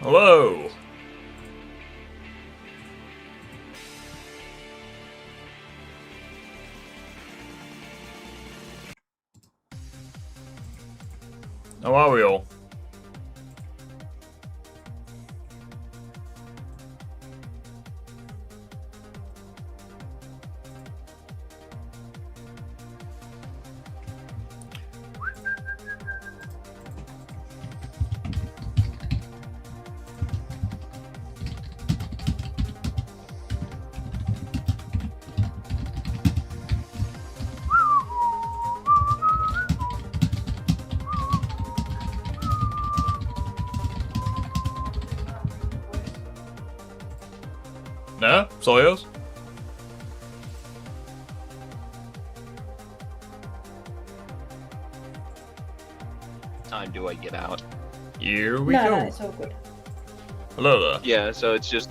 Hello! How are we all? Nah, it's all yours. Time do I get out? Here we No, go. no, it's all good. Hello there. Yeah, so it's just...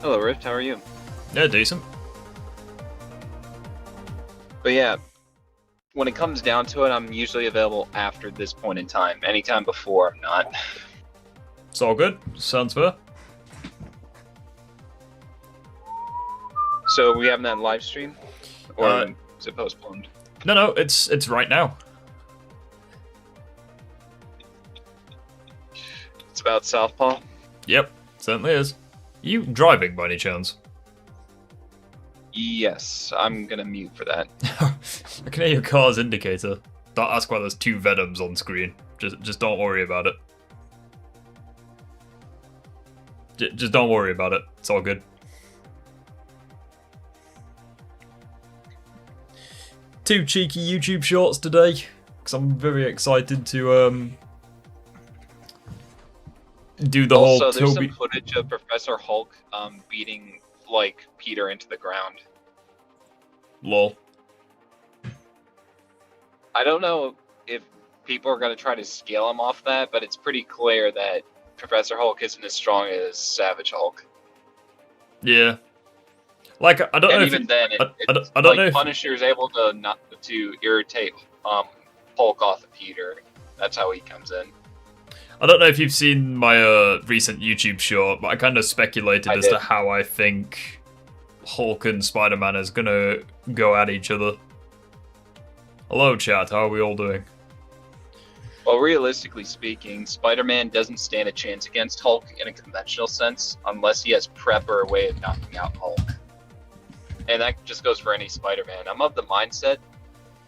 Hello, Rift, how are you? Yeah, decent. But yeah, when it comes down to it, I'm usually available after this point in time. Anytime before, I'm not. It's all good. Sounds fair. So, we having that live stream? Or is it postponed? No, it's right now. It's about Southpaw? Yep, certainly is. You driving by any chance? Yes, I'm gonna mute for that. I can hear your car's indicator. Don't ask why there's two Venoms on screen. Just don't worry about it. Just don't worry about it. It's all good. Two cheeky YouTube shorts today, because I'm very excited to do the whole Also, there's Toby. some footage of Professor Hulk beating, like, Peter into the ground. Lol. I don't know if people are going to try to scale him off that, but it's pretty clear that Professor Hulk isn't as strong as Savage Hulk. Yeah. Like I don't know And if even it- then, I it's don't like know if Punisher's able to not to irritate Hulk off of Peter. That's how he comes in. I don't know if you've seen my recent YouTube short, but I kind of speculated I as to did. how I think Hulk and Spider-Man is gonna go at each other. Hello, chat. How are we all doing? Well, realistically speaking, Spider-Man doesn't stand a chance against Hulk in a conventional sense unless he has prep or a way of knocking out Hulk. And that just goes for any Spider-Man. I'm of the mindset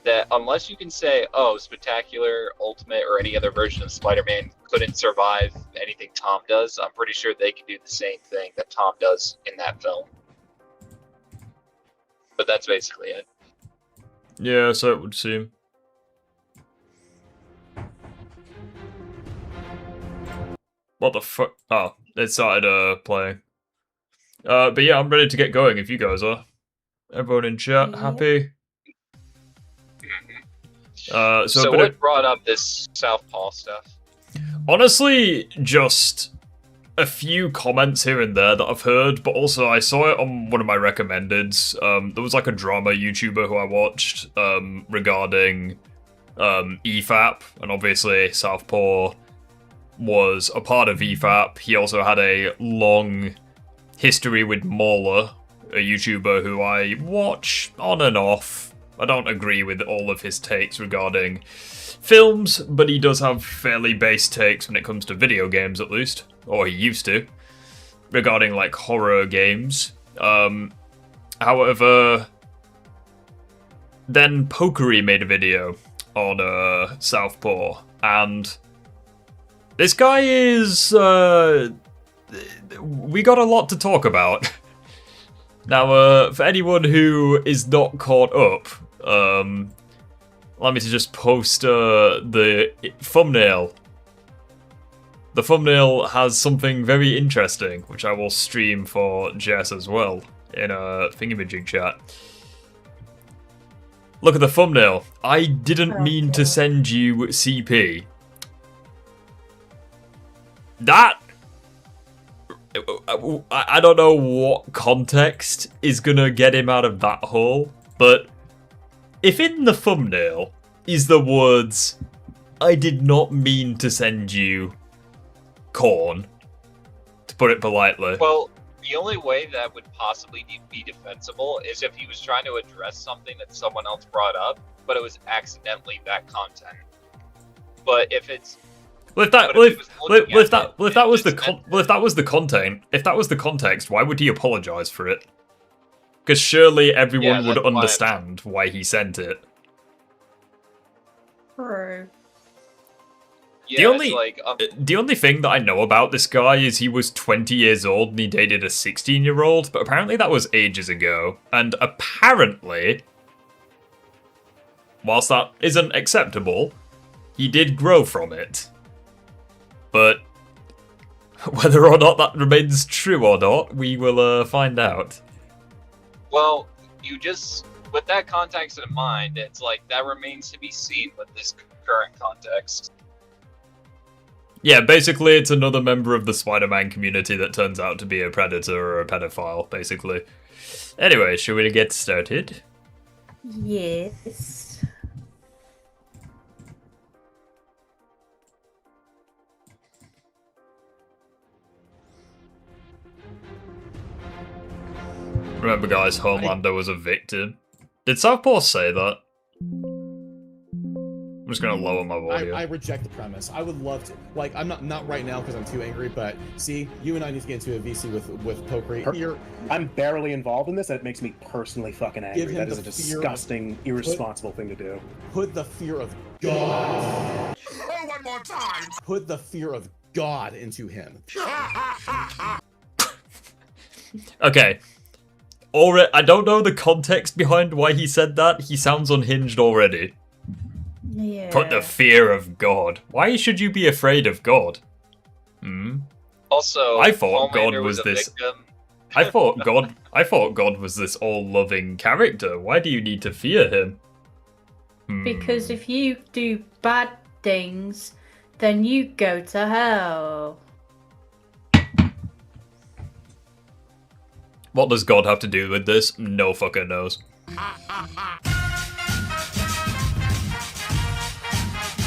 that unless you can say, oh, Spectacular, Ultimate, or any other version of Spider-Man couldn't survive anything Tom does, I'm pretty sure they can do the same thing that Tom does in that film. But that's basically it. Yeah, so it would seem. What the fuck? Oh, it started playing. But yeah, I'm ready to get going if you guys are. Everyone in chat, Yeah. happy? So a bit what of- brought up this Southpaw stuff? Honestly, just a few comments here and there that I've heard, but also I saw it on one of my recommendeds. There was like a drama YouTuber who I watched regarding EFAP, and obviously Southpaw was a part of EFAP. He also had a long history with Mauler, a YouTuber who I watch on and off. I don't agree with all of his takes regarding films, but he does have fairly base takes when it comes to video games, at least. Or he used to. Regarding, like, horror games. However, then Pokery made a video on Southpaw, and this guy is... we got a lot to talk about. Now, for anyone who is not caught up, allow me to just post the thumbnail. The thumbnail has something very interesting, which I will stream for Jess as well in a thingamajig chat. Look at the thumbnail. I didn't mean to send you CP. That... I don't know what context is gonna get him out of that hole, but if in the thumbnail is the words, I did not mean to send you corn, to put it politely. Well, the only way that would possibly be defensible is if he was trying to address something that someone else brought up, but it was accidentally that content. But if it's if that was the context, why would he apologize for it? Because surely everyone would understand why he sent it. True. Yeah, the only thing that I know about this guy is he was 20 years old and he dated a 16-year-old, but apparently that was ages ago. And apparently, whilst that isn't acceptable, he did grow from it. But whether or not that remains true or not, we will find out. Well, with that context in mind, it's like that remains to be seen with this current context. Yeah, basically it's another member of the Spider-Man community that turns out to be a predator or a pedophile, basically. Anyway, shall we get started? Yes. Remember, guys, Homelander was a victim. Did Southpaw say that? I'm just gonna lower my volume. I reject the premise. I would love to. Like, I'm not right now because I'm too angry. But see, you and I need to get into a VC with Pokery. I'm barely involved in this. That makes me personally fucking angry. Give him That is the a disgusting, irresponsible thing to do. Put the fear of God. Oh, one more time. Put the fear of God into him. Okay. I don't know the context behind why he said that. He sounds unhinged already. Yeah. Put the fear of God. Why should you be afraid of God? Also, I thought Homelander God was this. victim. I thought God was this all-loving character. Why do you need to fear him? Because if you do bad things, then you go to hell. What does God have to do with this? No fucker knows.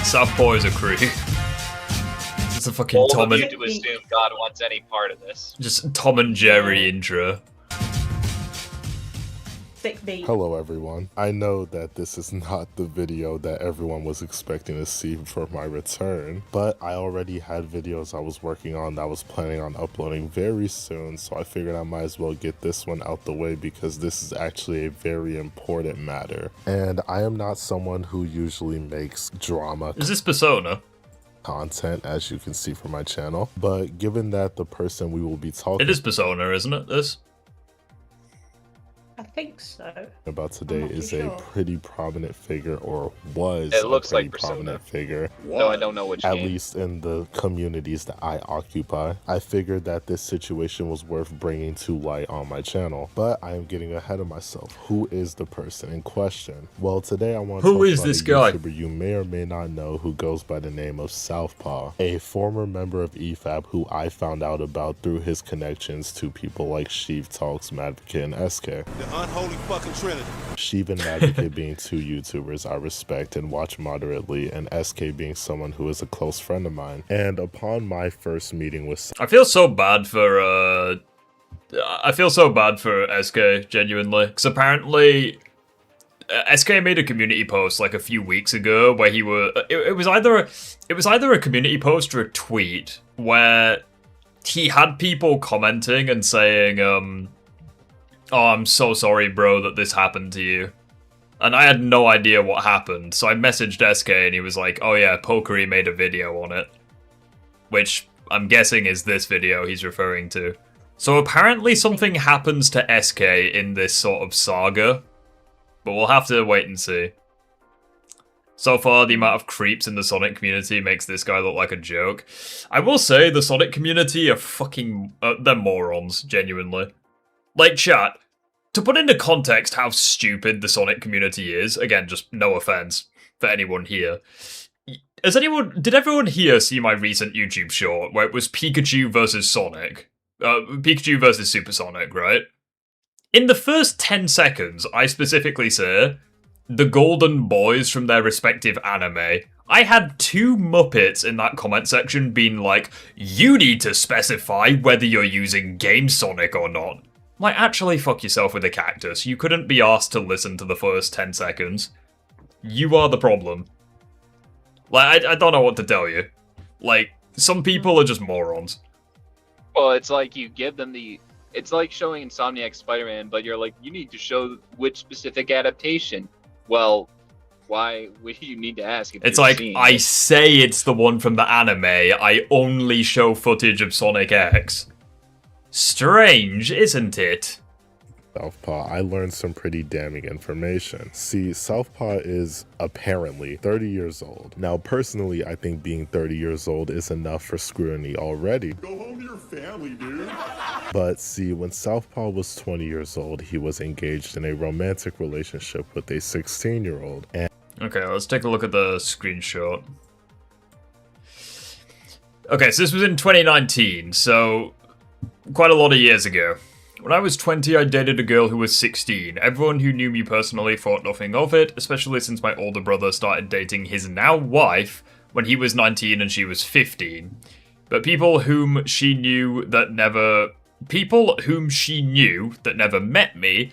Southpaw is a creep. It's a fucking Bold Tom of and... you to assume God wants any part of this. Just Tom and Jerry intro. Sick beat. Hello everyone. I know that this is not the video that everyone was expecting to see for my return, but I already had videos I was working on that I was planning on uploading very soon, so I figured I might as well get this one out the way because this is actually a very important matter. And I am not someone who usually makes drama Is this Persona? content, as you can see from my channel, but given that the person we will be talking It is Persona, isn't it, this? I think so. about today not too is sure. a pretty prominent figure, or was It looks a pretty like Persona. prominent figure, No, I don't know which at game. least in the communities that I occupy. I figured that this situation was worth bringing to light on my channel, but I am getting ahead of myself. Who is the person in question? Well, today I want to Who talk is about this a guy? YouTuber you may or may not know who goes by the name of Southpaw, a former member of EFAB who I found out about through his connections to people like Recieve, Madvocate, and SK. The unholy fucking trinity. Recieve and Madvocate being two YouTubers I respect and watch moderately, and SK being someone who is a close friend of mine. And upon my first meeting with I feel so bad for SK, genuinely, because apparently SK made a community post like a few weeks ago where it was either a community post or a tweet where he had people commenting and saying, "Oh, I'm so sorry, bro, that this happened to you." And I had no idea what happened, so I messaged SK and he was like, "Oh yeah, Pokery made a video on it." Which I'm guessing is this video he's referring to. So apparently something happens to SK in this sort of saga, but we'll have to wait and see. So far, the amount of creeps in the Sonic community makes this guy look like a joke. I will say the Sonic community are fucking... they're morons, genuinely. Like, chat, to put into context how stupid the Sonic community is, again, just no offense for anyone here. Did everyone here see my recent YouTube short where it was Pikachu versus Sonic? Pikachu versus Super Sonic, right? In the first 10 seconds, I specifically say, the golden boys from their respective anime I had 2 Muppets in that comment section being like, you need to specify whether you're using Game Sonic or not. Like, actually fuck yourself with a cactus. You couldn't be asked to listen to the first 10 seconds. You are the problem. Like, I don't know what to tell you. Like, some people are just morons. Well, it's like you give them the... It's like showing Insomniac Spider-Man, but you're like, you need to show which specific adaptation. Well, why would you need to ask if It's you're like, seeing I it? say it's the one from the anime, I only show footage of Sonic X. Strange, isn't it? Southpaw, I learned some pretty damning information. See, Southpaw is apparently 30 years old. Now, personally, I think being 30 years old is enough for scrutiny already. Go home to your family, dude. But see, when Southpaw was 20 years old, he was engaged in a romantic relationship with a 16-year-old. And Okay, let's take a look at the screenshot. Okay, so this was in 2019, so quite a lot of years ago. When I was 20, I dated a girl who was 16. Everyone who knew me personally thought nothing of it, especially since my older brother started dating his now wife when he was 19 and she was 15. But people whom she knew that never met me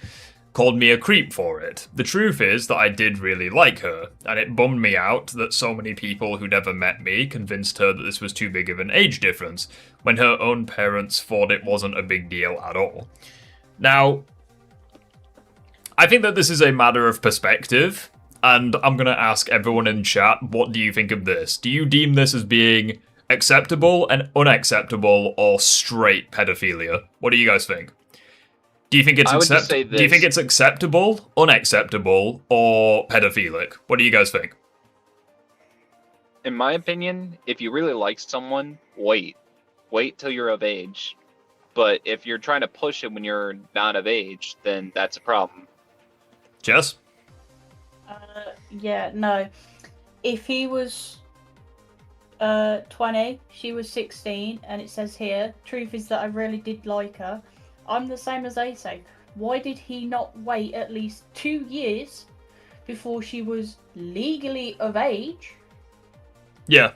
called me a creep for it. The truth is that I did really like her, and it bummed me out that so many people who never met me convinced her that this was too big of an age difference, when her own parents thought it wasn't a big deal at all. Now, I think that this is a matter of perspective, and I'm going to ask everyone in chat, what do you think of this? Do you deem this as being acceptable and unacceptable, or straight pedophilia? What do you guys think? Do you think it's Do you think it's acceptable, unacceptable, or pedophilic? What do you guys think? In my opinion, if you really like someone, wait till you're of age. But if you're trying to push it when you're not of age, then that's a problem. Jess? Yeah, no. If he was 20, she was 16, and it says here, truth is that I really did like her. I'm the same as they say. Why did he not wait at least 2 years before she was legally of age? Yeah.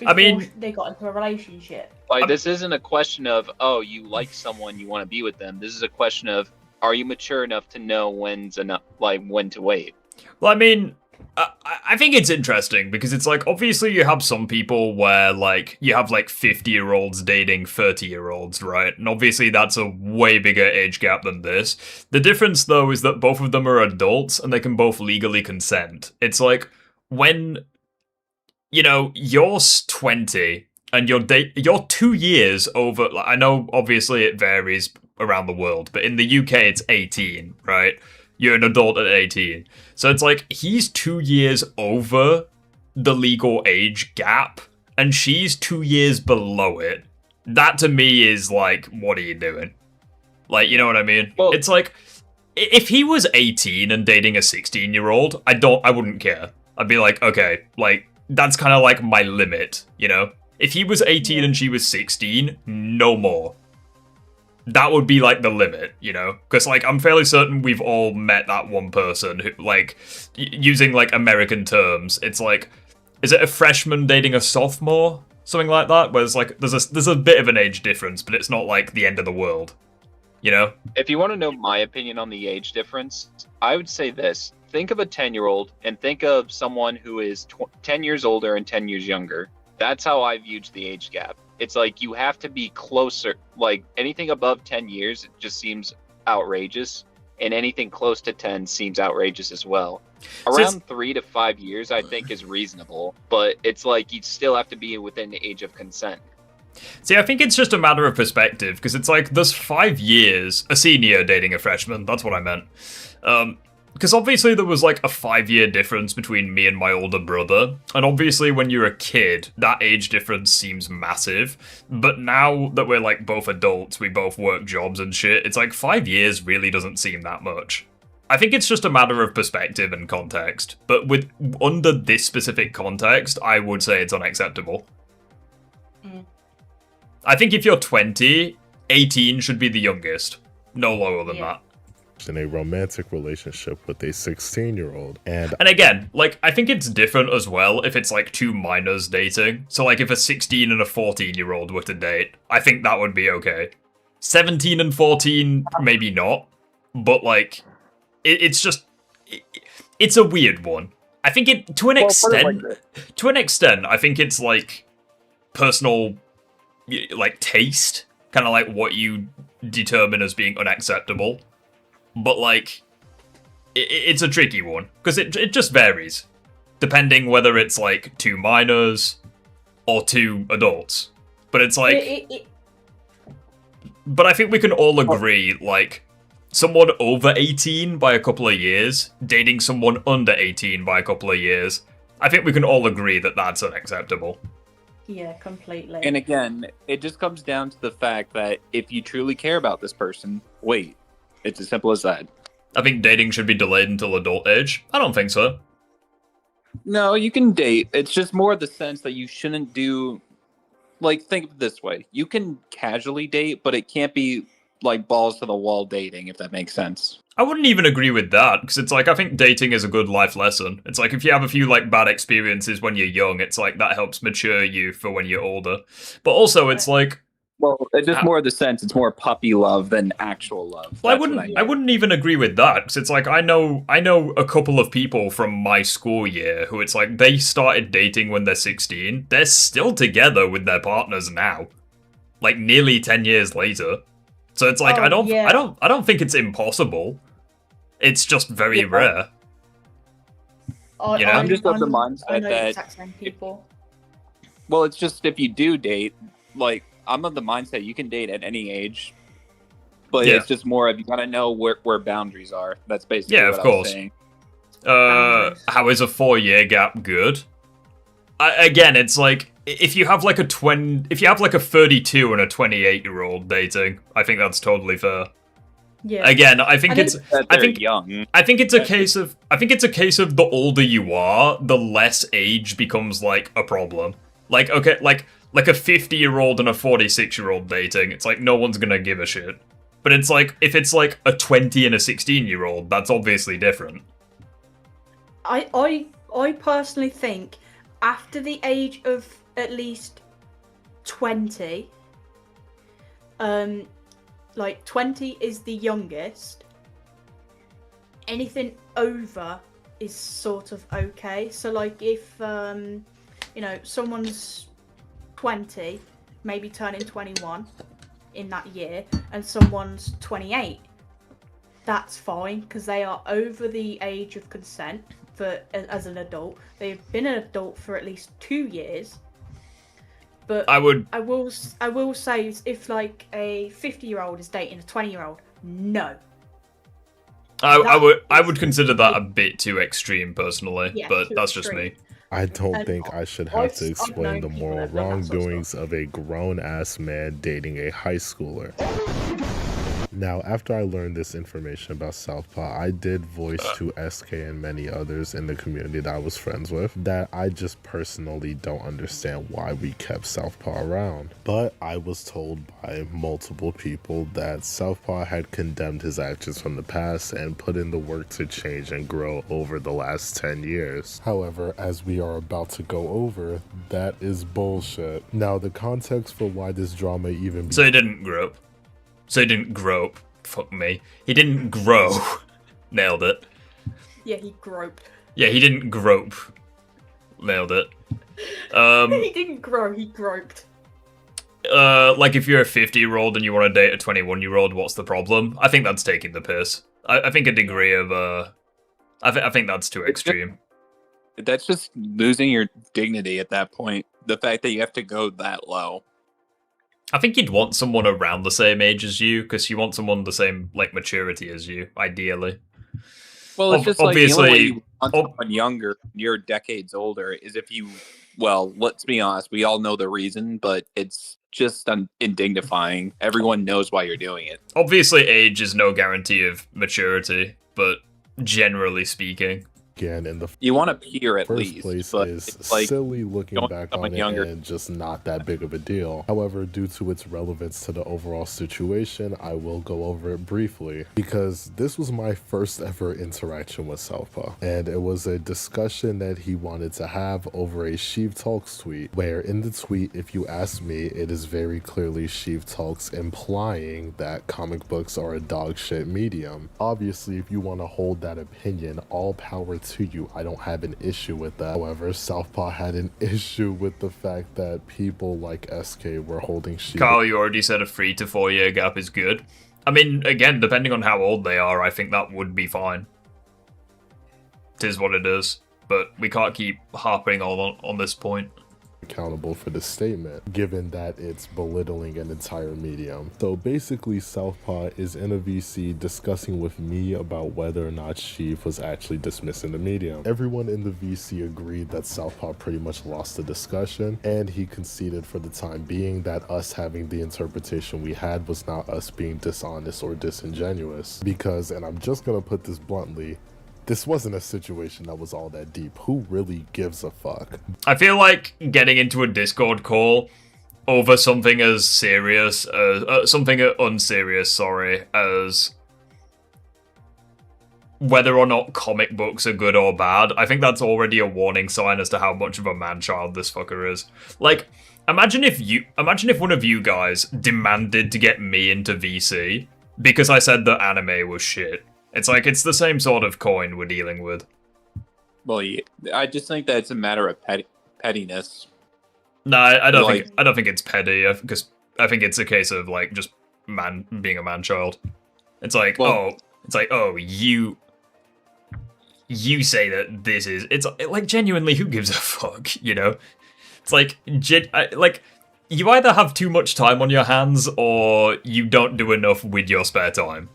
I mean, they got into a relationship. Like, this isn't a question of, oh, you like someone, you want to be with them. This is a question of, are you mature enough to know when's enough, like, when to wait? Well, I mean, I think it's interesting because it's like, obviously you have some people where, like, you have like 50-year-olds dating 30-year-olds, right? And obviously that's a way bigger age gap than this. The difference, though, is that both of them are adults and they can both legally consent. It's like, when, you know, you're 20 and you're 2 years over, like, I know obviously it varies around the world, but in the UK it's 18, right? You're an adult at 18. So it's like, he's 2 years over the legal age gap, and she's 2 years below it. That to me is like, what are you doing? Like, you know what I mean? Well, it's like, if he was 18 and dating a 16-year-old, I wouldn't care. I'd be like, okay, like, that's kind of like my limit, you know? If he was 18 and she was 16, no more. That would be, like, the limit, you know? Because, like, I'm fairly certain we've all met that one person who, like, using, like, American terms, it's like, is it a freshman dating a sophomore? Something like that? Where it's like, there's a bit of an age difference, but it's not, like, the end of the world. You know? If you want to know my opinion on the age difference, I would say this. Think of a 10-year-old and think of someone who is 10 years older and 10 years younger. That's how I viewed the age gap. It's like you have to be closer. Like, anything above 10 years it just seems outrageous, and anything close to 10 seems outrageous as well. Around 3 to 5 years, I think, is reasonable, but it's like you still have to be within the age of consent. See, I think it's just a matter of perspective, because it's like, there's 5 years, a senior dating a freshman, that's what I meant. Because obviously there was like a 5-year difference between me and my older brother, and obviously when you're a kid, that age difference seems massive, but now that we're like both adults, we both work jobs and shit, it's like 5 years really doesn't seem that much. I think it's just a matter of perspective and context, but under this specific context, I would say it's unacceptable. I think if you're 20, 18 should be the youngest, no lower than that. in a romantic relationship with a 16-year-old. And again, like, I think it's different as well if it's like two minors dating. So like if a 16 and a 14-year-old were to date, I think that would be okay. 17 and 14, maybe not. But like, it's just, it's a weird one. I think it, to an extent, I think it's like personal, like taste, kind of like what you determine as being unacceptable. But like, it's a tricky one because it just varies depending whether it's like two minors or two adults. But it's like, but I think we can all agree, like, someone over 18 by a couple of years dating someone under 18 by a couple of years, I think we can all agree that that's unacceptable. Yeah, completely. And again, it just comes down to the fact that if you truly care about this person, wait. It's as simple as that. I think dating should be delayed until adult age. I don't think so. No, you can date. It's just more the sense that you shouldn't do... Like, think of it this way. You can casually date, but it can't be like balls to the wall dating, if that makes sense. I wouldn't even agree with that, because it's like, I think dating is a good life lesson. It's like, if you have a few, like, bad experiences when you're young, it's like, that helps mature you for when you're older. But also, it's like... Well, it's just more of the sense, it's more puppy love than actual love. Well, I wouldn't even agree with that, because it's like, I know a couple of people from my school year who it's like, they started dating when they're 16, they're still together with their partners now. Like, nearly 10 years later. So it's like, I don't think it's impossible. It's just very rare. You know? I'm just of the mindset that... Well, it's just if you do date, like, I'm of the mindset you can date at any age. But it's just more of, you gotta know where boundaries are. That's basically what I was saying. How is a 4-year gap good? Again, it's like, if you have like a 32 and a 28-year-old dating, I think that's totally fair. Yeah. Again, I think it's young. I think it's a case of the older you are, the less age becomes like a problem. Like, okay, like a 50-year-old and a 46-year-old dating, it's like no one's gonna give a shit. But it's like, if it's like a 20 and a 16-year-old, that's obviously different. I personally think after the age of at least 20, like 20 is the youngest. Anything over is sort of okay. So like if you know, someone's 20, maybe turning 21 in that year, and someone's 28, that's fine because they are over the age of consent for as an adult. They've been an adult for at least 2 years. But I will say, if like a 50-year-old is dating a 20-year-old, no. I would consider that a bit too extreme personally, but that's just me. I don't think I should have to explain the moral wrongdoings of a grown-ass man dating a high schooler. Now, after I learned this information about Southpaw, I did voice to SK and many others in the community that I was friends with that I just personally don't understand why we kept Southpaw around. But I was told by multiple people that Southpaw had condemned his actions from the past and put in the work to change and grow over the last 10 years. However, as we are about to go over, that is bullshit. Now, the context for why this drama even... So he didn't grope. So he didn't grope. Fuck me. He didn't grow. Nailed it. Yeah, he groped. Yeah, he didn't grope. Nailed it. He didn't grow, he groped. Like if you're a 50-year-old and you want to date a 21-year-old, what's the problem? I think that's taking the piss. I think a degree of, I think that's too extreme. That's just losing your dignity at that point. The fact that you have to go that low. I think you'd want someone around the same age as you, because you want someone the same, like, maturity as you, ideally. Well, it's just obviously, like, the only way you want someone younger, you're decades older, is if you, well, let's be honest, we all know the reason, but it's just indignifying. Everyone knows why you're doing it. Obviously, age is no guarantee of maturity, but generally speaking, Again, in the You want to peer at first least, place but is it's like silly looking back on it younger. and just not that big of a deal. However, due to its relevance to the overall situation, I will go over it briefly because this was my first ever interaction with Southpaw, and it was a discussion that he wanted to have over a Sheev Talks tweet, where in the tweet, if you ask me, it is very clearly Sheev Talks implying that comic books are a dog shit medium. Obviously, if you want to hold that opinion, all power to you. I don't have an issue with that. However, Southpaw had an issue with the fact that people like SK were holding Sheev. Carl, you already said a 3 to 4 year gap is good. I mean, again, depending on how old they are, I think that would be fine. Tis what it is. But we can't keep harping on this point. Accountable for the statement, given that it's belittling an entire medium. So basically, Southpaw is in a VC discussing with me about whether or not Sheev was actually dismissing the medium. Everyone in the VC agreed that Southpaw pretty much lost the discussion, and he conceded for the time being that us having the interpretation we had was not us being dishonest or disingenuous. Because, and I'm just gonna put this bluntly, this wasn't a situation that was all that deep. Who really gives a fuck? I feel like getting into a Discord call over something as serious as something unserious, sorry, as whether or not comic books are good or bad. I think that's already a warning sign as to how much of a man-child this fucker is. Like, imagine if one of you guys demanded to get me into VC because I said that anime was shit. It's like, it's the same sort of coin we're dealing with. Well, yeah, I just think that it's a matter of pettiness. No, I don't think it's petty, because I think it's a case of, like, just being a man-child. It's like, you say that this is... It's like, genuinely, who gives a fuck, you know? It's like, you either have too much time on your hands, or you don't do enough with your spare time.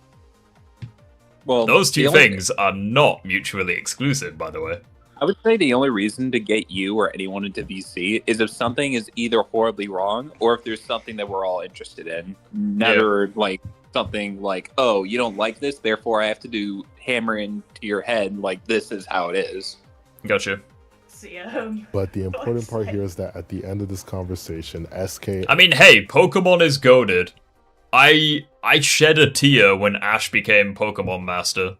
Well, those two things are not mutually exclusive, by the way. I would say the only reason to get you or anyone into VC is if something is either horribly wrong or if there's something that we're all interested in. Never like something like, oh, you don't like this, therefore I have to hammer into your head like this is how it is. Gotcha. But the important part here is that at the end of this conversation, SK... I mean, hey, Pokemon is goated. I shed a tear when Ash became Pokemon Master.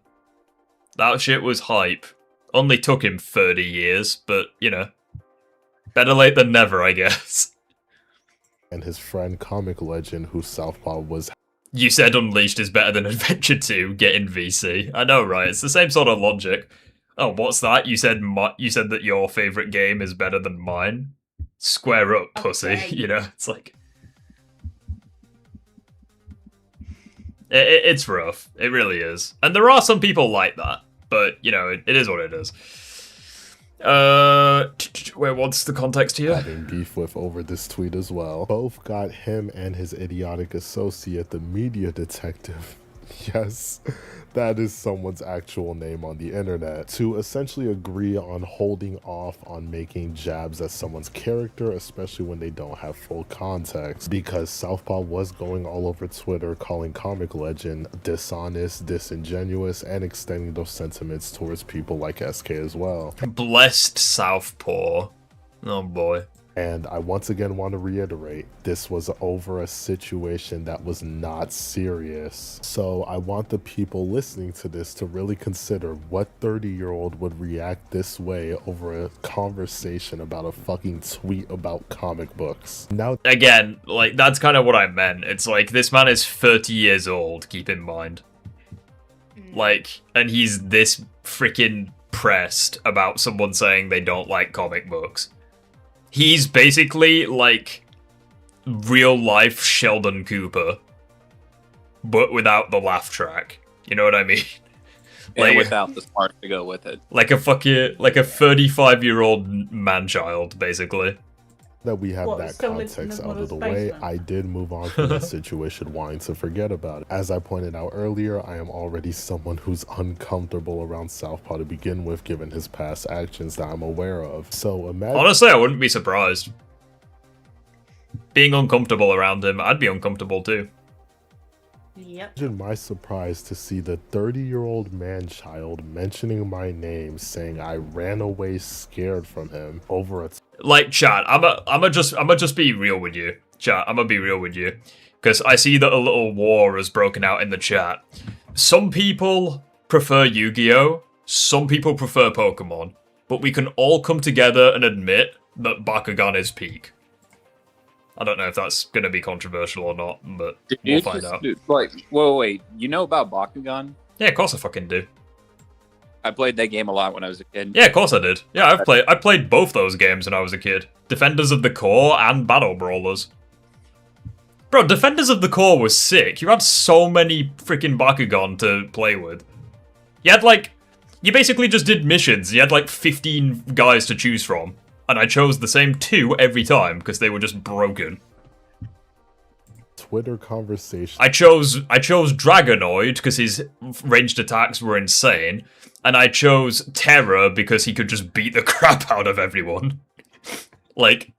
That shit was hype. Only took him 30 years, but, you know, better late than never, I guess. And his friend Comic Legend, who Southpaw was... You said Unleashed is better than Adventure 2, get in VC. I know, right? It's the same sort of logic. Oh, what's that? You said that your favorite game is better than mine? Square up, pussy. Okay. You know, it's like... It's rough. It really is. And there are some people like that. But, you know, it is what it is. What's the context here? Having beef with over this tweet as well. Both got him and his idiotic associate, the media detective. Yes, that is someone's actual name on the internet, to essentially agree on holding off on making jabs at someone's character, especially when they don't have full context, because Southpaw was going all over Twitter calling Comic Legend dishonest, disingenuous, and extending those sentiments towards people like SK as well. Blessed Southpaw. Oh boy. And I once again want to reiterate, this was over a situation that was not serious. So I want the people listening to this to really consider what 30-year-old would react this way over a conversation about a fucking tweet about comic books. Now, again, like, that's kind of what I meant. It's like, this man is 30 years old, keep in mind. Like, and he's this freaking pressed about someone saying they don't like comic books. He's basically, like, real-life Sheldon Cooper, but without the laugh track. You know what I mean? And like, without the spark to go with it. Like a 35-year-old man-child, basically. That we have that context out of the way, I did move on from that situation wanting to forget about it. As I pointed out earlier, I am already someone who's uncomfortable around Southpaw to begin with, given his past actions that I'm aware of. So imagine... Honestly, I wouldn't be surprised. Being uncomfortable around him, I'd be uncomfortable too. Yep. Imagine my surprise to see the 30-year-old man-child mentioning my name, saying I ran away scared from him over a... Like, chat, I'ma just be real with you. Chat, I'ma be real with you. Because I see that a little war has broken out in the chat. Some people prefer Yu-Gi-Oh! Some people prefer Pokemon. But we can all come together and admit that Bakugan is peak. I don't know if that's going to be controversial or not, but we'll find out. Like, wait, you know about Bakugan? Yeah, of course I fucking do. I played that game a lot when I was a kid. Yeah, of course I did. Yeah, I played both those games when I was a kid. Defenders of the Core and Battle Brawlers. Bro, Defenders of the Core was sick. You had so many freaking Bakugan to play with. You had like... You basically just did missions. You had like 15 guys to choose from. And I chose the same 2 every time, because they were just broken. Twitter conversation. I chose Dragonoid, because his ranged attacks were insane. And I chose Terra, because he could just beat the crap out of everyone. Like...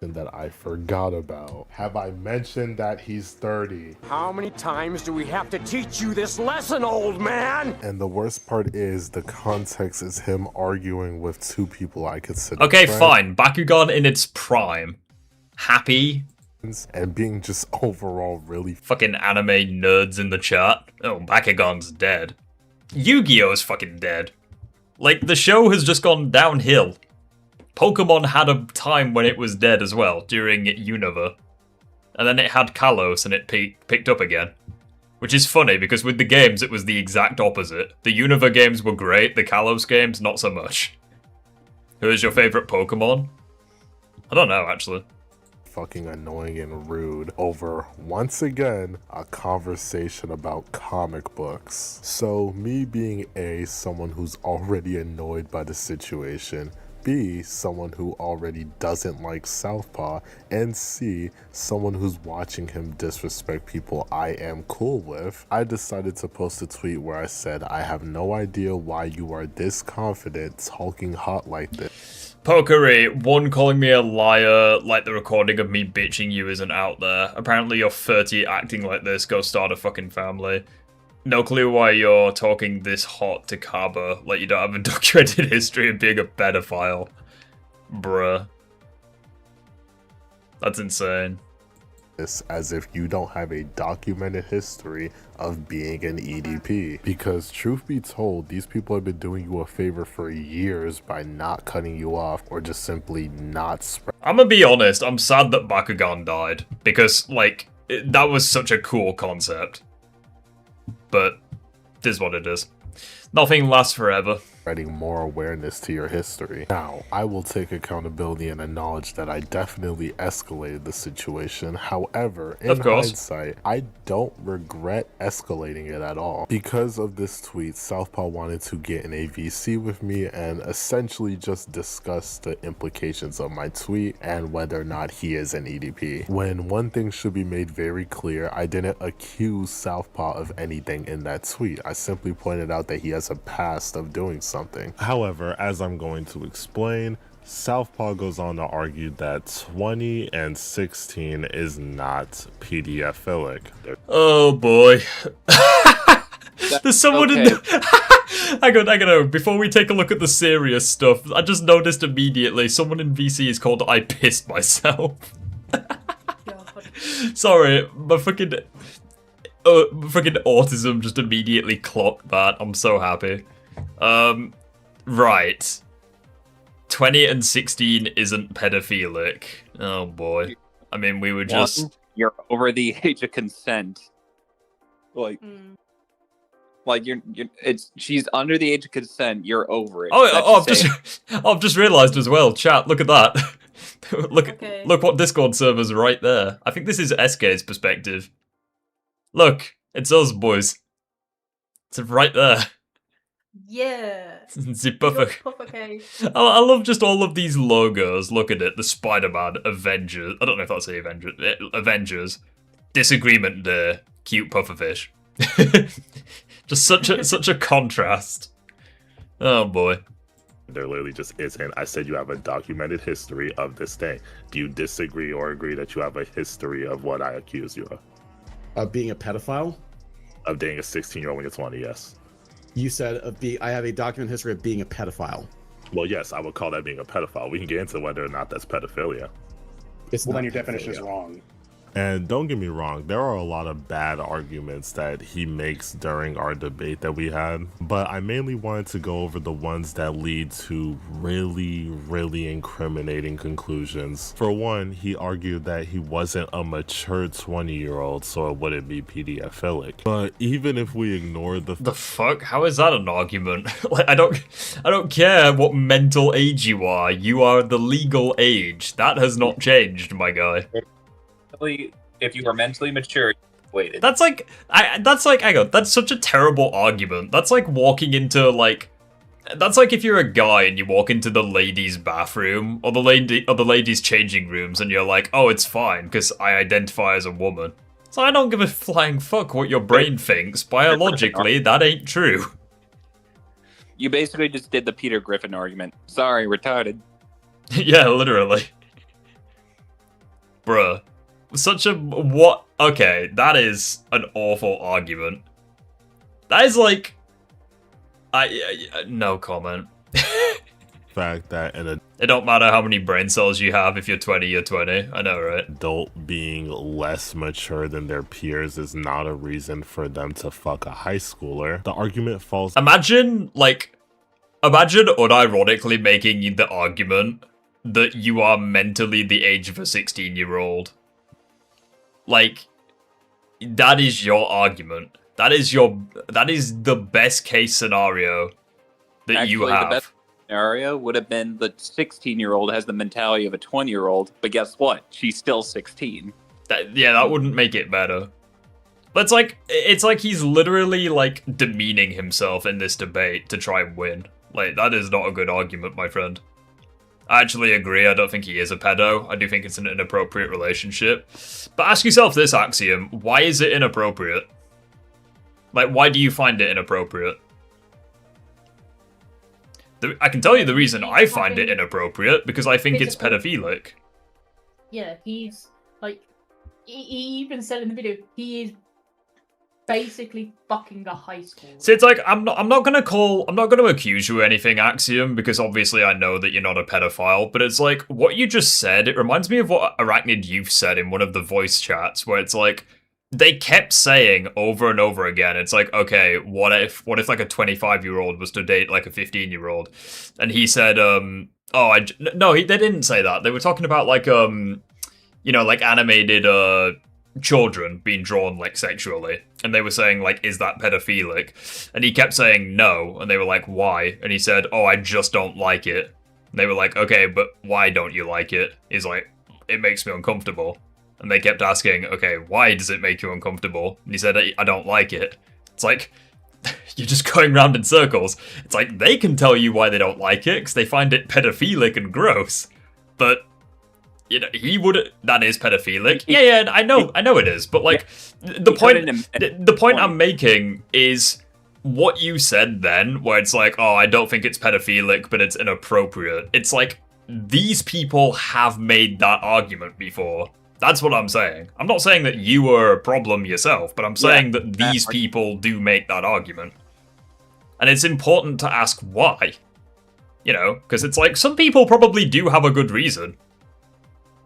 that I forgot about. Have I mentioned that he's 30? How many times do we have to teach you this lesson, old man? And the worst part is the context is him arguing with 2 people I consider okay, friends, fine. Bakugan in its prime. Happy. and being just overall really Fucking anime nerds in the chat. Oh, Bakugan's dead. Yu-Gi-Oh! Is fucking dead. Like, the show has just gone downhill. Pokemon had a time when it was dead as well, during Unova. And then it had Kalos and it picked up again. Which is funny, because with the games it was the exact opposite. The Unova games were great, the Kalos games not so much. Who is your favourite Pokemon? I don't know, actually. fucking annoying and rude over, once again, a conversation about comic books. So me being A, someone who's already annoyed by the situation, B, someone who already doesn't like Southpaw, and C, someone who's watching him disrespect people I am cool with, I decided to post a tweet where I said, I have no idea why you are this confident talking hot like this. Pokery, one calling me a liar, like the recording of me bitching you isn't out there. Apparently you're 30 acting like this, go start a fucking family. No clue why you're talking this hot to Kaba, like you don't have a documented history of being a pedophile. Bruh. That's insane. As if you don't have a documented history of being an EDP. Because truth be told, these people have been doing you a favor for years by not cutting you off or just simply not spread. I'm gonna be honest, I'm sad that Bakugan died. Because, like, that was such a cool concept. But it is what it is. Nothing lasts forever. Spreading more awareness to your history. Now, I will take accountability and acknowledge that I definitely escalated the situation. However, in hindsight, I don't regret escalating it at all. Because of this tweet, Southpaw wanted to get in a VC with me and essentially just discuss the implications of my tweet and whether or not he is an EDP. When one thing should be made very clear, I didn't accuse Southpaw of anything in that tweet. I simply pointed out that he has a past of doing something. However, as I'm going to explain, Southpaw goes on to argue that 20 and 16 is not PDFilic. Oh boy. There's someone in the... Hang on, before we take a look at the serious stuff, I just noticed immediately someone in VC is called I Pissed Myself. Sorry, my fucking autism just immediately clocked that. I'm so happy. Right. 20 and 16 isn't pedophilic. Oh boy. I mean, we were just... You're over the age of consent. Like, she's under the age of consent, you're over it. I've just realised as well, chat, look at that. Look what Discord server's right there. I think this is SK's perspective. Look, it's us, boys. It's right there. Yeah. The puffer. I love just all of these logos. Look at it. The Spider-Man, Avengers. I don't know if that's the Avengers. Avengers. Disagreement Day. Cute pufferfish. Just such a contrast. Oh boy. There literally just isn't. I said you have a documented history of this thing. Do you disagree or agree that you have a history of what I accuse you of? Being a pedophile? Of dating a 16-year-old when you're 20, yes. You said I have a documented history of being a pedophile. Well, yes, I would call that being a pedophile. We can get into whether or not that's pedophilia. Well, then your definition is wrong. And don't get me wrong, there are a lot of bad arguments that he makes during our debate that we had, but I mainly wanted to go over the ones that lead to really, really incriminating conclusions. For one, he argued that he wasn't a mature 20-year-old, so it wouldn't be pedophilic. But even if we ignore the fuck? How is that an argument? Like, I don't care what mental age you are the legal age. That has not changed, my guy. If you were mentally mature, waited. That's like, hang on, that's such a terrible argument. That's like walking into, like, that's like if you're a guy and you walk into the ladies' bathroom or the ladies' changing rooms and you're like, oh, it's fine because I identify as a woman. So I don't give a flying fuck what your brain thinks. Biologically, that ain't true. You basically just did the Peter Griffin argument. Sorry, retarded. Yeah, literally. Bruh. Such a what? Okay, that is an awful argument. That is like, no comment. fact that it don't matter how many brain cells you have. If you're 20, you're 20. I know, right? Adult being less mature than their peers is not a reason for them to fuck a high schooler. The argument falls. Imagine unironically making the argument that you are mentally the age of a 16-year-old. Like, that is your argument. That is the best case scenario that Actually, you have. The best scenario would have been the 16-year-old has the mentality of a 20-year-old, but guess what? She's still 16. That wouldn't make it better. But it's like he's literally like demeaning himself in this debate to try and win. Like, that is not a good argument, my friend. I actually agree. I don't think he is a pedo. I do think it's an inappropriate relationship. But ask yourself this, Axiom. Why is it inappropriate? Like, why do you find it inappropriate? I can tell you the reason I find it inappropriate, because I think it's pedophilic. Yeah, he's, like, he even said in the video, he is basically fucking a high school. So it's like, I'm not gonna accuse you of anything, Axiom, because obviously I know that you're not a pedophile, but it's like, what you just said, it reminds me of what Arachnid Youth said in one of the voice chats, where it's like, they kept saying over and over again, it's like, okay, what if like a 25-year-old was to date like a 15-year-old? And he said, they didn't say that. They were talking about like, like animated, children being drawn like sexually, and they were saying like, is that pedophilic? And he kept saying no, and they were like, why? And he said, oh, I just don't like it. And they were like, okay, but why don't you like it? He's like, it makes me uncomfortable. And they kept asking, okay, why does it make you uncomfortable? And he said, I don't like it. It's like, you're just going round in circles. It's like, they can tell you why they don't like it because they find it pedophilic and gross, but he would. That is pedophilic. Yeah, I know it is. But like, the point I'm making is what you said then, where it's like, oh, I don't think it's pedophilic, but it's inappropriate. It's like, these people have made that argument before. That's what I'm saying. I'm not saying that you were a problem yourself, but I'm saying that these people do make that argument. And it's important to ask why. Because it's like, some people probably do have a good reason.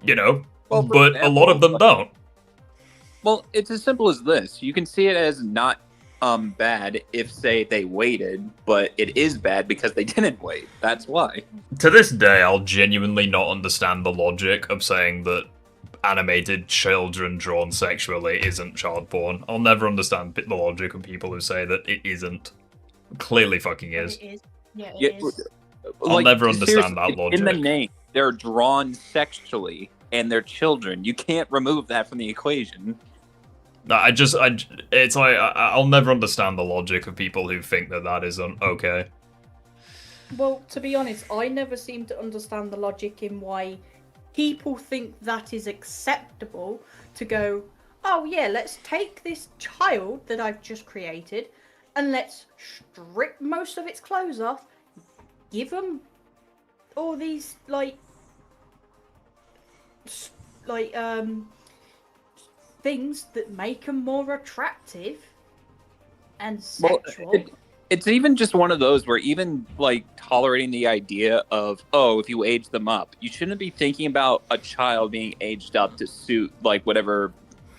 But a lot of them don't. Well, it's as simple as this. You can see it as not bad if, say, they waited, but it is bad because they didn't wait. That's why. To this day, I'll genuinely not understand the logic of saying that animated children drawn sexually isn't child porn. I'll never understand the logic of people who say that it isn't. Clearly fucking is. It is. Yeah, it is. I'll never understand that logic. In the name, they're drawn sexually, and they're children. You can't remove that from the equation. It's like, I'll never understand the logic of people who think that isn't okay. Well, to be honest, I never seem to understand the logic in why people think that is acceptable to go, oh yeah, let's take this child that I've just created and let's strip most of its clothes off, give them all these, things that make them more attractive and Well, sexual. it's even just one of those where even like tolerating the idea of, oh, if you age them up, you shouldn't be thinking about a child being aged up to suit like whatever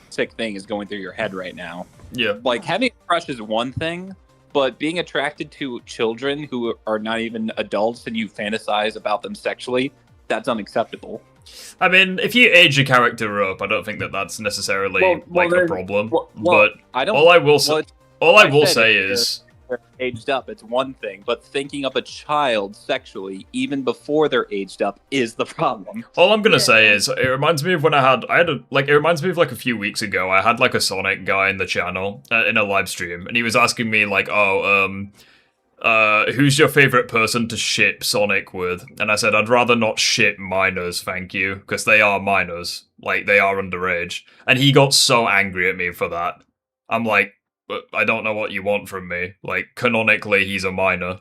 sick thing is going through your head right now. Yeah. Like having a crush is one thing, but being attracted to children who are not even adults and you fantasize about them sexually, that's unacceptable. I mean, if you age a character up, I don't think that that's necessarily a problem. But all I will say is they're aged up. It's one thing, but thinking of a child sexually even before they're aged up is the problem. All I'm gonna say is it reminds me of when it reminds me of like a few weeks ago. I had like a Sonic guy in the channel in a live stream, and he was asking me like, who's your favorite person to ship Sonic with? And I said, I'd rather not ship minors, thank you, because they are minors. Like, they are underage. And he got so angry at me for that. I'm like, but I don't know what you want from me. Like, canonically, he's a minor.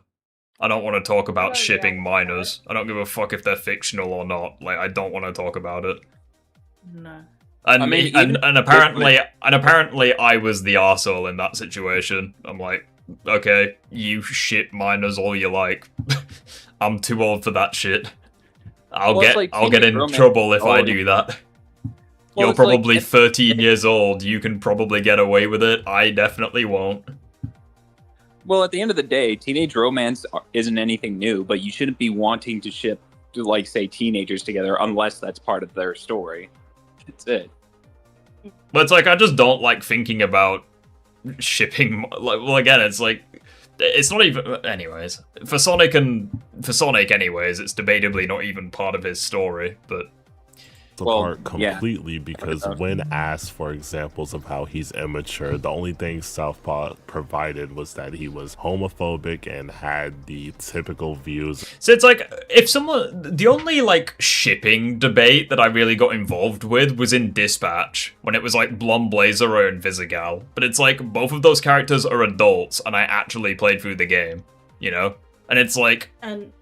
I don't want to talk about shipping minors. I don't give a fuck if they're fictional or not. Like, I don't want to talk about it. No. And I mean, and apparently I was the arsehole in that situation. I'm like, okay, you ship minors all you like. I'm too old for that shit. I'll get in trouble if I do that. You're probably 13 years old. You can probably get away with it. I definitely won't. Well, at the end of the day, teenage romance isn't anything new, but you shouldn't be wanting to ship, like, say, teenagers together unless that's part of their story. That's it. But it's like, I just don't like thinking about shipping. Like, well, again, it's like, it's not even. Anyways, for Sonic, anyways, it's debatably not even part of his story, but. Apart completely because when asked for examples of how he's immature, the only thing Southpaw provided was that he was homophobic and had the typical views. So it's like, if someone, the only like shipping debate that I really got involved with was in Dispatch, when it was like Blonde Blazer and Visigal. But it's like, both of those characters are adults and I actually played through the game, you know? And it's like,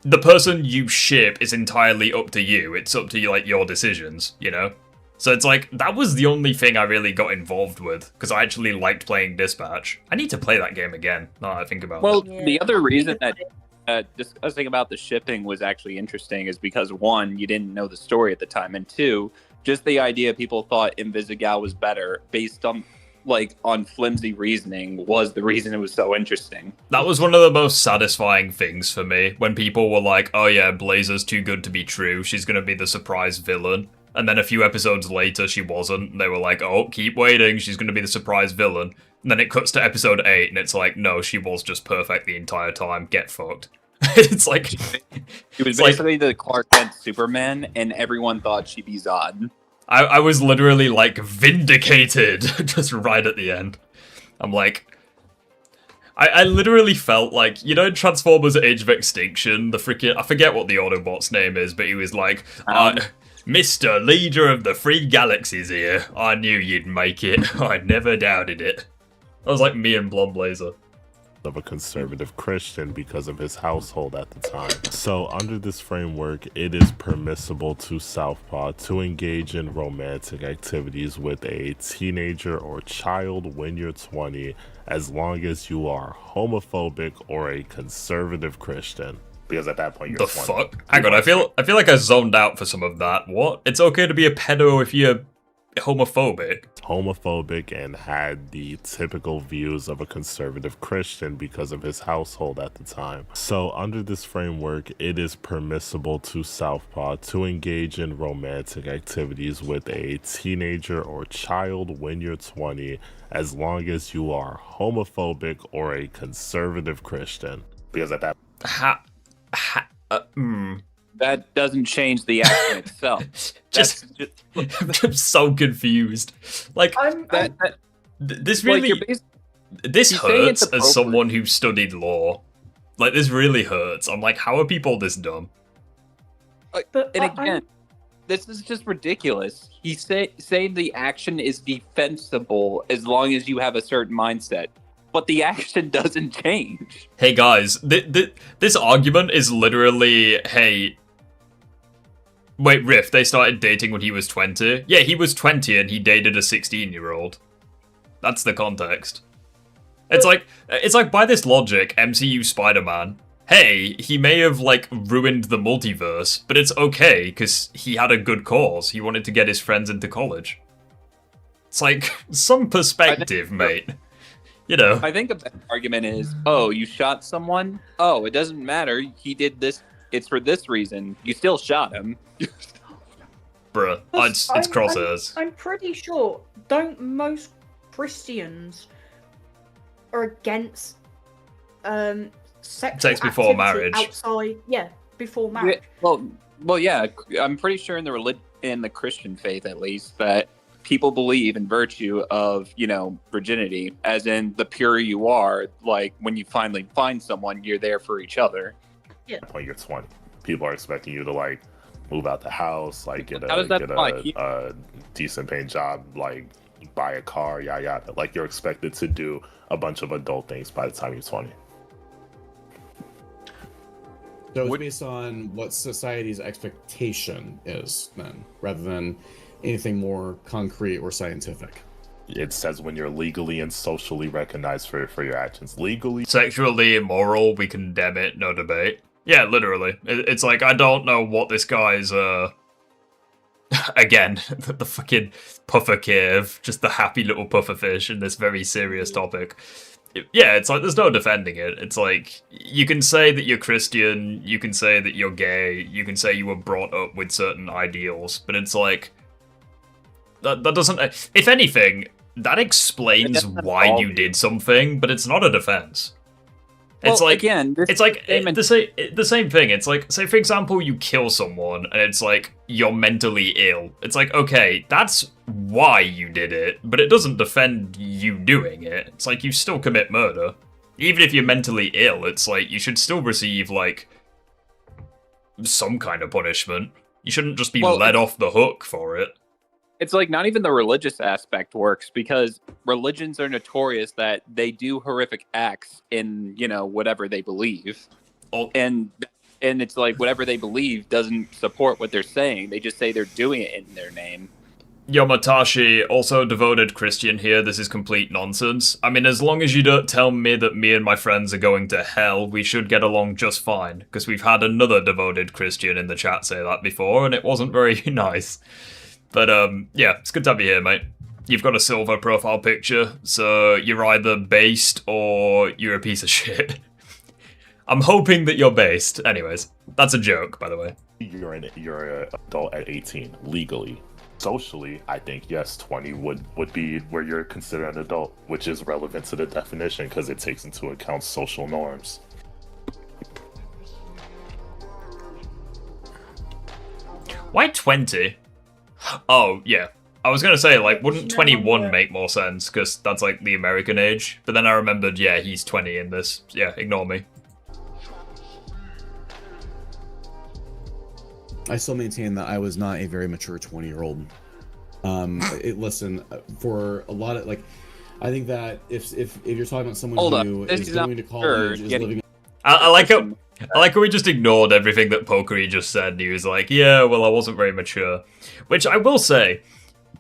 the person you ship is entirely up to you. It's up to you, like, your decisions, you know? So it's like, that was the only thing I really got involved with, because I actually liked playing Dispatch. I need to play that game again, now that I think about it. Well, the other reason that discussing about the shipping was actually interesting is because, one, you didn't know the story at the time, and two, just the idea people thought Invisigal was better based on flimsy reasoning was the reason it was so interesting. That was one of the most satisfying things for me, when people were like, oh yeah, Blazer's too good to be true, she's gonna be the surprise villain. And then a few episodes later, she wasn't. They were like, oh, keep waiting, she's gonna be the surprise villain. And then it cuts to episode 8, and it's like, no, she was just perfect the entire time, get fucked. It's like... It was basically the Clark Kent Superman, and everyone thought she'd be Zod. I was literally, like, vindicated just right at the end. I'm like... I literally felt like, you know, Transformers Age of Extinction, the freaking... I forget what the Autobot's name is, but he was like, Mr. Leader of the Free Galaxies here. I knew you'd make it. I never doubted it. That was like me and Blonde Blazer. Of a conservative Christian because of his household at the time. So under this framework, it is permissible to Southpaw to engage in romantic activities with a teenager or child when you're 20, as long as you are homophobic or a conservative Christian. Because at that point you're 20. The fuck? Hang on, I feel like I zoned out for some of that. What? It's okay to be a pedo if you're homophobic and had the typical views of a conservative Christian because of his household at the time. So under this framework, it is permissible to Southpaw to engage in romantic activities with a teenager or child when you're 20, as long as you are homophobic or a conservative Christian. Because at that That doesn't change the action itself. I'm so confused. Like, this really... This hurts as someone who studied law. Like, this really hurts. I'm like, how are people this dumb? And again, this is just ridiculous. He's saying the action is defensible as long as you have a certain mindset. But the action doesn't change. Hey guys, this argument is literally, hey... Wait, Riff, they started dating when he was 20? Yeah, he was 20 and he dated a 16-year-old. That's the context. It's like by this logic, MCU Spider-Man, hey, he may have, like, ruined the multiverse, but it's okay, because he had a good cause. He wanted to get his friends into college. It's like, some perspective, mate. You know. I think a better argument is, oh, you shot someone? Oh, it doesn't matter. He did this. It's for this reason. You still shot him. Bruh, it's crosshairs. I'm pretty sure, don't most Christians are against sex before marriage. Outside, before marriage. Well, yeah. I'm pretty sure in the Christian faith, at least, that people believe in virtue of, virginity, as in the purer you are. Like when you finally find someone, you're there for each other. Yeah. When you're 20, people are expecting you to like move out the house, like get How does that a decent paying job, like buy a car, yada. Like you're expected to do a bunch of adult things by the time you're 20. So it's based on what society's expectation is, then, rather than anything more concrete or scientific. It says when you're legally and socially recognized for your actions. Legally, sexually immoral, we condemn it, no debate. Yeah, literally. It's like, I don't know what this guy's, again, the fucking puffer cave, just the happy little puffer fish in this very serious topic. Yeah, it's like, there's no defending it. It's like, you can say that you're Christian, you can say that you're gay, you can say you were brought up with certain ideals, but it's like, that doesn't, if anything, that explains why you did something, but it's not a defense. It's well, like, again, it's like the same thing. It's like, say for example, you kill someone and it's like, you're mentally ill. It's like, okay, that's why you did it, but it doesn't defend you doing it. It's like, you still commit murder. Even if you're mentally ill, it's like, you should still receive, like, some kind of punishment. You shouldn't just be let off the hook for it. It's like not even the religious aspect works, because religions are notorious that they do horrific acts in, whatever they believe. And it's like whatever they believe doesn't support what they're saying. They just say they're doing it in their name. Yomatashi, also devoted Christian here, this is complete nonsense. I mean, as long as you don't tell me that me and my friends are going to hell, we should get along just fine. Because we've had another devoted Christian in the chat say that before, and it wasn't very nice. But, yeah, it's good to have you here, mate. You've got a silver profile picture, so you're either based or you're a piece of shit. I'm hoping that you're based. Anyways, that's a joke, by the way. You're an adult at 18, legally. Socially, I think, yes, 20 would be where you're considered an adult, which is relevant to the definition because it takes into account social norms. Why 20? Oh, yeah. I was going to say, like, wouldn't 21 make more sense? Because that's, like, the American age. But then I remembered, yeah, he's 20 in this. Yeah, ignore me. I still maintain that I was not a very mature 20-year-old. Listen, for a lot of, like, I think that if you're talking about someone who is going to college, is living... I like how we just ignored everything that Pokery just said. He was like, yeah, well, I wasn't very mature. Which I will say,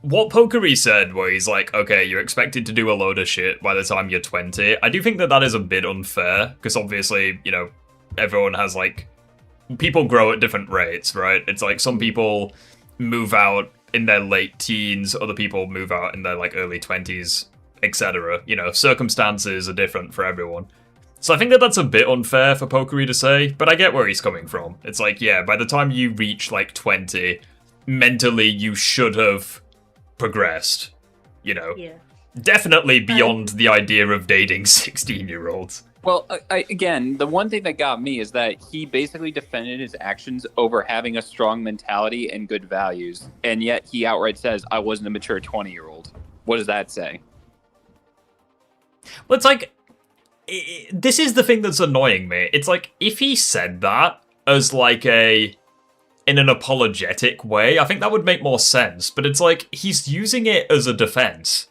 what Pokery said, where he's like, okay, you're expected to do a load of shit by the time you're 20, I do think that is a bit unfair, because obviously, everyone has, like, people grow at different rates, right? It's like some people move out in their late teens, other people move out in their, like, early 20s, etc. Circumstances are different for everyone. So I think that's a bit unfair for Pokery to say, but I get where he's coming from. It's like, yeah, by the time you reach, like, 20, mentally you should have progressed, Yeah. Definitely beyond the idea of dating 16-year-olds. Well, again, the one thing that got me is that he basically defended his actions over having a strong mentality and good values, and yet he outright says, I wasn't a mature 20-year-old. What does that say? Well, it's like... this is the thing that's annoying me. It's like, if he said that as like in an apologetic way, I think that would make more sense. But it's like, he's using it as a defense.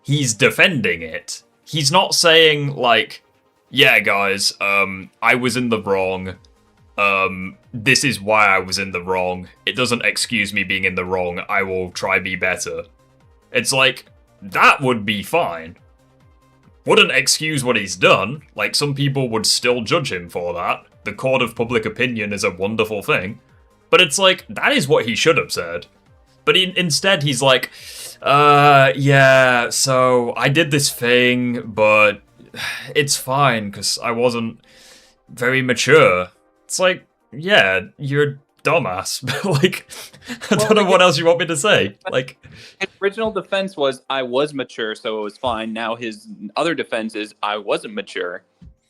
He's defending it. He's not saying like, yeah, guys, I was in the wrong. this is why I was in the wrong. It doesn't excuse me being in the wrong. I will try be better. It's like, that would be fine. Wouldn't excuse what he's done. Like, some people would still judge him for that. The court of public opinion is a wonderful thing. But it's like, that is what he should have said. But instead he's like, yeah, so I did this thing, but it's fine, because I wasn't very mature. It's like, yeah, you're a dumbass. Like, I don't know what else you want me to say. Like, his original defense was, I was mature, so it was fine. Now his other defense is, I wasn't mature.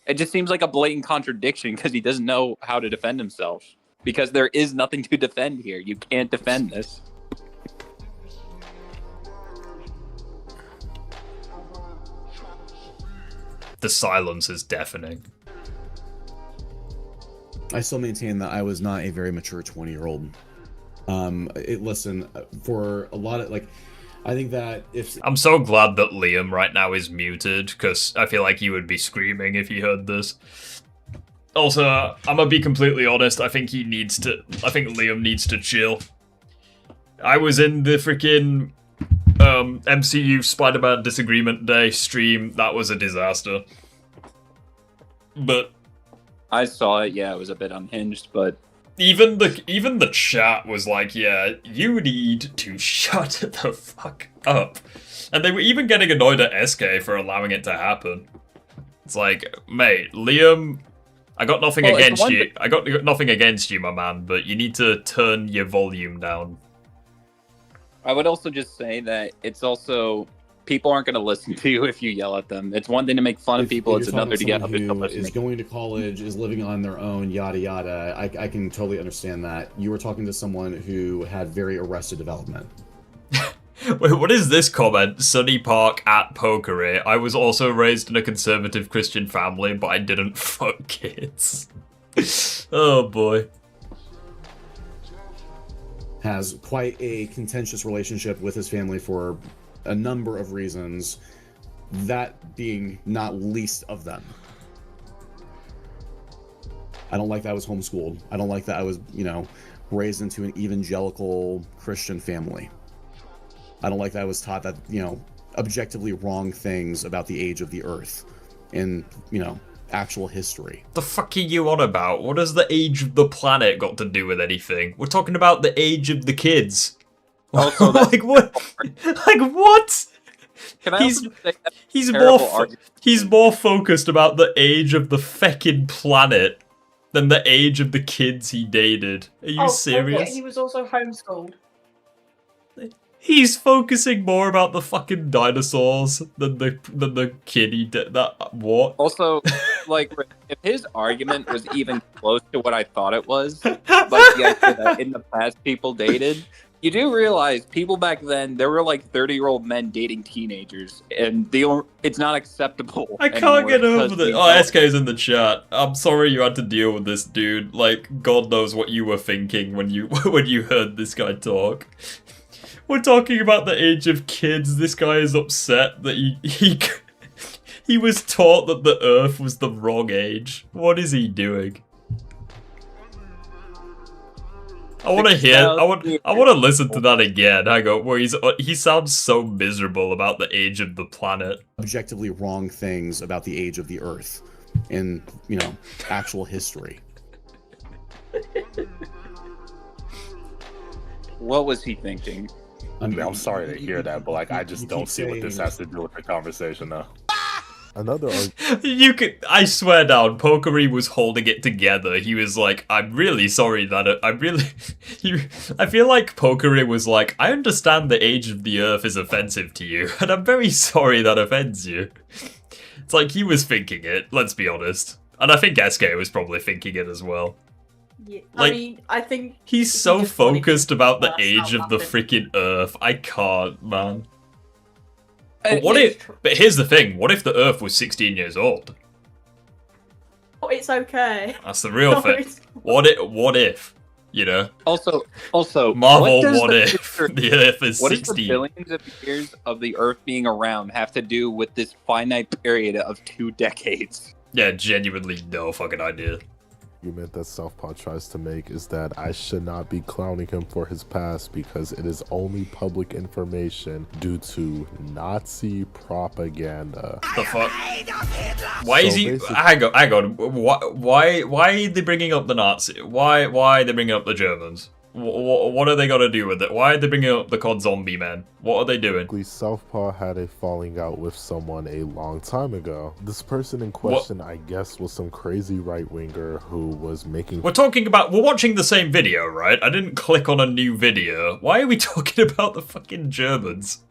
It just seems like a blatant contradiction, because he doesn't know how to defend himself. Because there is nothing to defend here. You can't defend this. The silence is deafening. I still maintain that I was not a very mature 20-year-old. Listen, for a lot of, like, I think that if... I'm so glad that Liam right now is muted, because I feel like he would be screaming if he heard this. Also, I'm gonna be completely honest, I think Liam needs to chill. I was in the freaking MCU Spider-Man Disagreement Day stream. That was a disaster. But I saw it, yeah, it was a bit unhinged, but even the chat was like, yeah, you need to shut the fuck up. And they were even getting annoyed at SK for allowing it to happen. It's like, mate, Liam, I got nothing against you. I got nothing against you, my man, but you need to turn your volume down. I would also just say that it's also, people aren't going to listen to you if you yell at them. It's one thing to make fun of people, it's another to get up and is going to college, is living on their own, yada yada. I can totally understand that. You were talking to someone who had very arrested development. Wait, what is this comment? Sunny Park at Pokery. I was also raised in a conservative Christian family, but I didn't fuck kids. Oh boy. Has quite a contentious relationship with his family for a number of reasons, that being not least of them. I don't like that I was homeschooled. I don't like that I was, raised into an evangelical Christian family. I don't like that I was taught that, objectively wrong things about the age of the Earth in, actual history. The fuck are you on about? What has the age of the planet got to do with anything? We're talking about the age of the kids. Also, like what? Like what? Can I he's more focused about the age of the feckin' planet than the age of the kids he dated. Are you serious? Okay. He was also homeschooled. He's focusing more about the fucking dinosaurs than the kid he did. That what? Also, like, if his argument was even close to what I thought it was, like the idea that in the past people dated, you do realize people back then, there were like 30-year-old men dating teenagers, and it's not acceptable. I can't get over this. Oh, SK's in the chat. I'm sorry you had to deal with this, dude. Like, God knows what you were thinking when you heard this guy talk. We're talking about the age of kids. This guy is upset that he was taught that the Earth was the wrong age. What is he doing? I want to hear. I want to listen to that again. Hang on, where he sounds so miserable about the age of the planet. Objectively wrong things about the age of the Earth in, actual history. What was he thinking? I'm sorry to hear that, but like I just don't see what this has to do with the conversation though. Another I swear down, Pokery was holding it together. He was like, I'm really sorry that I feel like Pokery was like, I understand the age of the Earth is offensive to you, and I'm very sorry that offends you. It's like he was thinking it, let's be honest. And I think SK was probably thinking it as well. Yeah, like, I think he's so focused about the age of the freaking Earth. I can't, man. But here's the thing. What if the Earth was 16 years old? Oh, it's okay. That's the real thing. What if? Also, Marvel, what if the Earth is 16? What does the billions of years of the Earth being around have to do with this finite period of 2 decades? Yeah, genuinely no fucking idea. argument that Southpaw tries to make is that I should not be clowning him for his past because it is only public information due to Nazi propaganda. The fuck? Why is he? Hang on. Why are they bringing up the Nazi? Why are they bringing up the Germans? What are they gonna do with it? Why are they bringing up the COD zombie man? What are they doing? Southpaw had a falling out with someone a long time ago. This person in question, I guess, was some crazy right-winger who was making... We're watching the same video, right? I didn't click on a new video. Why are we talking about the fucking Germans?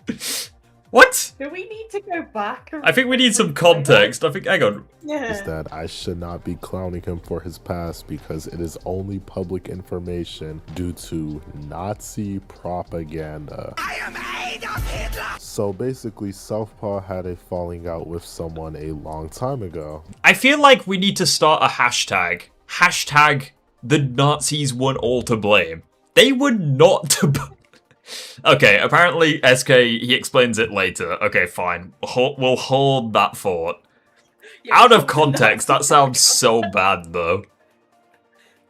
What? Do we need to go back? I think we need some context. Hang on. Yeah. Is that I should not be clowning him for his past because it is only public information due to Nazi propaganda. I am Adolf Hitler! So basically, Southpaw had a falling out with someone a long time ago. I feel like we need to start a hashtag. Hashtag the Nazis weren't all to blame. They were not to blame. Okay, apparently SK, he explains it later. Okay, fine. We'll hold that thought. Yeah, out of context, that sounds so bad, though.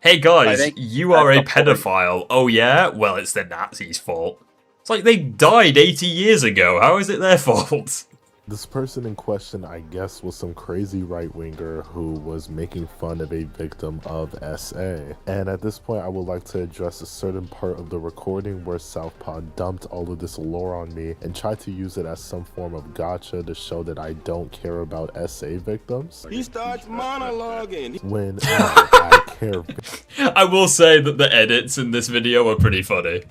Hey guys, you are a pedophile. Oh yeah? Well, it's the Nazis' fault. It's like they died 80 years ago. How is it their fault? This person in question, I guess, was some crazy right-winger who was making fun of a victim of SA. And at this point, I would like to address a certain part of the recording where Southpaw dumped all of this lore on me and tried to use it as some form of gotcha to show that I don't care about SA victims. He starts monologuing. When I care. I will say that the edits in this video are pretty funny.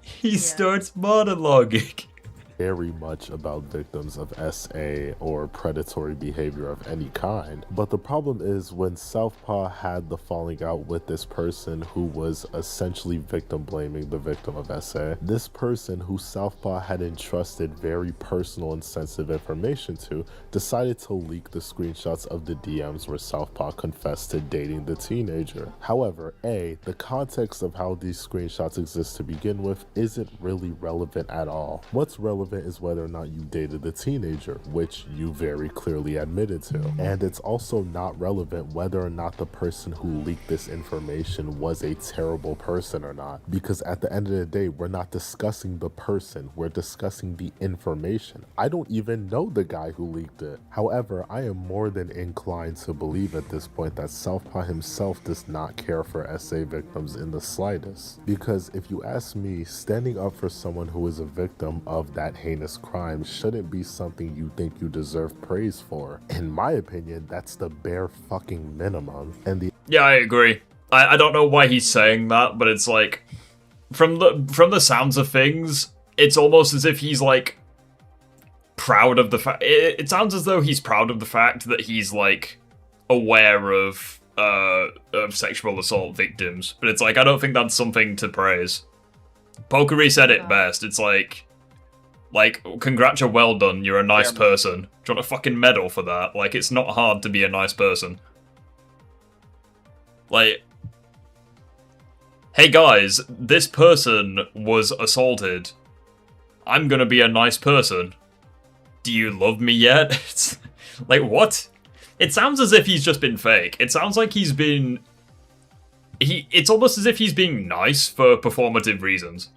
He starts monologuing. Very much about victims of SA or predatory behavior of any kind. But the problem is when Southpaw had the falling out with this person who was essentially victim blaming the victim of SA, this person who Southpaw had entrusted very personal and sensitive information to decided to leak the screenshots of the DMs where Southpaw confessed to dating the teenager. However, the context of how these screenshots exist to begin with isn't really relevant at all. What's relevant is whether or not you dated the teenager, which you very clearly admitted to. And it's also not relevant whether or not the person who leaked this information was a terrible person or not, because at the end of the day, we're not discussing the person, we're discussing the information. I don't even know the guy who leaked it. However, I am more than inclined to believe at this point that Southpaw himself does not care for SA victims in the slightest. Because if you ask me, standing up for someone who is a victim of that heinous crime shouldn't be something you think you deserve praise for. In my opinion, that's the bare fucking minimum. And yeah, I agree. I don't know why he's saying that, but it's like from the sounds of things, it's almost as if he's like proud of the fact. It sounds as though he's proud of the fact that he's like aware of sexual assault victims, but it's like I don't think that's something to praise. Pokery said it best. It's like, congrats, well done, you're a nice person. Do you want a fucking medal for that? Like, it's not hard to be a nice person. Like, hey guys, this person was assaulted. I'm gonna be a nice person. Do you love me yet? It's like, what? It sounds as if he's just been fake. It sounds like he's been... It's almost as if he's being nice for performative reasons.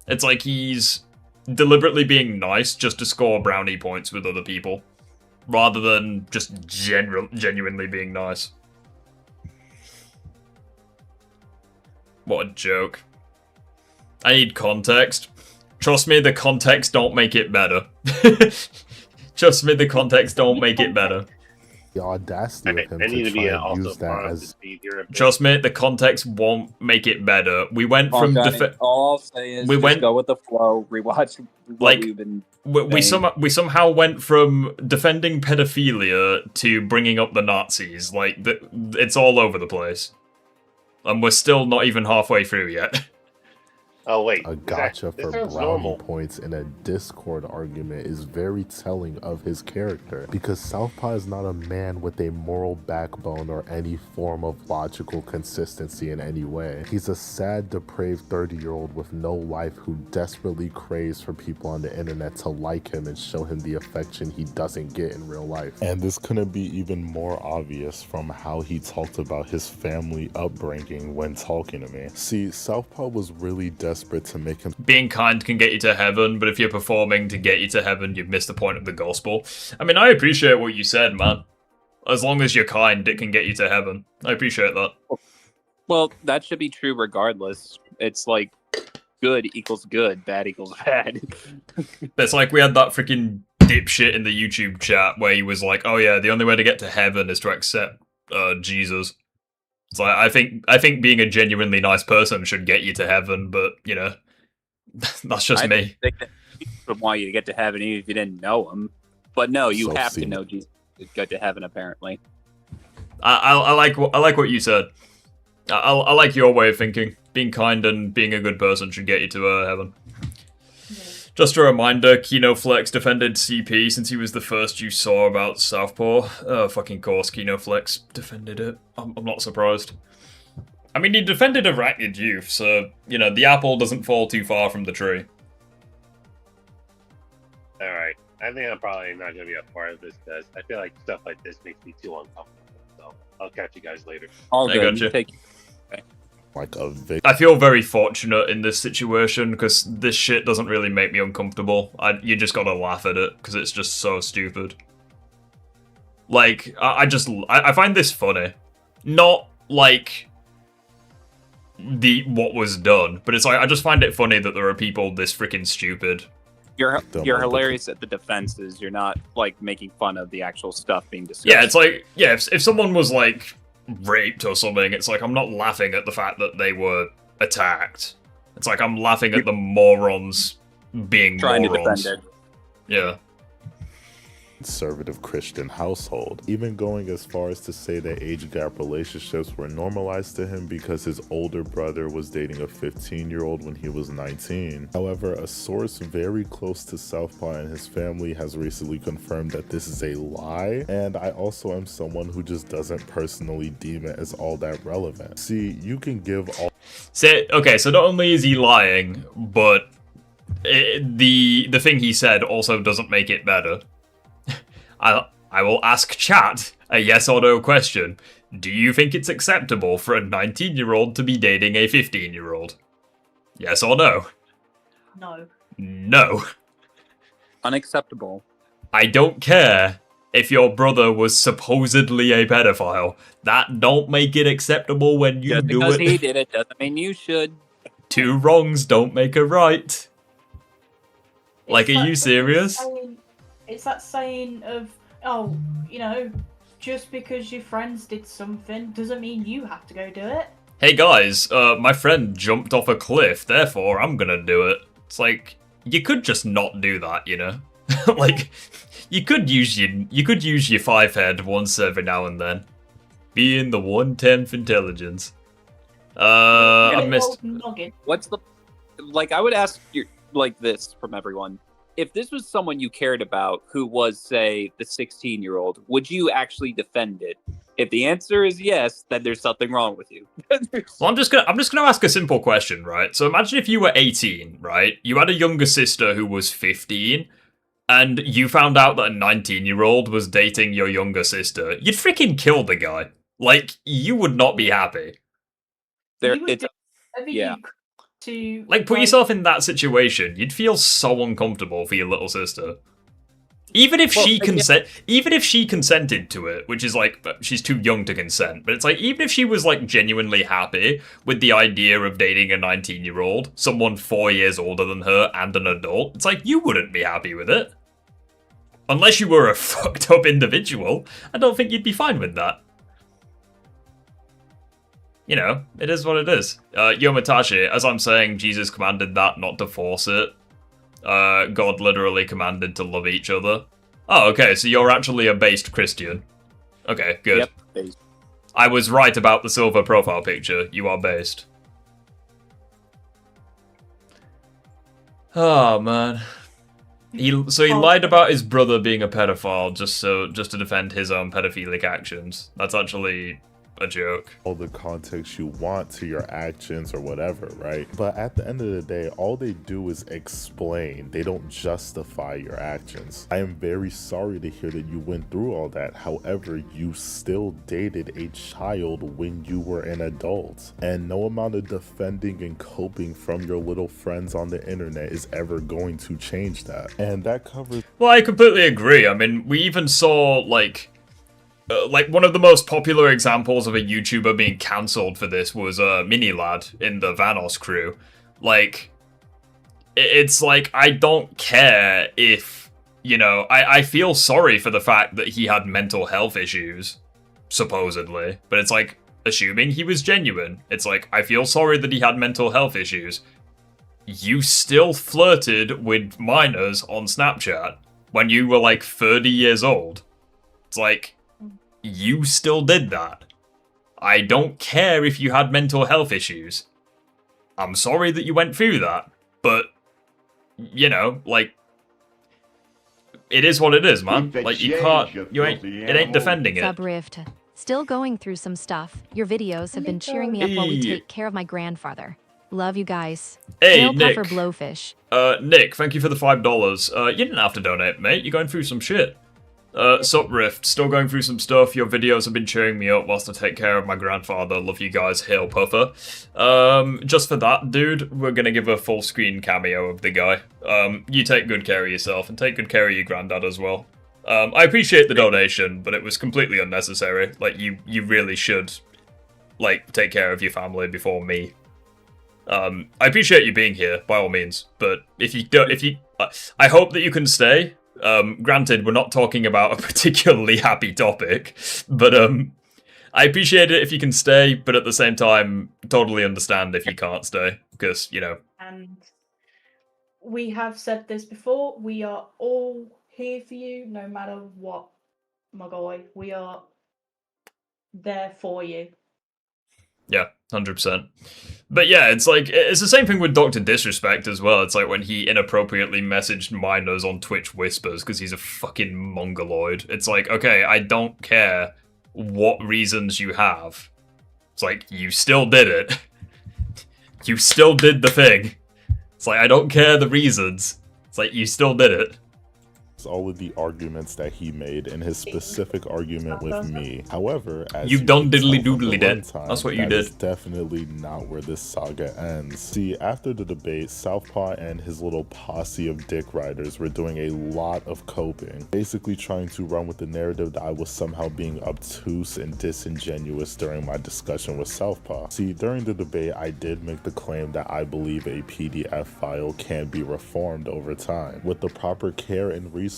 It's like he's deliberately being nice just to score brownie points with other people, rather than just genuinely being nice. What a joke. I need context. Trust me, the context don't make it better. Trust me, the context don't make it better. The audacity of him to try and use that as... Trust me, the context won't make it better. We went from... All I'll say is go with the flow, rewatch what we've been we somehow went from defending pedophilia to bringing up the Nazis. Like, it's all over the place. And we're still not even halfway through yet. Oh wait, a gotcha for brownie points in a Discord argument is very telling of his character, because Southpaw is not a man with a moral backbone or any form of logical consistency in any way. He's a sad, depraved 30-year-old with no life who desperately craves for people on the internet to like him and show him the affection he doesn't get in real life. And this couldn't be even more obvious from how he talked about his family upbringing when talking to me. See, Southpaw was really desperate to make him... Being kind can get you to heaven, but if you're performing to get you to heaven, you've missed the point of the gospel. I mean, I appreciate what you said, man. As long as you're kind, it can get you to heaven. I appreciate that. Well, that should be true regardless. It's like, good equals good, bad equals bad. It's like we had that freaking dipshit in the YouTube chat where he was like, oh yeah, the only way to get to heaven is to accept Jesus. So I think being a genuinely nice person should get you to heaven, but you know, that's just me. I think that people would want you to get to heaven even if you didn't know him, but no, you have to know Jesus to go to heaven. Apparently, I like what you said. I like your way of thinking. Being kind and being a good person should get you to heaven. Just a reminder, KinoFlex defended CP since he was the first you saw about Southpaw. Fucking course, KinoFlex defended it. I'm not surprised. I mean, he defended Arachnid Youth, so, you know, the apple doesn't fall too far from the tree. Alright, I think I'm probably not going to be a part of this, because I feel like stuff like this makes me too uncomfortable, so I'll catch you guys later. All good. You take... Like a I feel very fortunate in this situation because this shit doesn't really make me uncomfortable. You just gotta laugh at it because it's just so stupid. Like, I find this funny. Not like what was done, but it's like I just find it funny that there are people this freaking stupid. You're hilarious at the defenses. You're not like making fun of the actual stuff being discussed. Yeah, it's like, yeah, if someone was like raped or something, it's like I'm not laughing at the fact that they were attacked. It's like I'm laughing at the morons being trying morons. to defend it. Yeah. Conservative Christian household, even going as far as to say that age gap relationships were normalized to him because his older brother was dating a 15-year-old when he was 19. However, a source very close to Southpaw and his family has recently confirmed that this is a lie, and I also am someone who just doesn't personally deem it as all that relevant. See, you can give all... Okay, so not only is he lying, but the thing he said also doesn't make it better. I will ask chat a yes or no question. Do you think it's acceptable for a 19-year-old to be dating a 15-year-old? Yes or no? No. No. Unacceptable. I don't care if your brother was supposedly a pedophile. That don't make it acceptable when you do it. Just because he did it doesn't mean you should. Two wrongs don't make a right. Like, are you serious? It's that saying of, oh, you know, just because your friends did something doesn't mean you have to go do it. Hey guys, my friend jumped off a cliff, therefore I'm gonna do it. It's like, you could just not do that, you know? Like, you could use your 5 head once every now and then. Be in the 1/10th intelligence. I missed... What's the... Like, I would ask you, like, this from everyone. If this was someone you cared about who was, say, the 16-year-old, would you actually defend it? If the answer is yes, then there's something wrong with you. Well, I'm just gonna ask a simple question, right? So imagine if you were 18, right? You had a younger sister who was 15, and you found out that a 19-year-old was dating your younger sister. You'd freaking kill the guy. Like, you would not be happy. Yeah. Like, put yourself in that situation. You'd feel so uncomfortable for your little sister. Even if she consented to it, which is like, she's too young to consent, but it's like, even if she was like genuinely happy with the idea of dating a 19-year-old, someone 4 years older than her and an adult, it's like, you wouldn't be happy with it. Unless you were a fucked up individual, I don't think you'd be fine with that. You know, it is what it is. Yomatashi, as I'm saying, Jesus commanded that, not to force it. God literally commanded to love each other. Oh, okay, so you're actually a based Christian. Okay, good. Yep, based. I was right about the silver profile picture. You are based. Oh man. He lied about his brother being a pedophile just to defend his own pedophilic actions. That's actually a joke. All the context you want to your actions or whatever, right? But at the end of the day, all they do is explain. They don't justify your actions. I am very sorry to hear that you went through all that. However, you still dated a child when you were an adult. And no amount of defending and coping from your little friends on the internet is ever going to change that. And that covers... Well, I completely agree. I mean, we even saw, like one of the most popular examples of a YouTuber being cancelled for this was Minilad in the Vanos crew. Like, it's like, I don't care if, you know, I feel sorry for the fact that he had mental health issues, supposedly, but it's like, assuming he was genuine, it's like, I feel sorry that he had mental health issues. You still flirted with minors on Snapchat when you were like 30 years old. It's like, you still did that. I don't care if you had mental health issues. I'm sorry that you went through that, but, you know, like, it is what it is, man. Like, you can't, it ain't defending it. Subrift. Still going through some stuff. Your videos have been cheering me up while we take care of my grandfather. Love you guys. Hey, Nick. Blowfish. Nick, thank you for the $5. You didn't have to donate, mate. You're going through some shit. Suprift, still going through some stuff. Your videos have been cheering me up whilst I take care of my grandfather. Love you guys. Hail Puffer. Just for that, dude, we're gonna give a full screen cameo of the guy. You take good care of yourself and take good care of your granddad as well. I appreciate the donation, but it was completely unnecessary. Like, you really should, like, take care of your family before me. I appreciate you being here, by all means, but if you don't, I hope that you can stay. Granted, we're not talking about a particularly happy topic, but I appreciate it if you can stay, but at the same time, totally understand if you can't stay, because, you know. And we have said this before, we are all here for you, no matter what, my guy. We are there for you. Yeah, 100%. But yeah, it's like, it's the same thing with Dr. Disrespect as well. It's like when he inappropriately messaged minors on Twitch Whispers because he's a fucking mongoloid. It's like, okay, I don't care what reasons you have. It's like, you still did it. You still did the thing. It's like, I don't care the reasons. It's like, you still did it. All of the arguments that he made in his specific argument with me. However, as you've done diddly doodly did. That's what you did. Definitely not where this saga ends. See, after the debate, Southpaw and his little posse of dick riders were doing a lot of coping, basically trying to run with the narrative that I was somehow being obtuse and disingenuous during my discussion with Southpaw. See, during the debate, I did make the claim that I believe a PDF file can be reformed over time. With the proper care and resources,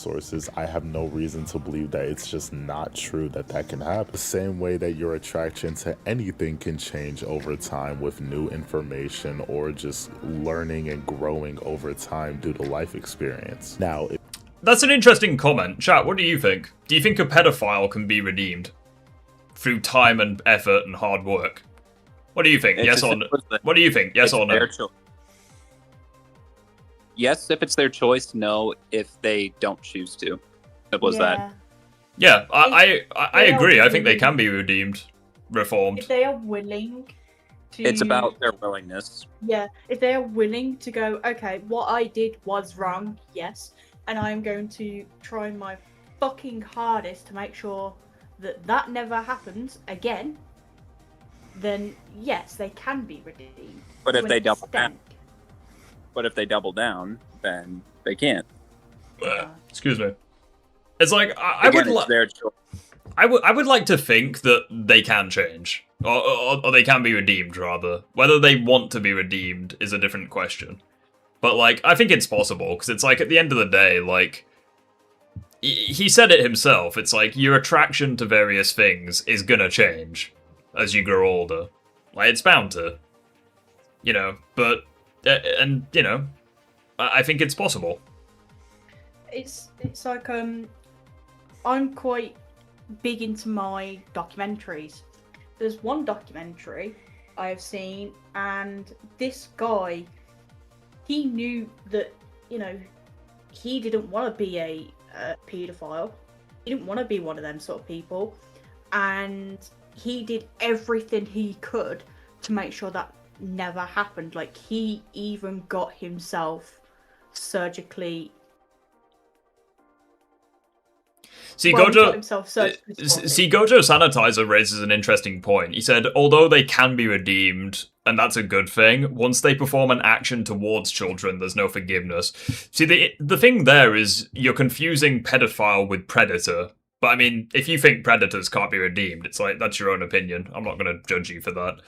I have no reason to believe that it's just not true that that can happen. The same way that your attraction to anything can change over time with new information or just learning and growing over time due to life experience. Now, that's an interesting comment. Chat, what do you think? Do you think a pedophile can be redeemed through time and effort and hard work? What do you think? Yes or no? What do you think? Yes or no? Yes, if it's their choice. No, if they don't choose to. What was that? Yeah, I agree. I think they can be redeemed, reformed. If they are willing to... It's about their willingness. Yeah, if they are willing to go, okay, what I did was wrong, yes, and I'm going to try my fucking hardest to make sure that that never happens again, then yes, they can be redeemed. But if they double down... But if they double down, then they can't. Excuse me. It's like I would like to think that they can change, or they can be redeemed rather. Whether they want to be redeemed is a different question. But like, I think it's possible because it's like at the end of the day, like he said it himself. It's like your attraction to various things is gonna change as you grow older. Like it's bound to, you know. But and you know, I think it's possible. It's like I'm quite big into my documentaries. There's one documentary I have seen, and this guy, he knew that you know, he didn't want to be a paedophile. He didn't want to be one of them sort of people. And he did everything he could to make sure that never happened. Like, he even got himself surgically... Gojo Sanitizer raises an interesting point. He said, although they can be redeemed, and that's a good thing, once they perform an action towards children, there's no forgiveness. See, the thing there is you're confusing pedophile with predator. But I mean, if you think predators can't be redeemed, it's like, that's your own opinion. I'm not going to judge you for that.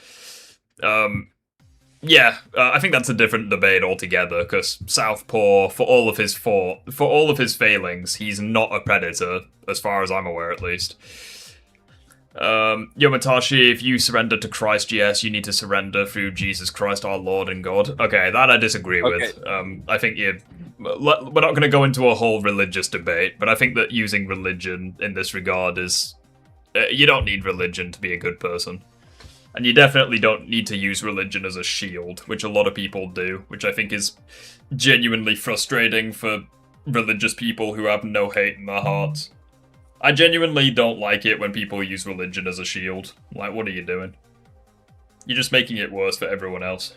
I think that's a different debate altogether, because Southpaw, for all of his failings, he's not a predator, as far as I'm aware, at least. Yomatashi, if you surrender to Christ, yes, you need to surrender through Jesus Christ, our Lord and God. Okay, that I disagree with. I think we're not going to go into a whole religious debate, but I think that using religion in this regard is... you don't need religion to be a good person. And you definitely don't need to use religion as a shield, which a lot of people do, which I think is genuinely frustrating for religious people who have no hate in their hearts. I genuinely don't like it when people use religion as a shield. Like, what are you doing? You're just making it worse for everyone else.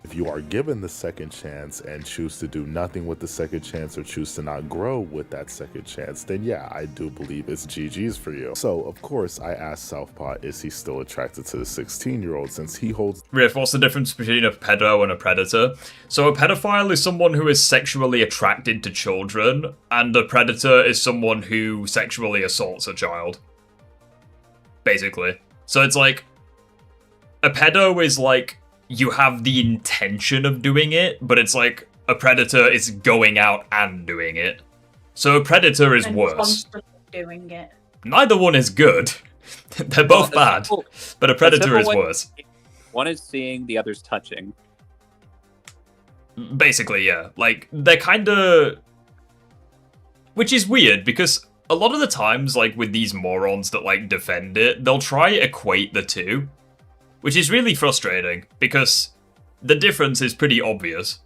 If you are given the second chance and choose to do nothing with the second chance or choose to not grow with that second chance, then yeah, I do believe it's GG's for you. So, of course, I asked Southpaw, is he still attracted to the 16-year-old since he holds... Riff, what's the difference between a pedo and a predator? So a pedophile is someone who is sexually attracted to children, and a predator is someone who sexually assaults a child. Basically. So it's like... a pedo is like... you have the intention of doing it, but it's like a predator is going out and doing it. So a predator is worse. Constantly doing it. Neither one is good. They're both bad, but a predator is worse. One is seeing, the other's touching. Basically, yeah. Like, they're kind of... which is weird, because a lot of the times, like, with these morons that, like, defend it, they'll try to equate the two. Which is really frustrating, because the difference is pretty obvious.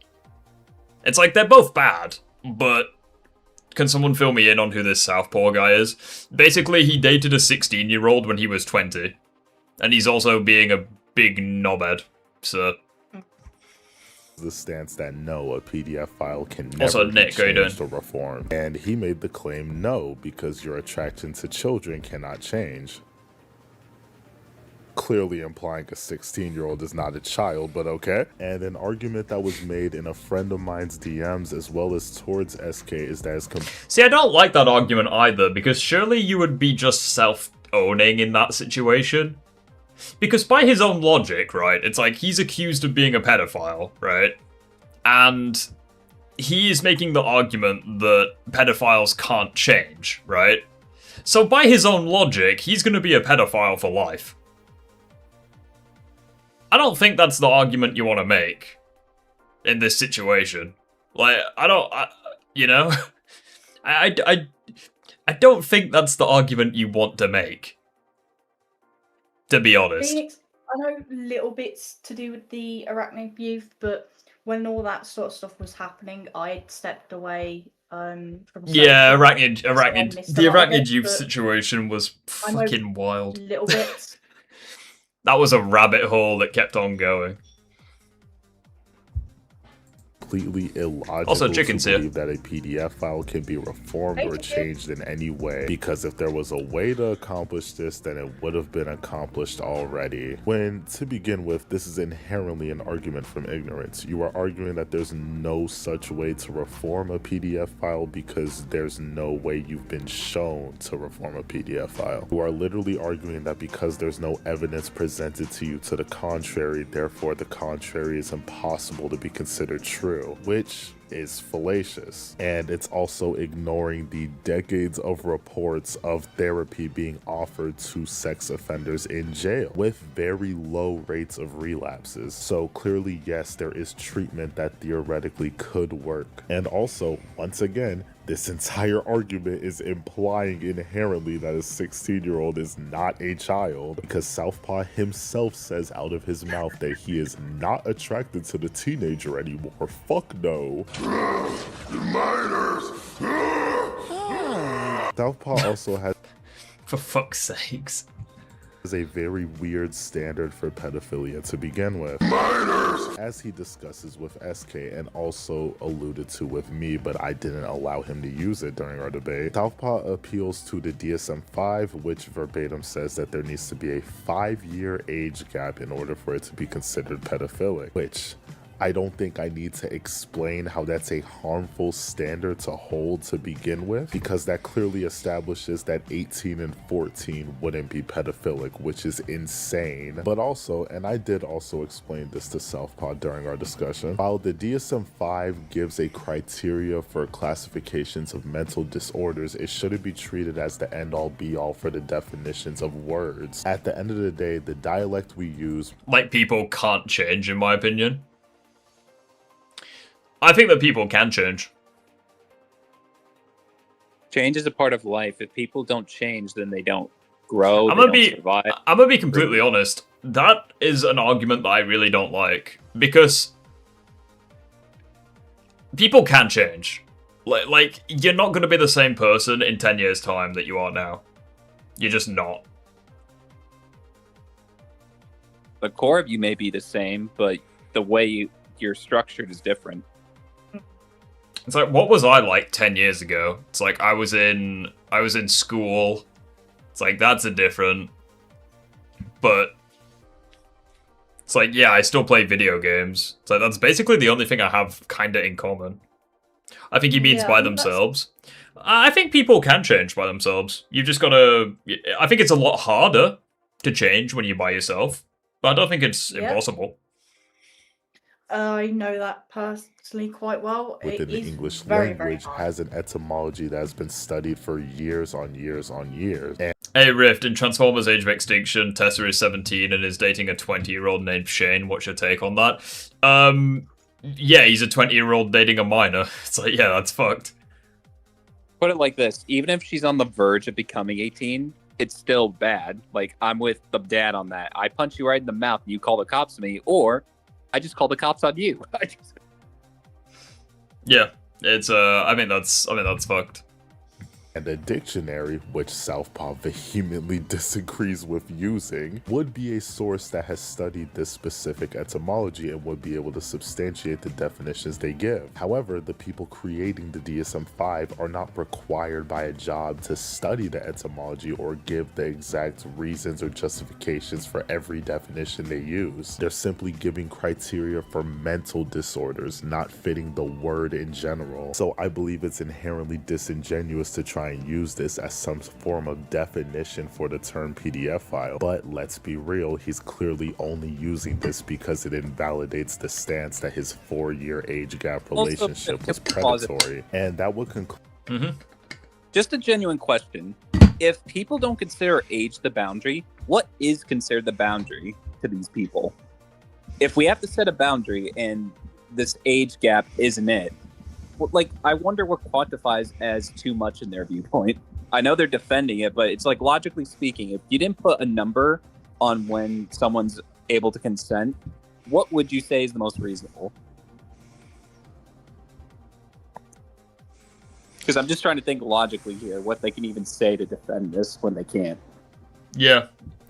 It's like, they're both bad, but can someone fill me in on who this Southpaw guy is? Basically, he dated a 16-year-old when he was 20. And he's also being a big knobhead, so... the stance that no, a PDF file can never also, be Nick, changed or reformed. And he made the claim, no, because your attraction to children cannot change. Clearly implying a 16-year-old is not a child, but okay. And an argument that was made in a friend of mine's DMs as well as towards SK is that it's... See, I don't like that argument either, because surely you would be just self-owning in that situation. Because by his own logic, right, it's like he's accused of being a pedophile, right? And he is making the argument that pedophiles can't change, right? So by his own logic, he's going to be a pedophile for life. I don't think that's the argument you want to make in this situation. Like, I don't think that's the argument you want to make. To be honest. Phoenix, I know little bits to do with the arachnid youth, but when all that sort of stuff was happening, I stepped away from... yeah, the arachnid youth situation was fucking wild. Little bits. That was a rabbit hole that kept on going. Completely illogical also, to chicken's believe that a PDF file can be reformed or changed in any way, because if there was a way to accomplish this, then it would have been accomplished already. When, to begin with, this is inherently an argument from ignorance. You are arguing that there's no such way to reform a PDF file because there's no way you've been shown to reform a PDF file. You are literally arguing that because there's no evidence presented to you to the contrary, therefore the contrary is impossible to be considered true, which is fallacious. And it's also ignoring the decades of reports of therapy being offered to sex offenders in jail with very low rates of relapses. So clearly, yes, there is treatment that theoretically could work. And also, once again, this entire argument is implying inherently that a 16-year-old is not a child, because Southpaw himself says out of his mouth that he is not attracted to the teenager anymore. Fuck no. Southpaw also has, for fuck's sakes, is a very weird standard for pedophilia to begin with. As he discusses with SK and also alluded to with me, but I didn't allow him to use it during our debate. Southpaw appeals to the DSM-5, which verbatim says that there needs to be a 5-year age gap in order for it to be considered pedophilic, which I don't think I need to explain how that's a harmful standard to hold to begin with, because that clearly establishes that 18 and 14 wouldn't be pedophilic, which is insane. But also, and I did also explain this to Southpaw during our discussion, while the DSM-5 gives a criteria for classifications of mental disorders, it shouldn't be treated as the end-all be-all for the definitions of words. At the end of the day, the dialect we use... Like, people can't change, in my opinion. I think that people can change. Change is a part of life. If people don't change, then they don't grow, they don't survive. I'm gonna be completely honest. That is an argument that I really don't like. Because people can change. Like, you're not gonna be the same person in 10 years' time that you are now. You're just not. The core of you may be the same, but the way you're structured is different. It's like, what was I like 10 years ago? It's like, I was in school. It's like, that's a different. But it's like, yeah, I still play video games. So that's basically the only thing I have kind of in common. I think he means by themselves. I think people can change by themselves. You've just got to... I think it's a lot harder to change when you're by yourself. But I don't think it's impossible. I know that personally quite well. Within the English language has an etymology that has been studied for years on years on years. And hey Rift, in Transformers Age of Extinction, Tessa is 17 and is dating a 20-year-old named Shane. What's your take on that? Yeah, he's a 20-year-old dating a minor. It's like, yeah, that's fucked. Put it like this, even if she's on the verge of becoming 18, it's still bad. Like, I'm with the dad on that. I punch you right in the mouth and you call the cops on me, or I just call the cops on you. Yeah, it's I mean that's fucked. And a dictionary, which Southpaw vehemently disagrees with using, would be a source that has studied this specific etymology and would be able to substantiate the definitions they give. However, the people creating the DSM-5 are not required by a job to study the etymology or give the exact reasons or justifications for every definition they use. They're simply giving criteria for mental disorders, not fitting the word in general. So I believe it's inherently disingenuous to try and use this as some form of definition for the term PDF file. But let's be real, he's clearly only using this because it invalidates the stance that his 4-year age gap relationship was predatory. And that would conclude. Just a genuine question. If people don't consider age the boundary, what is considered the boundary to these people? If we have to set a boundary and this age gap isn't it, like, I wonder what quantifies as too much in their viewpoint. I know they're defending it, but it's like, logically speaking, if you didn't put a number on when someone's able to consent, what would you say is the most reasonable? Because I'm just trying to think logically here, what they can even say to defend this when they can't. Yeah,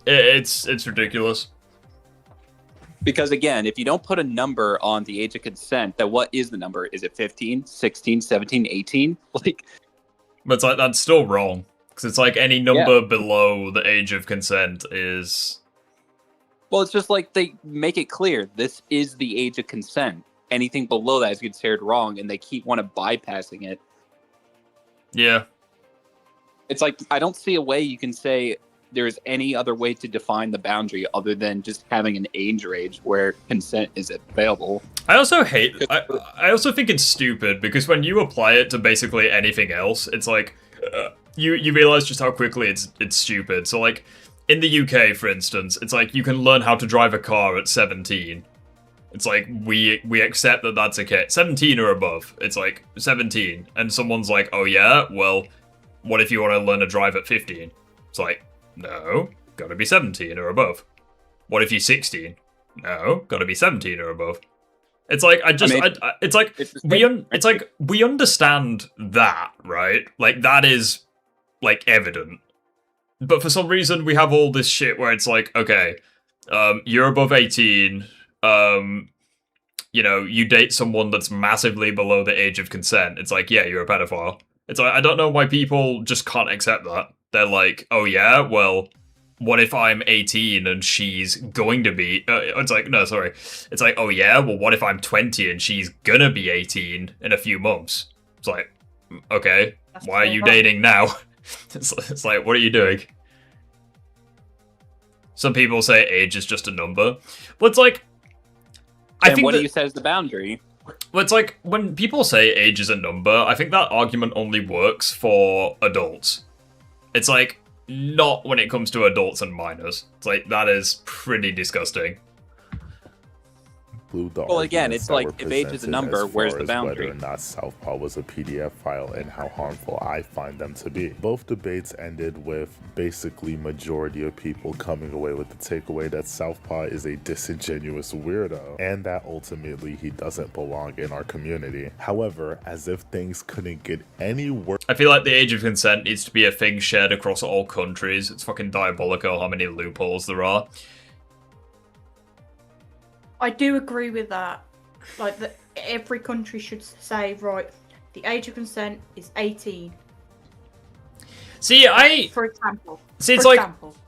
it's ridiculous. Because again, if you don't put a number on the age of consent, then what is the number? Is it 15, 16, 17, 18? Like, but it's like, that's still wrong. Because it's like any number below the age of consent is... Well, it's just like they make it clear, this is the age of consent. Anything below that is considered wrong, and they keep bypassing it. Yeah. It's like, I don't see a way you can say there's any other way to define the boundary other than just having an age range where consent is available. I also think it's stupid because when you apply it to basically anything else, it's like you realize just how quickly it's stupid. So like in the UK, for instance, it's like you can learn how to drive a car at 17. It's like we accept that that's okay. 17 or above. It's like 17, and someone's like, oh yeah, well, what if you want to learn to drive at 15? It's like, no, gotta be 17 or above. What if you're 16? No, gotta be 17 or above. It's like it's like we understand that, right? Like that is like evident. But for some reason we have all this shit where it's like, okay, you're above 18, you know, you date someone that's massively below the age of consent. It's like, yeah, you're a pedophile. It's like, I don't know why people just can't accept that. They're like, oh yeah, well, what if I'm 18 and she's going to be... it's like, no, sorry. It's like, oh yeah, well, what if I'm 20 and she's gonna be 18 in a few months? It's like, okay, why are you dating now? It's like, what are you doing? Some people say age is just a number. But it's like... And what do you say is the boundary? Well, it's like, when people say age is a number, I think that argument only works for adults. It's like, not when it comes to adults and minors. It's like, that is pretty disgusting. Well, again, it's like, if age is a number, where's the boundary? Whether or not Southpaw was a PDF file and how harmful I find them to be. Both debates ended with basically majority of people coming away with the takeaway that Southpaw is a disingenuous weirdo, and that ultimately he doesn't belong in our community. However, as if things couldn't get any worse... I feel like the age of consent needs to be a thing shared across all countries. It's fucking diabolical how many loopholes there are. I do agree with that. Like, that every country should say, right, the age of consent is 18. See, For example.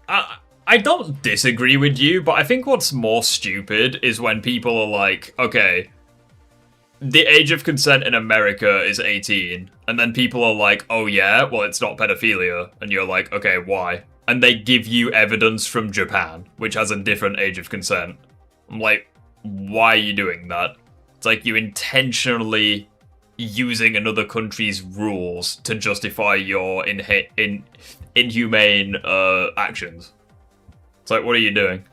I don't disagree with you, but I think what's more stupid is when people are like, okay, the age of consent in America is 18, and then people are like, oh yeah, well, it's not pedophilia, and you're like, okay, why? And they give you evidence from Japan, which has a different age of consent. I'm like, why are you doing that? It's like you intentionally using another country's rules to justify your inhumane actions. It's like, what are you doing?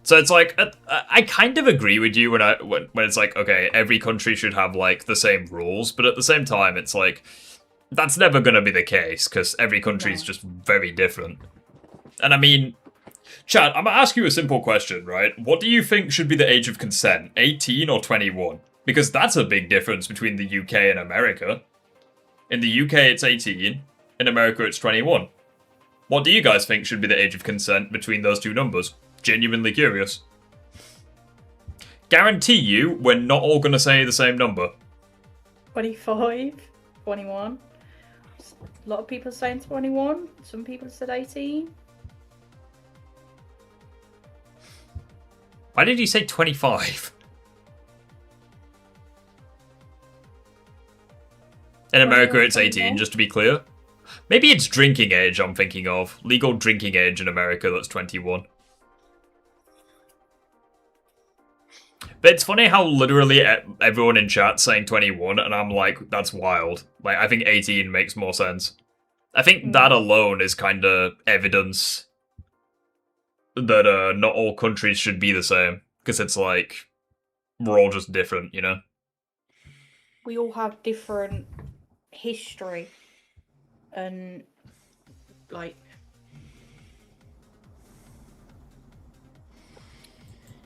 So it's like, I kind of agree with you when it's like, okay, every country should have like the same rules, but at the same time, it's like, that's never going to be the case because every country is just very different. And I mean, Chad, I'm going to ask you a simple question, right? What do you think should be the age of consent, 18 or 21? Because that's a big difference between the UK and America. In the UK, it's 18. In America, it's 21. What do you guys think should be the age of consent between those two numbers? Genuinely curious. Guarantee you, we're not all going to say the same number. 25, 21. A lot of people are saying 21. Some people said 18. Why did you say 25? In America, it's 18, just to be clear. Maybe it's drinking age I'm thinking of. Legal drinking age in America, that's 21. But it's funny how literally everyone in chat's saying 21, and I'm like, that's wild. Like, I think 18 makes more sense. I think that alone is kind of evidence that not all countries should be the same. Because it's like, we're all just different, you know? We all have different history. And, like...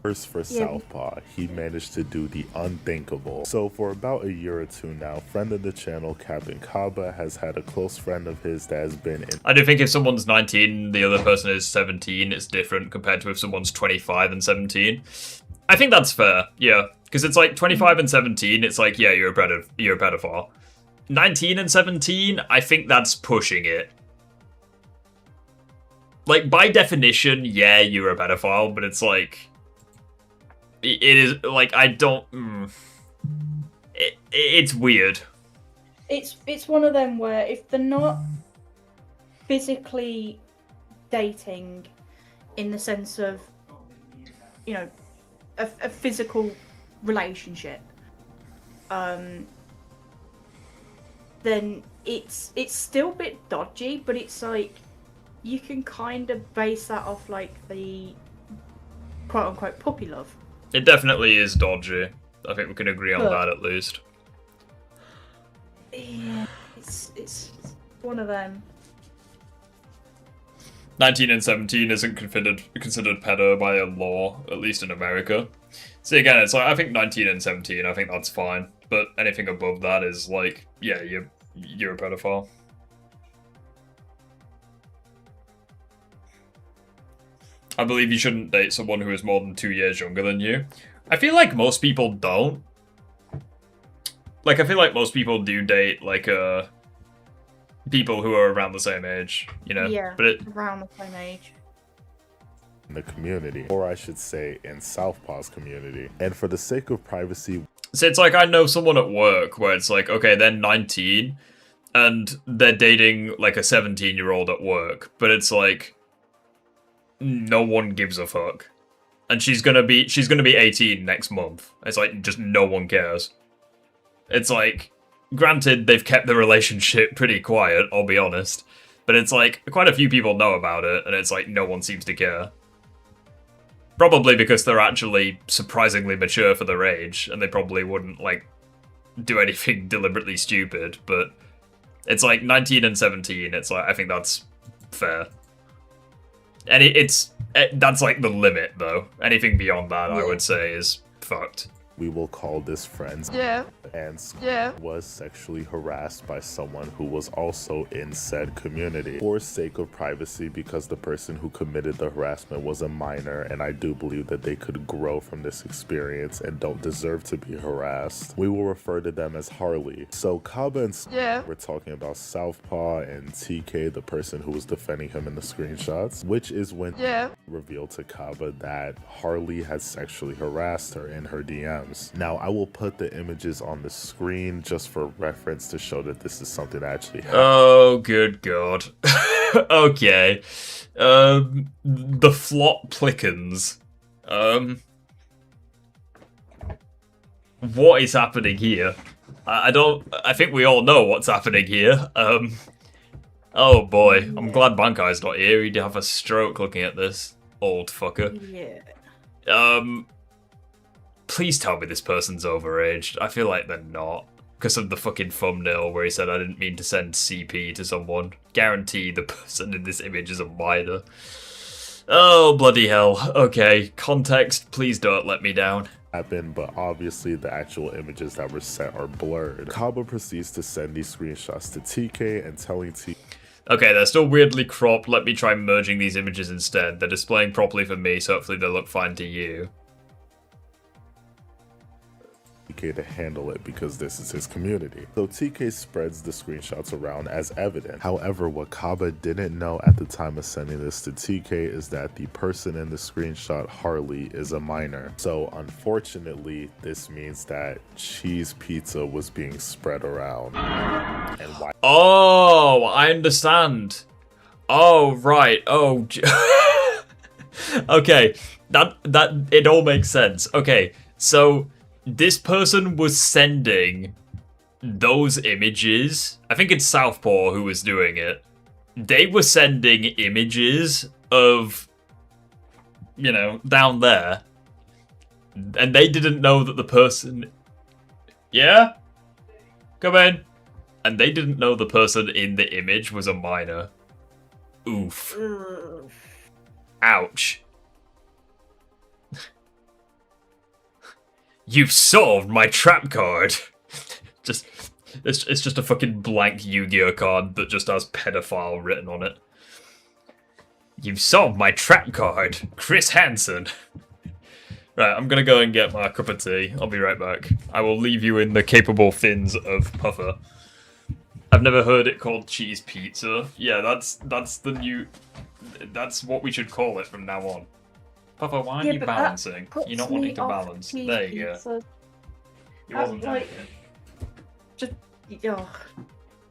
First for Southpaw, he managed to do the unthinkable. So for about a year or two now, friend of the channel, Captain Kaba, has had a close friend of his that has been in... I do think if someone's 19, the other person is 17, it's different compared to if someone's 25 and 17. I think that's fair, yeah. Because it's like 25 and 17, it's like, yeah, you're a pedophile. 19 and 17, I think that's pushing it. Like, by definition, yeah, you're a pedophile, but it's like... It is, like, I don't... It's weird. It's one of them where if they're not physically dating in the sense of, you know, a physical relationship, then it's still a bit dodgy, but it's like, you can kind of base that off, like, the quote-unquote puppy love. It definitely is dodgy. I think we can agree on that at least. Yeah, it's one of them. 19 and 17 isn't considered pedo by a law, at least in America. See, again, it's like, I think 19 and 17, I think that's fine. But anything above that is like, yeah, you're a pedophile. I believe you shouldn't date someone who is more than 2 years younger than you. I feel like most people don't. Like, I feel like most people do date, like, people who are around the same age, you know? Yeah, but around the same age. In the community, or I should say in Southpaw's community. And for the sake of privacy... So it's like, I know someone at work where it's like, okay, they're 19, and they're dating, like, a 17-year-old at work, but it's like, no one gives a fuck. And she's gonna be 18 next month. It's like, just no one cares. It's like... Granted, they've kept the relationship pretty quiet, I'll be honest. But it's like, quite a few people know about it, and it's like, no one seems to care. Probably because they're actually surprisingly mature for their age, and they probably wouldn't, like, do anything deliberately stupid, but... It's like, 19 and 17, it's like, I think that's fair. And that's like the limit, though. Anything beyond that, I would say, is fucked. We will call this friends. Yeah. And yeah. was sexually harassed by someone who was also in said community. For sake of privacy, because the person who committed the harassment was a minor, and I do believe that they could grow from this experience and don't deserve to be harassed, we will refer to them as Harley. So Kaba and we're talking about Southpaw and TK, the person who was defending him in the screenshots, which is when revealed to Kaba that Harley had sexually harassed her in her DMs. Now, I will put the images on the screen just for reference to show that this is something that actually happened. Oh, good God. Okay. The flop plickens. What is happening here? I think we all know what's happening here. Oh boy. I'm glad Bankai's not here. He'd have a stroke looking at this. Old fucker. Yeah. Please tell me this person's overaged. I feel like they're not. Because of the fucking thumbnail where he said I didn't mean to send CP to someone. Guarantee the person in this image is a minor. Oh, bloody hell. Okay, context, please don't let me down. But obviously the actual images that were sent are blurred. Kaba proceeds to send these screenshots to TK and telling TK... Okay, they're still weirdly cropped. Let me try merging these images instead. They're displaying properly for me, so hopefully they'll look fine to you. TK to handle it because this is his community. So TK spreads the screenshots around as evidence. However, what Kaba didn't know at the time of sending this to TK is that the person in the screenshot, Harley, is a minor. So unfortunately, this means that cheese pizza was being spread around. And why? Oh, I understand. Oh, right. Oh, okay. That it all makes sense. Okay, so this person was sending those images. I think it's Southpaw who was doing it. They were sending images of, you know, down there. And they didn't know that the person... Yeah? Come in. And they didn't know the person in the image was a minor. Oof. Ouch. You've solved my trap card. It's just a fucking blank Yu-Gi-Oh card that just has pedophile written on it. You've solved my trap card, Chris Hansen. Right, I'm gonna go and get my cup of tea. I'll be right back. I will leave you in the capable fins of Puffer. I've never heard it called cheese pizza. Yeah, that's the new... That's what we should call it from now on. Papa, why aren't you balancing? You're not wanting to balance. There you go. You wasn't like, just,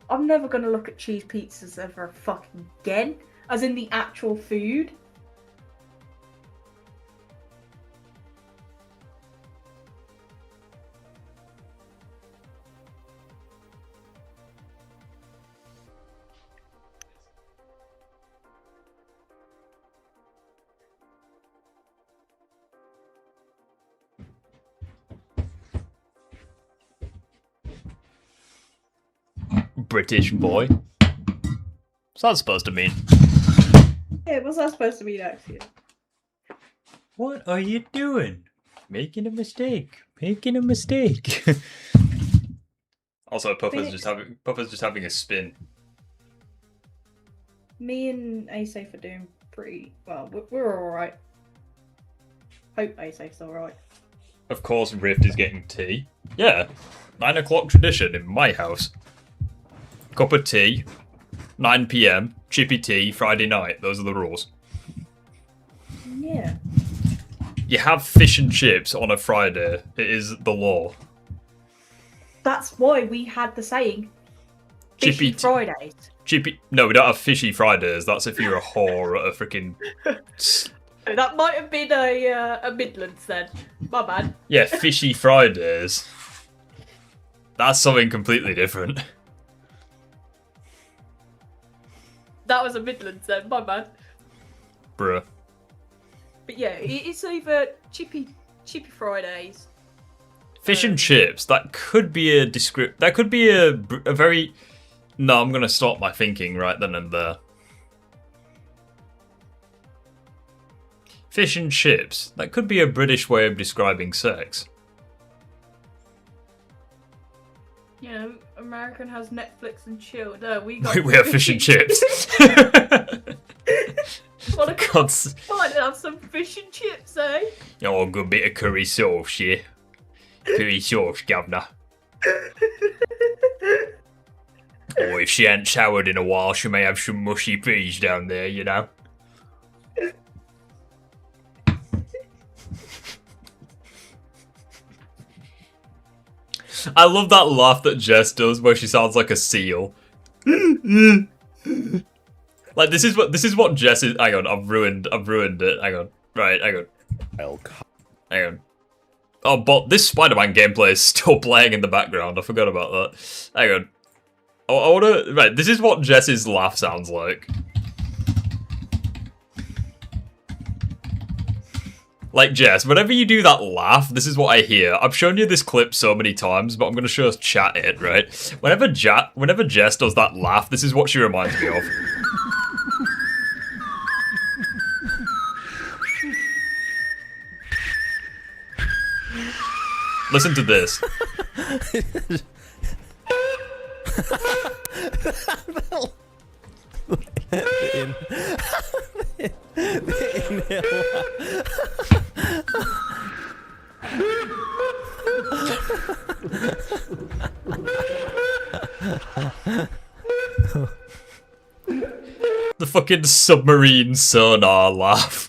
I'm never gonna look at cheese pizzas ever fucking again. As in the actual food. British boy. What's that supposed to mean? Yeah, what's that supposed to mean, actually? What are you doing? Making a mistake. Making a mistake. Also, Puffer's just having a spin. Me and Asafe are doing pretty well. We're all right. Hope Asafe's all right. Of course, Rift is getting tea. Yeah, 9 o'clock tradition in my house. Cup of tea, 9 p.m. Chippy tea, Friday night. Those are the rules. Yeah. You have fish and chips on a Friday. It is the law. That's why we had the saying, Fishy Fridays. No, we don't have fishy Fridays. That's if you're a whore at a freaking... That might have been a Midlands then. My bad. Yeah, fishy Fridays. That's something completely different. That was a Midlands then. My bad. Bruh. But yeah, it's either Chippy Fridays. Fish and chips. That could be a That could be a very... No, I'm gonna stop my thinking right then and there. Fish and chips. That could be a British way of describing sex. You know, American has Netflix and chill. No, we got... We have fish and chips. What a God. Might have some fish and chips, eh? Oh, a good bit of curry sauce, yeah. Curry sauce, governor. Oh, if she ain't showered in a while, she may have some mushy peas down there, you know? I love that laugh that Jess does where she sounds like a seal. Like this is what Jess is. Hang on, I've ruined it. Hang on. Right, hang on. Hang on. Oh, but this Spider-Man gameplay is still playing in the background. I forgot about that. Hang on. I wanna... Right, this is what Jess's laugh sounds like. Like, Jess, whenever you do that laugh, this is what I hear. I've shown you this clip so many times, but I'm gonna show us chat it, right? Whenever Jess does that laugh, this is what she reminds me of. Listen to this. The fucking submarine sonar laugh.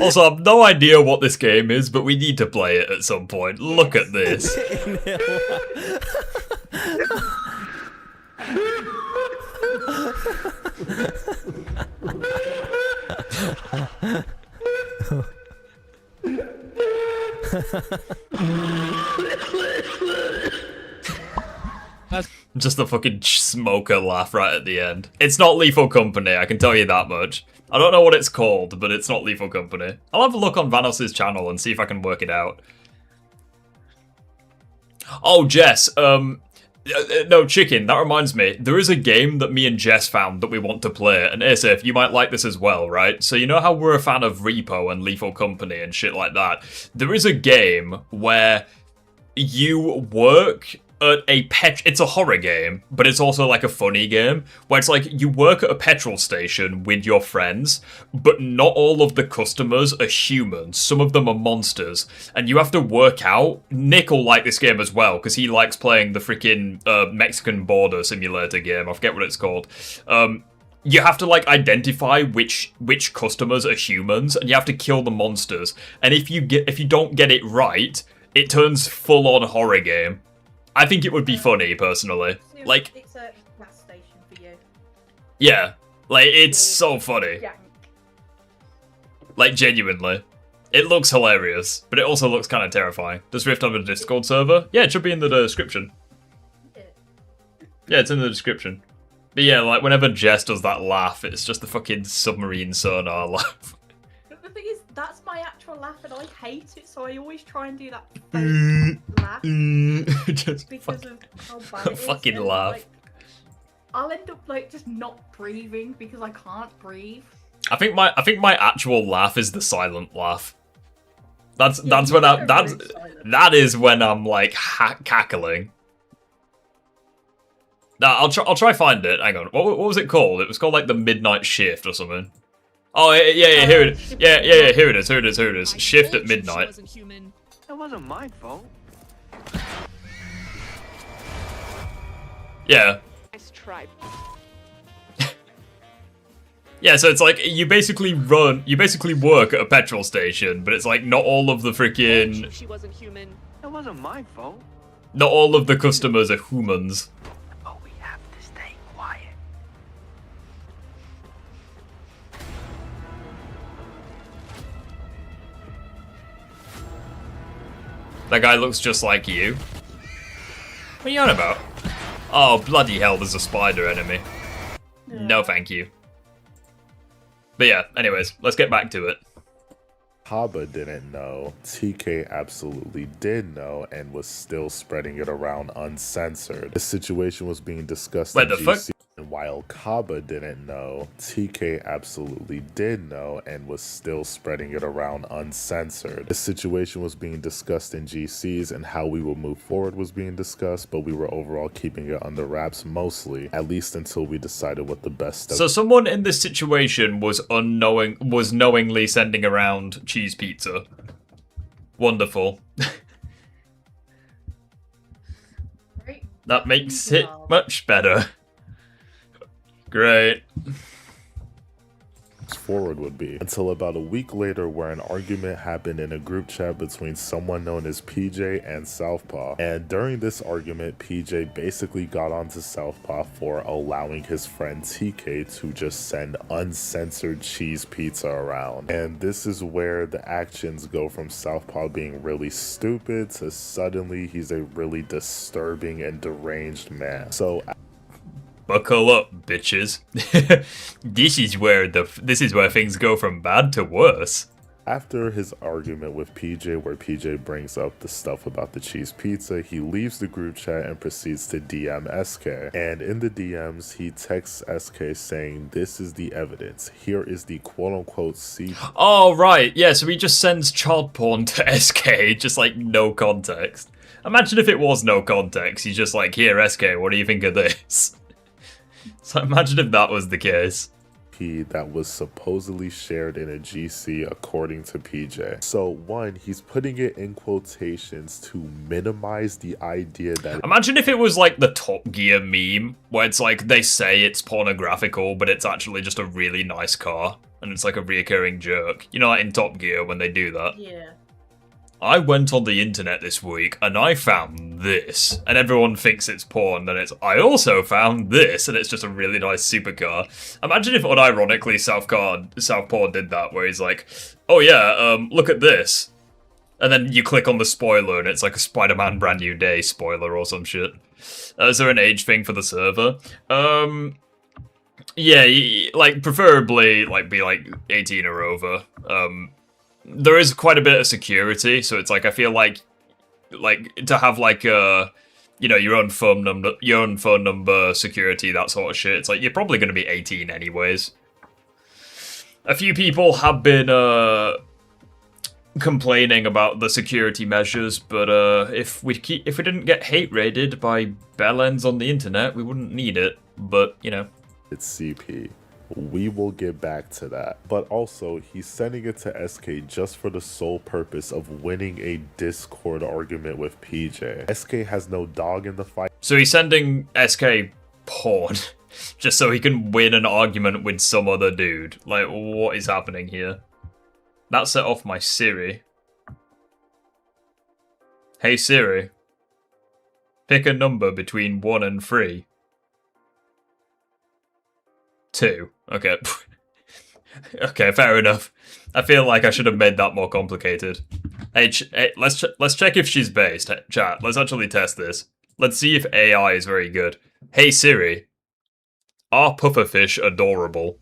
Also, I've no idea what this game is, but we need to play it at some point. Look at this. Just the fucking smoker laugh right at the end. It's not Lethal Company, I can tell you that much. I don't know what it's called, but it's not Lethal Company. I'll have a look on Vanos' channel and see if I can work it out. Oh, Jess, no, Chicken, that reminds me. There is a game that me and Jess found that we want to play, and Asif, you might like this as well, right? So you know how we're a fan of Repo and Lethal Company and shit like that? There is a game where you work at it's a horror game, but it's also like a funny game, where it's like you work at a petrol station with your friends, but not all of the customers are humans. Some of them are monsters, and you have to work out. Nick will like this game as well, because he likes playing the freaking Mexican border simulator game. I forget what it's called. You have to like identify which customers are humans, and you have to kill the monsters. And if you don't get it right, it turns full on horror game. I think it would be funny, personally. Like, it's a gas station for you. Yeah, like it's so funny. Yeah. Like genuinely, it looks hilarious, but it also looks kind of terrifying. Does Rift have a Discord server? Yeah, it should be in the description. Yeah, it's in the description. But yeah, like whenever Jess does that laugh, it's just the fucking submarine sonar laugh. But the thing is, that's my actual laugh, and I hate it. So I always try and do that fake laugh Just because of how bad it is. fucking and, laugh. like, I'll end up like just not breathing because I can't breathe. I think my actual laugh is the silent laugh. That's when that is when I'm like cackling. Nah, I'll try find it. Hang on. What was it called? It was called like the Midnight Shift or something. Oh yeah, here it is. Yeah, here it is. Shift at midnight. That wasn't my fault. Yeah. Nice try. Yeah, so it's like you basically work at a petrol station, but it's like not all of the freaking. She wasn't human. That wasn't my fault. Not all of the customers are humans. But we have to stay quiet. That guy looks just like you. What are you on about? Oh, bloody hell, there's a spider enemy. No, thank you. But yeah, anyways, let's get back to it. Haba didn't know, TK absolutely did know, and was still spreading it around uncensored. The situation was being discussed in GC, and while Kaba didn't know, TK absolutely did know, and was still spreading it around uncensored. The situation was being discussed in GCs, and how we would move forward was being discussed, but we were overall keeping it under wraps mostly, at least until we decided what the best step. So someone in this situation was knowingly sending around cheese pizza. Wonderful. That makes it much better. Great. Forward would be until about a week later, where an argument happened in a group chat between someone known as PJ and Southpaw, and during this argument PJ basically got onto Southpaw for allowing his friend TK to just send uncensored cheese pizza around. And this is where the actions go from Southpaw being really stupid to suddenly he's a really disturbing and deranged man. So buckle up, bitches. This is where things go from bad to worse. After his argument with PJ, where PJ brings up the stuff about the cheese pizza, he leaves the group chat and proceeds to DM SK. And in the DMs, he texts SK saying, "This is the evidence. Here is the quote-unquote C." Oh, right. Yeah, so he just sends child porn to SK, just like no context. Imagine if it was no context. He's just like, "Here, SK, what do you think of this?" So imagine if that was the case. That was supposedly shared in a GC according to PJ. So one, he's putting it in quotations to minimize the idea that... Imagine if it was like the Top Gear meme, where it's like they say it's pornographical, but it's actually just a really nice car, and it's like a reoccurring joke. You know, like in Top Gear when they do that? Yeah. I went on the internet this week and I found this, and everyone thinks it's porn, then it's, I also found this, and it's just a really nice supercar. Imagine if unironically Southpaw did that, where he's like, oh yeah, look at this. And then you click on the spoiler and it's like a Spider-Man Brand New Day spoiler or some shit. Is there an age thing for the server? Yeah, like preferably like be like 18 or over. There is quite a bit of security, so it's like I feel like to have like you know, your own phone number, security, that sort of shit. It's like you're probably going to be 18 anyways. A few people have been complaining about the security measures, but if we didn't get hate raided by bellends on the internet, we wouldn't need it. But you know, it's CP. We will get back to that. But also, he's sending it to SK just for the sole purpose of winning a Discord argument with PJ. SK has no dog in the fight. So he's sending SK porn just so he can win an argument with some other dude. Like, what is happening here? That set off my Siri. Hey Siri, pick a number between 1 and 3. 2. Okay. Okay, fair enough. I feel like I should have made that more complicated. Hey, let's check if she's based. Chat, let's actually test this. Let's see if AI is very good. Hey Siri, are pufferfish adorable?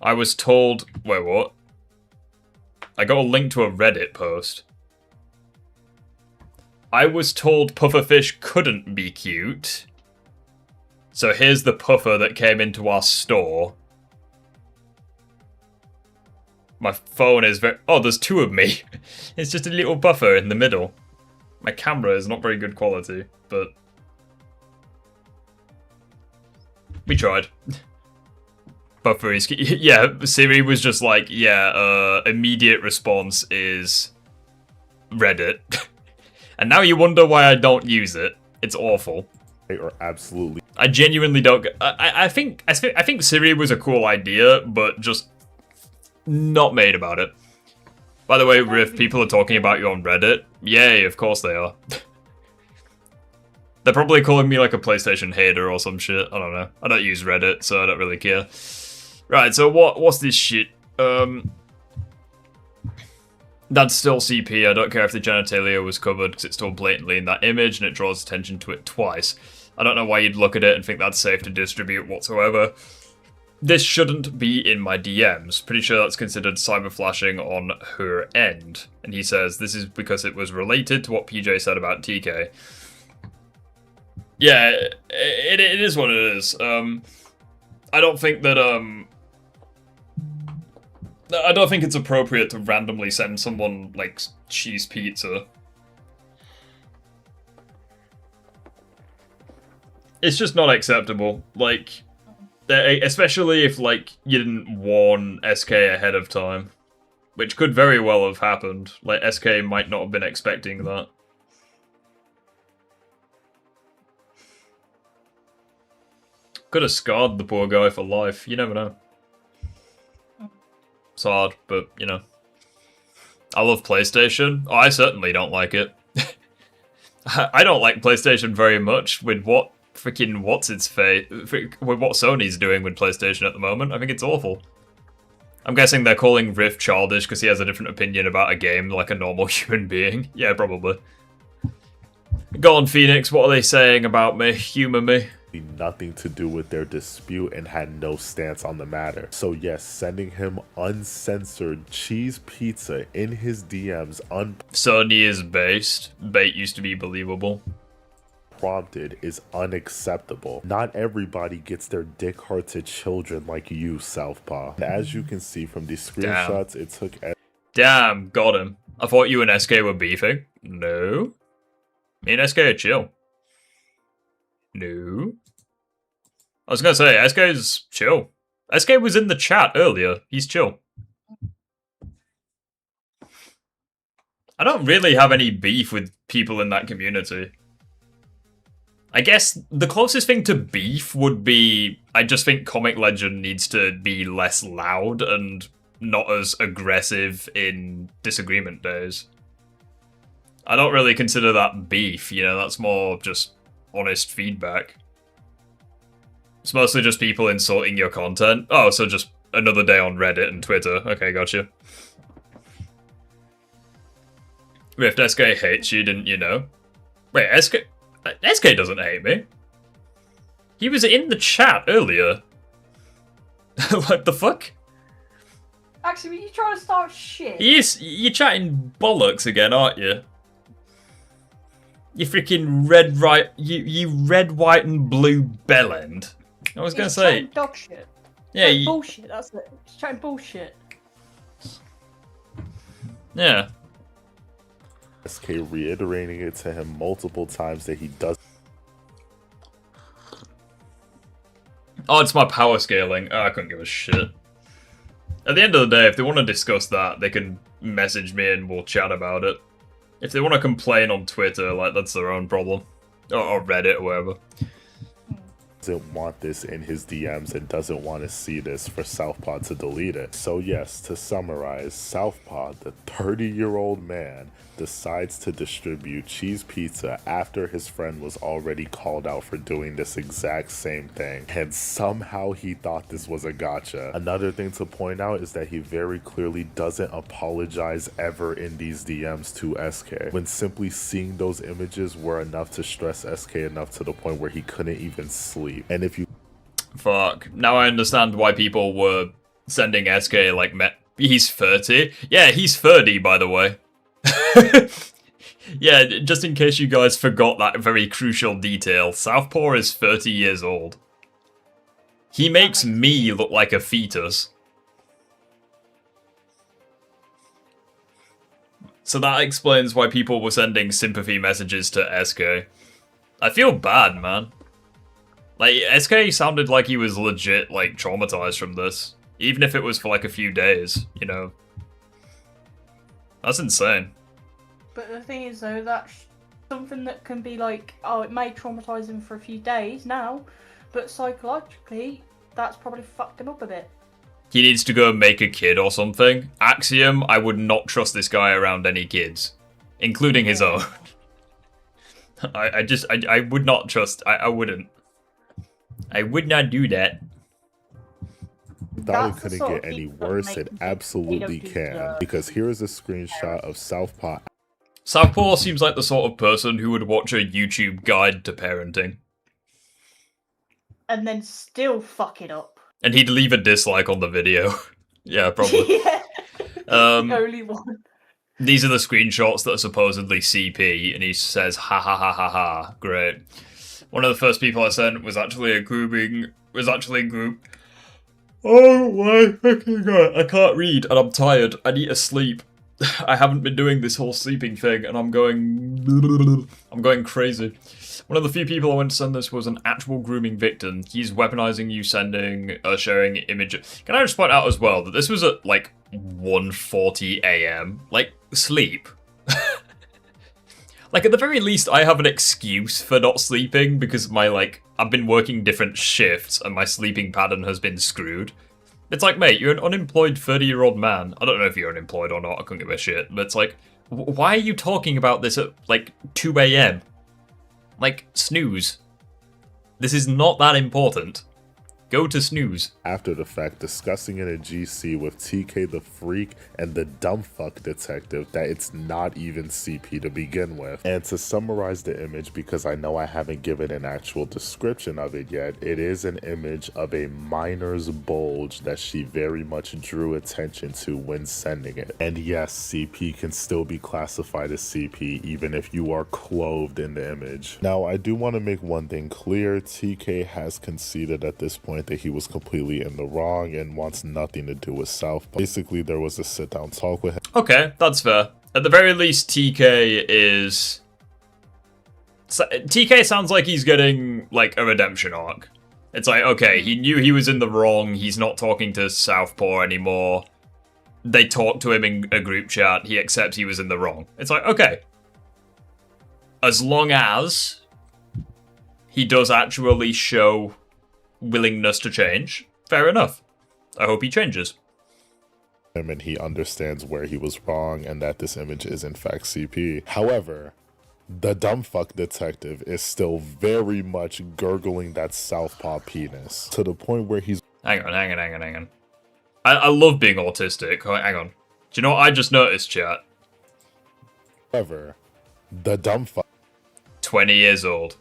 I was told... Wait, what? I got a link to a Reddit post. I was told pufferfish couldn't be cute. So here's the puffer that came into our store. My phone is very... Oh, there's two of me. It's just a little buffer in the middle. My camera is not very good quality, but... We tried. Buffer is... Yeah, Siri was just like, yeah, immediate response is... Reddit. And now you wonder why I don't use it. It's awful. Or absolutely. I genuinely don't... I think Siri was a cool idea, but just not made about it. By the way, Riff, people are talking about you on Reddit. Yay, of course they are. They're probably calling me like a PlayStation hater or some shit. I don't know. I don't use Reddit, so I don't really care. Right, so what's this shit? That's still CP. I don't care if the genitalia was covered because it's still blatantly in that image and it draws attention to it twice. I don't know why you'd look at it and think that's safe to distribute whatsoever. This shouldn't be in my DMs. Pretty sure that's considered cyber flashing on her end. And he says this is because it was related to what PJ said about TK. Yeah, it is what it is. I don't think that I don't think it's appropriate to randomly send someone, like, cheese pizza. It's just not acceptable. Like, especially if, like, you didn't warn SK ahead of time. Which could very well have happened. Like, SK might not have been expecting that. Could have scarred the poor guy for life. You never know. It's hard, but, you know. I love PlayStation. Oh, I certainly don't like it. I don't like PlayStation very much with what freaking what's-its-face... with what Sony's doing with PlayStation at the moment. I think it's awful. I'm guessing they're calling Rift childish because he has a different opinion about a game like a normal human being. Yeah, probably. Go on, Phoenix. What are they saying about me? Humor me. Nothing to do with their dispute and had no stance on the matter. So yes, sending him uncensored cheese pizza in his DMs Sony is based. Bait used to be believable. Unprompted is unacceptable. Not everybody gets their dick hard to children like you, Southpaw. As you can see from these screenshots, it took... Damn, got him. I thought you and SK were beefing. No. Me and SK are chill. No. I was gonna say, SK's chill. SK was in the chat earlier. He's chill. I don't really have any beef with people in that community. I guess the closest thing to beef would be... I just think Comic Legend needs to be less loud and not as aggressive in disagreement days. I don't really consider that beef, you know, that's more just honest feedback. It's mostly just people insulting your content. Oh, so just another day on Reddit and Twitter. Okay, gotcha. Rift, SK hates you, didn't you know? Wait, SK doesn't hate me. He was in the chat earlier. What the fuck? Actually, you trying to start shit? You're chatting bollocks again, aren't you? You freaking red, right? You red, white, and blue bellend. I was gonna say dog shit. Yeah, bullshit. That's it. It's chatting bullshit. Yeah. SK reiterating it to him multiple times that he does. Oh, it's my power scaling. Oh, I couldn't give a shit. At the end of the day, if they want to discuss that, they can message me and we'll chat about it. If they want to complain on Twitter, like, that's their own problem. Or Reddit or wherever. Doesn't want this in his DMs and doesn't want to see this for Southpaw to delete it. So yes, to summarize, Southpaw, the 30-year-old man, decides to distribute cheese pizza after his friend was already called out for doing this exact same thing, and somehow he thought this was a gotcha. Another thing to point out is that he very clearly doesn't apologize ever in these DMs to SK, when simply seeing those images were enough to stress SK enough to the point where he couldn't even sleep. And if you... Fuck. Now I understand why people were sending SK like he's 30. Yeah, he's 30, by the way. Yeah, just in case you guys forgot that very crucial detail, Southpaw is 30 years old. He makes me look like a fetus. So that explains why people were sending sympathy messages to SK. I feel bad, man. Like, SK sounded like he was legit, like, traumatized from this. Even if it was for, like, a few days, you know. That's insane. But the thing is, though, that's something that can be like, oh, it may traumatize him for a few days now, but psychologically, that's probably fucked him up a bit. He needs to go and make a kid or something. Axiom, I would not trust this guy around any kids. Including his own. I would not trust, I wouldn't. I would not do that. Thought it couldn't get any worse. It absolutely can. Because here is a screenshot of Southpaw. Southpaw seems like the sort of person who would watch a YouTube guide to parenting. And then still fuck it up. And he'd leave a dislike on the video. Yeah, probably. Yeah. The only one. These are the screenshots that are supposedly CP, and he says, ha ha ha ha ha, great. One of the first people I sent was actually a group. Oh my fucking god, I can't read, and I'm tired, I need to sleep. I haven't been doing this whole sleeping thing, and I'm going crazy. One of the few people I went to send this was an actual grooming victim. He's weaponizing you sending, sharing images. Can I just point out as well that this was at, like, 1:40 AM? Like, sleep. Like, at the very least, I have an excuse for not sleeping because I've been working different shifts and my sleeping pattern has been screwed. It's like, mate, you're an unemployed 30-year-old man. I don't know if you're unemployed or not, I couldn't give a shit. But it's like, why are you talking about this at, like, 2 AM? Like, snooze. This is not that important. Go to snooze. After the fact, discussing in a GC with TK the Freak and the dumbfuck detective that it's not even CP to begin with. And to summarize the image, because I know I haven't given an actual description of it yet, it is an image of a minor's bulge that she very much drew attention to when sending it. And yes, CP can still be classified as CP even if you are clothed in the image. Now, I do want to make one thing clear. TK has conceded at this point that he was completely in the wrong and wants nothing to do with Southpaw. Basically, there was a sit-down talk with him. Okay, that's fair. At the very least, TK sounds like he's getting, like, a redemption arc. It's like, okay, he knew he was in the wrong, he's not talking to Southpaw anymore. They talked to him in a group chat, he accepts he was in the wrong. It's like, okay. As long as he does actually show willingness to change, fair enough. I hope he changes. And he understands where he was wrong and that this image is in fact CP. However, the dumbfuck detective is still very much gurgling that Southpaw penis to the point where he's... Hang on. I love being autistic. Hang on. Do you know what I just noticed, chat? However, the dumbfuck... 20 years old.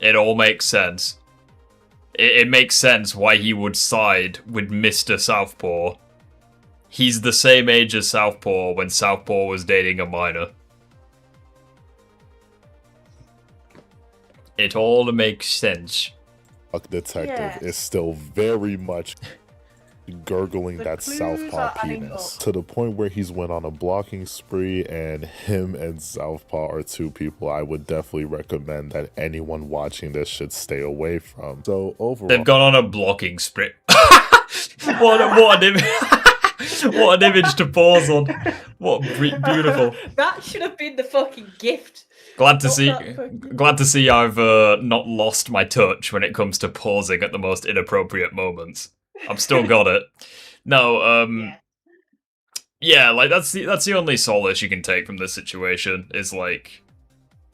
It all makes sense. It makes sense why he would side with Mr. Southpaw. He's the same age as Southpaw when Southpaw was dating a minor. It all makes sense. Detective is still very much gurgling that Southpaw penis to the point where he's went on a blocking spree, and him and Southpaw are two people I would definitely recommend that anyone watching this should stay away from. So overall, they've gone on a blocking spree. what an image! What an image to pause on. What beautiful. That should have been the fucking gift. Glad to see I've not lost my touch when it comes to pausing at the most inappropriate moments. I've still got it. No, yeah, like that's the only solace you can take from this situation is like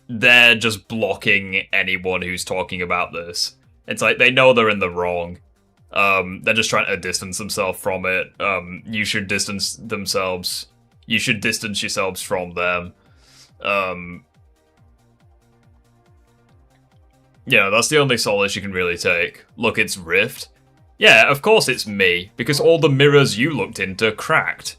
they're just blocking anyone who's talking about this. It's like they know they're in the wrong. They're just trying to distance themselves from it. You should distance themselves. You should distance yourselves from them. Yeah, that's the only solace you can really take. Look, it's Rift. Yeah, of course it's me, because all the mirrors you looked into cracked.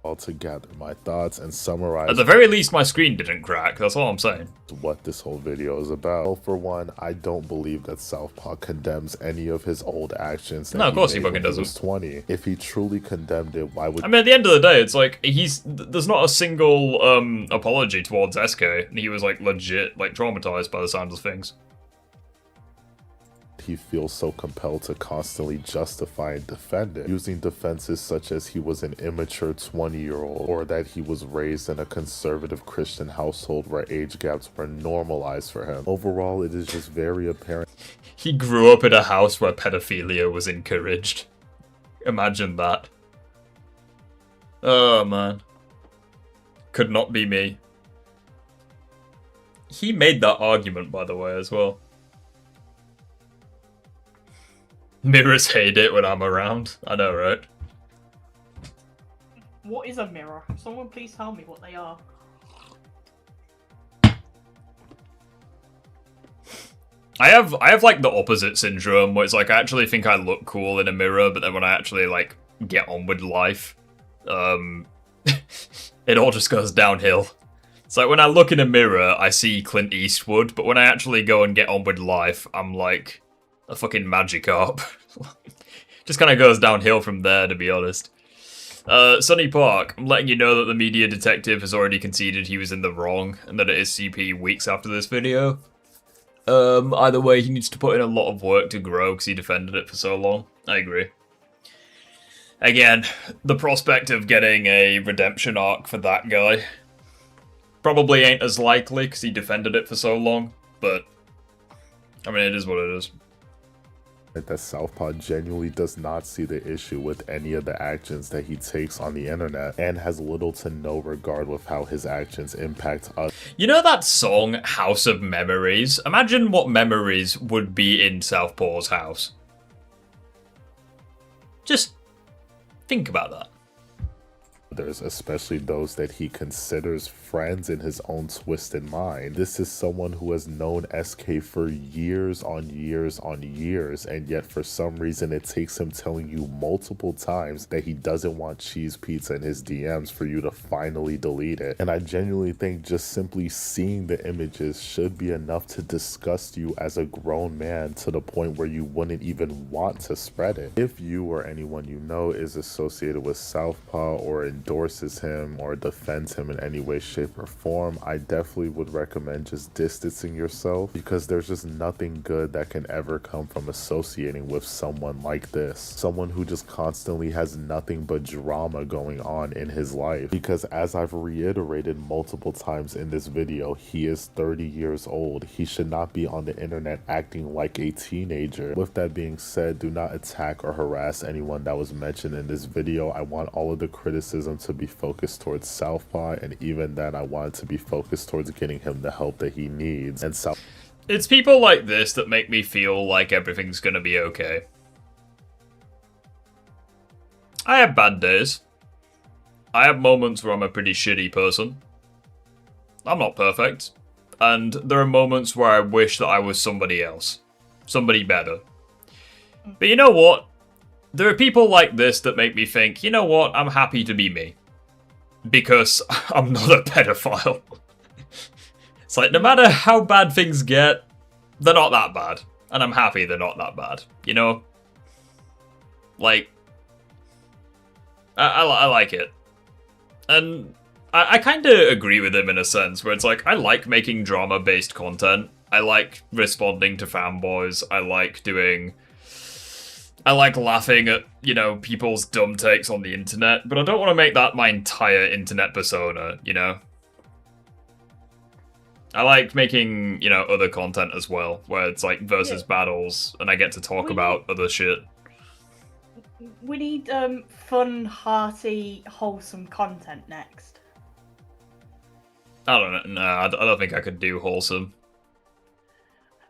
Altogether, my thoughts and summarize. At the very least, my screen didn't crack. That's all I'm saying. What this whole video is about. Well, for one, I don't believe that Southpaw condemns any of his old actions. No, of course he fucking doesn't. 20. If he truly condemned it, why would? I mean, at the end of the day, it's like there's not a single apology towards SK, and he was like legit like traumatized by the sounds of things. He feels so compelled to constantly justify and defend it, using defenses such as he was an immature 20-year-old, or that he was raised in a conservative Christian household where age gaps were normalized for him. Overall, it is just very apparent. He grew up in a house where pedophilia was encouraged. Imagine that. Oh man. Could not be me. He made that argument, by the way, as well. Mirrors hate it when I'm around. I know, right? What is a mirror? Someone please tell me what they are. I have like the opposite syndrome, where it's like I actually think I look cool in a mirror, but then when I actually like get on with life, it all just goes downhill. It's like when I look in a mirror, I see Clint Eastwood, but when I actually go and get on with life, I'm like a fucking Magikarp. Just kind of goes downhill from there, to be honest. Sunny Park, I'm letting you know that the media detective has already conceded he was in the wrong, and that it is CP weeks after this video. Either way, he needs to put in a lot of work to grow, because he defended it for so long. I agree. Again, the prospect of getting a redemption arc for that guy probably ain't as likely, because he defended it for so long, but I mean, it is what it is. That Southpaw genuinely does not see the issue with any of the actions that he takes on the internet, and has little to no regard with how his actions impact us. You know that song, House of Memories? Imagine what memories would be in Southpaw's house. Just think about that. Others, especially those that he considers friends in his own twisted mind. This is someone who has known SK for years on years on years, and yet for some reason it takes him telling you multiple times that he doesn't want cheese pizza in his DMs for you to finally delete it. And I genuinely think just simply seeing the images should be enough to disgust you as a grown man, to the point where you wouldn't even want to spread it. If you or anyone you know is associated with Southpaw, or endorses him or defends him in any way, shape, or form, I definitely would recommend just distancing yourself, because there's just nothing good that can ever come from associating with someone like this. Someone who just constantly has nothing but drama going on in his life. Because as I've reiterated multiple times in this video, he is 30 years old. He should not be on the internet acting like a teenager. With that being said, do not attack or harass anyone that was mentioned in this video. I want all of the criticism to be focused towards Southpaw, and even then I want it to be focused towards getting him the help that he needs. And it's people like this that make me feel like everything's gonna be okay. I have bad days. I have moments where I'm a pretty shitty person. I'm not perfect. And there are moments where I wish that I was somebody else. Somebody better. But you know what? There are people like this that make me think, you know what, I'm happy to be me. Because I'm not a pedophile. It's like, no matter how bad things get, they're not that bad. And I'm happy they're not that bad. You know? Like, I like it. And I kind of agree with him in a sense, where it's like, I like making drama-based content. I like responding to fanboys. I like laughing at, you know, people's dumb takes on the internet, but I don't want to make that my entire internet persona, you know? I like making, you know, other content as well, where it's like versus battles, and I get to talk about other shit. We need fun, hearty, wholesome content next. I don't know. No, I don't think I could do wholesome.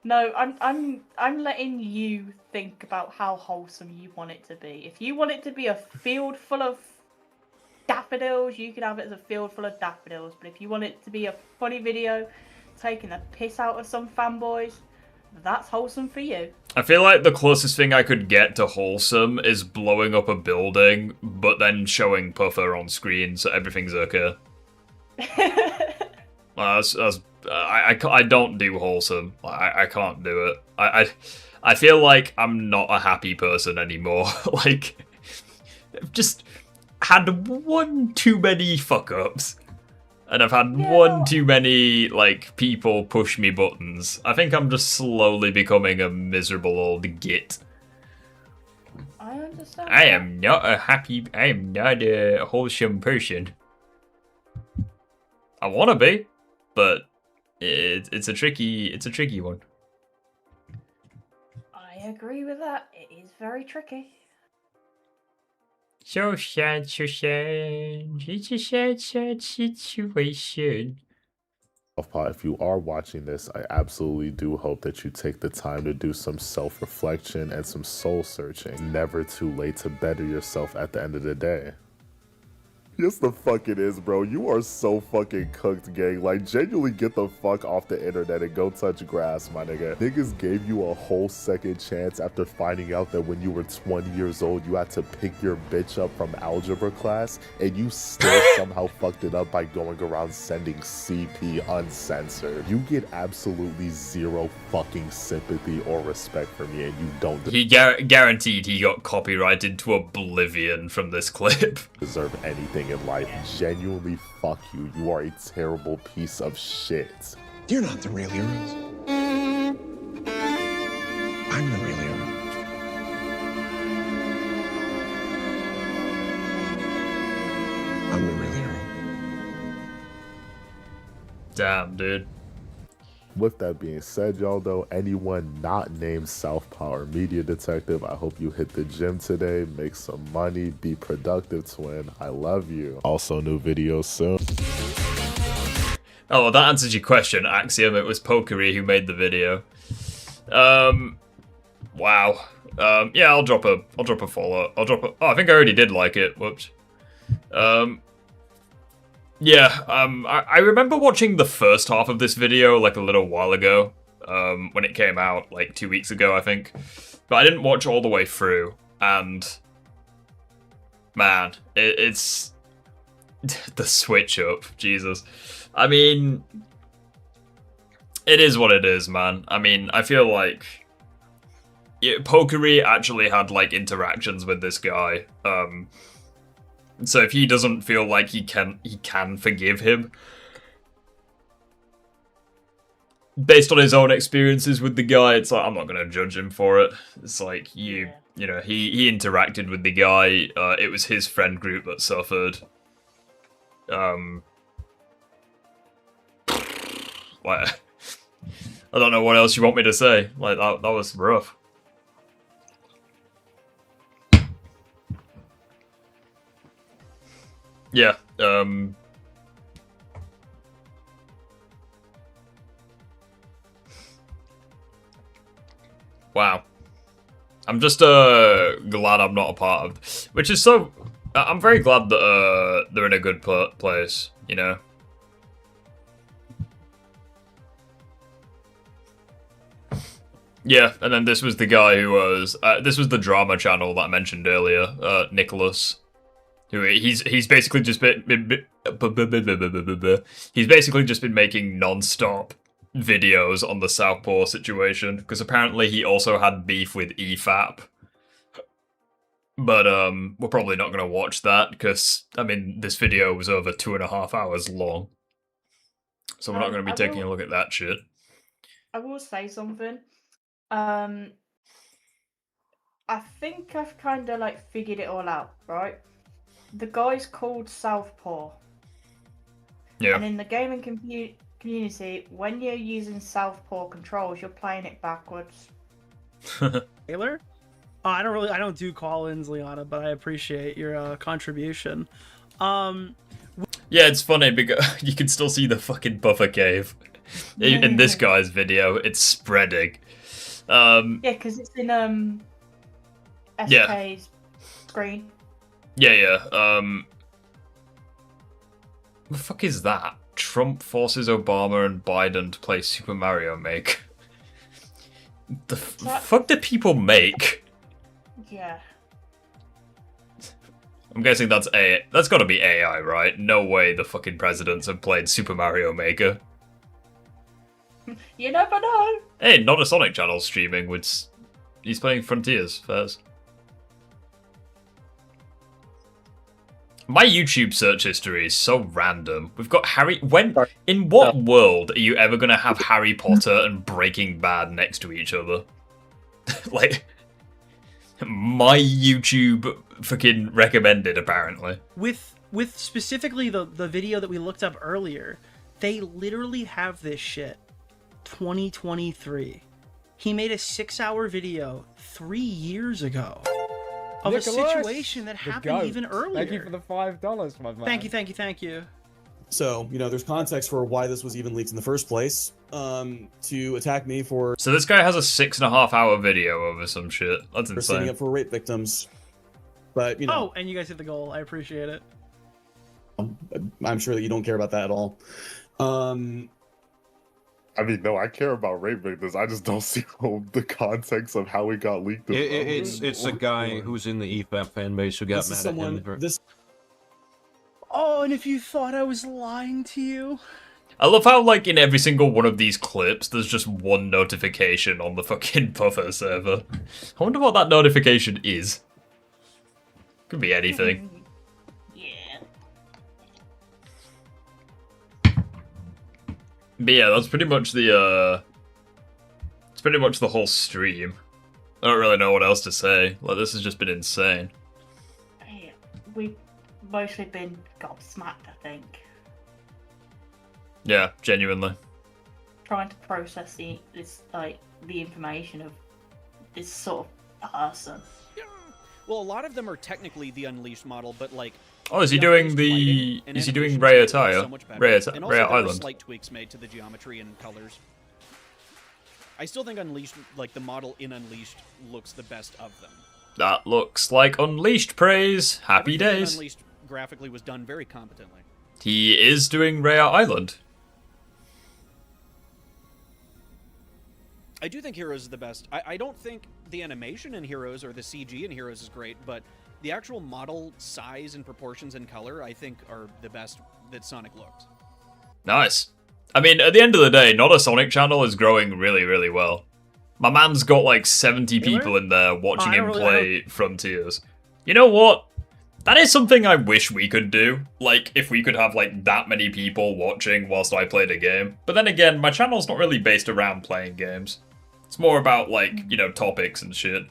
No, I'm letting you think about how wholesome you want it to be. If you want it to be a field full of daffodils, you can have it as a field full of daffodils. But if you want it to be a funny video taking the piss out of some fanboys, that's wholesome for you. I feel like the closest thing I could get to wholesome is blowing up a building, but then showing Puffer on screen so everything's okay. I don't do wholesome. I can't do it. I feel like I'm not a happy person anymore. Like, I've just had one too many fuck-ups. And I've had one too many, like, people push me buttons. I think I'm just slowly becoming a miserable old git. I understand. I am not a wholesome person. I want to be, but it's a tricky one. I agree with that. It is very tricky. So sad, so sad. It's a sad, sad situation. Southpaw, if you are watching this, I absolutely do hope that you take the time to do some self-reflection and some soul-searching. Never too late to better yourself at the end of the day. Yes, the fuck it is, bro. You are so fucking cooked, gang. Like, genuinely get the fuck off the internet and go touch grass, my nigga. Niggas gave you a whole second chance after finding out that when you were 20 years old, you had to pick your bitch up from algebra class, and you still somehow fucked it up by going around sending CP uncensored. You get absolutely zero fucking sympathy or respect from me, and you don't guaranteed he got copyrighted to oblivion from this clip. Deserve anything in life. Genuinely, fuck you. You are a terrible piece of shit. You're not the real heroes. I'm the real hero. I'm the real hero. Damn, dude. With that being said, y'all, though, anyone not named Southpaw or Media Detective, I hope you hit the gym today, make some money, be productive, twin. I love you. Also, new videos soon. Oh, well, that answers your question, Axiom. It was Pokery who made the video. Wow. Yeah, I'll drop a follow. Oh, I think I already did like it. Whoops. Yeah, I remember watching the first half of this video, like, a little while ago, when it came out, like, 2 weeks ago, I think. But I didn't watch all the way through, and... Man, it's... the switch up, Jesus. I mean... It is what it is, man. I mean, I feel like... Yeah, Pokery actually had, like, interactions with this guy, so if he doesn't feel like he can forgive him based on his own experiences with the guy, it's like, I'm not gonna judge him for it. It's like, you know, he interacted with the guy, it was his friend group that suffered. Like, I don't know what else you want me to say. Like, that was rough. Yeah, wow. I'm just, glad I'm not a part of... Which is so... I'm very glad that, they're in a good place, you know? Yeah, and then this was the guy who was... this was the drama channel that I mentioned earlier, Nicholas. He's basically just been making non-stop videos on the Southpaw situation, because apparently he also had beef with EFAP. But we're probably not going to watch that, because I mean this video was over 2.5 hours long, so we're not going to be taking a look at that shit. I will say something. I think I've kind of like figured it all out, right? The guy's called Southpaw. Yeah. And in the gaming community, when you're using Southpaw controls, you're playing it backwards. Taylor? Oh, I don't do call-ins, Liana, but I appreciate your contribution. Yeah, it's funny because you can still see the fucking buffer cave in this guy's video. It's spreading. Yeah, because it's in SK's screen. Yeah. The fuck is that? Trump forces Obama and Biden to play Super Mario Maker. The fuck do people make? Yeah. I'm guessing that's That's gotta be AI, right? No way the fucking presidents have played Super Mario Maker. You never know. Hey, not a Sonic channel streaming. He's playing Frontiers first. My YouTube search history is so random. We've got in what world are you ever gonna have Harry Potter and Breaking Bad next to each other? Like, my YouTube fucking recommended, apparently. With specifically the video that we looked up earlier, they literally have this shit. 2023. He made a 6-hour video 3 years ago of Nicholas, a situation that happened even earlier. Thank you for the $5, my man. Thank you. So, there's context for why this was even leaked in the first place. To attack me for... So this guy has a 6.5-hour video over some shit. That's for insane. standing up for rape victims. But, Oh, and you guys hit the goal. I appreciate it. I'm sure that you don't care about that at all. I mean, no, I care about rape victims. I just don't see the context of how it got leaked. It's a guy who's in the EFAP fan base who got mad at him. Oh, and if you thought I was lying to you... I love how, like, in every single one of these clips, there's just one notification on the fucking Puffer server. I wonder what that notification is. Could be anything. But yeah, that's pretty much the, it's pretty much the whole stream. I don't really know what else to say. Like, this has just been insane. Yeah, we've mostly been gobsmacked, I think. Yeah, genuinely. Trying to process the information of this sort of person. Well, a lot of them are technically the Unleashed model, but like... Oh, is he doing Raya Tire? Raya Island? Slight tweaks made to the geometry and colors. I still think Unleashed, like the model in Unleashed, looks the best of them. That looks like Unleashed praise. Happy Everything in days. Unleashed graphically was done very competently. He is doing Raya Island. I do think Heroes is the best. I don't think the animation in Heroes or the CG in Heroes is great, but the actual model size and proportions and color, I think, are the best that Sonic looked. Nice. I mean, at the end of the day, Not a Sonic channel is growing really, really well. My man's got like 70 people in there watching him play Frontiers. You know what? That is something I wish we could do. Like, if we could have like that many people watching whilst I played a game. But then again, my channel's not really based around playing games. It's more about like, topics and shit.